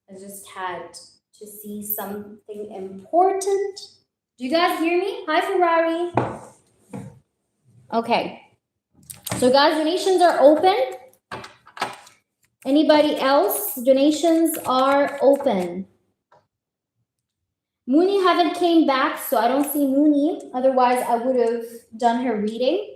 I just had to see something important. Do you guys hear me? Hi, Ferrari. Okay. So, guys, donations are open. Anybody else? Donations are open. Mooney haven't came back, so I don't see Mooney. Otherwise, I would have done her reading.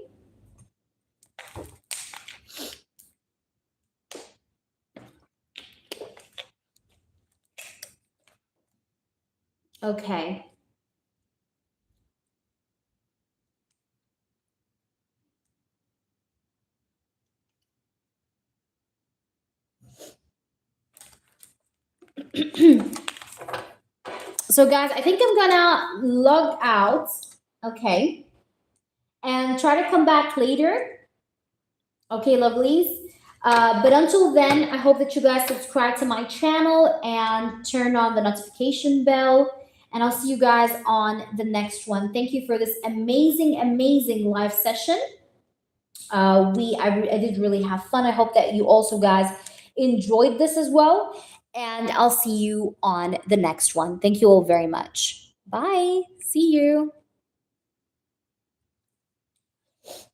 Okay. So, guys, I think I'm gonna log out, okay, and try to come back later. Okay, lovelies. But until then, I hope that you guys subscribe to my channel and turn on the notification bell. And I'll see you guys on the next one. Thank you for this amazing, amazing live session. I did really have fun. I hope that you also guys enjoyed this as well. And I'll see you on the next one. Thank you all very much. Bye. See you.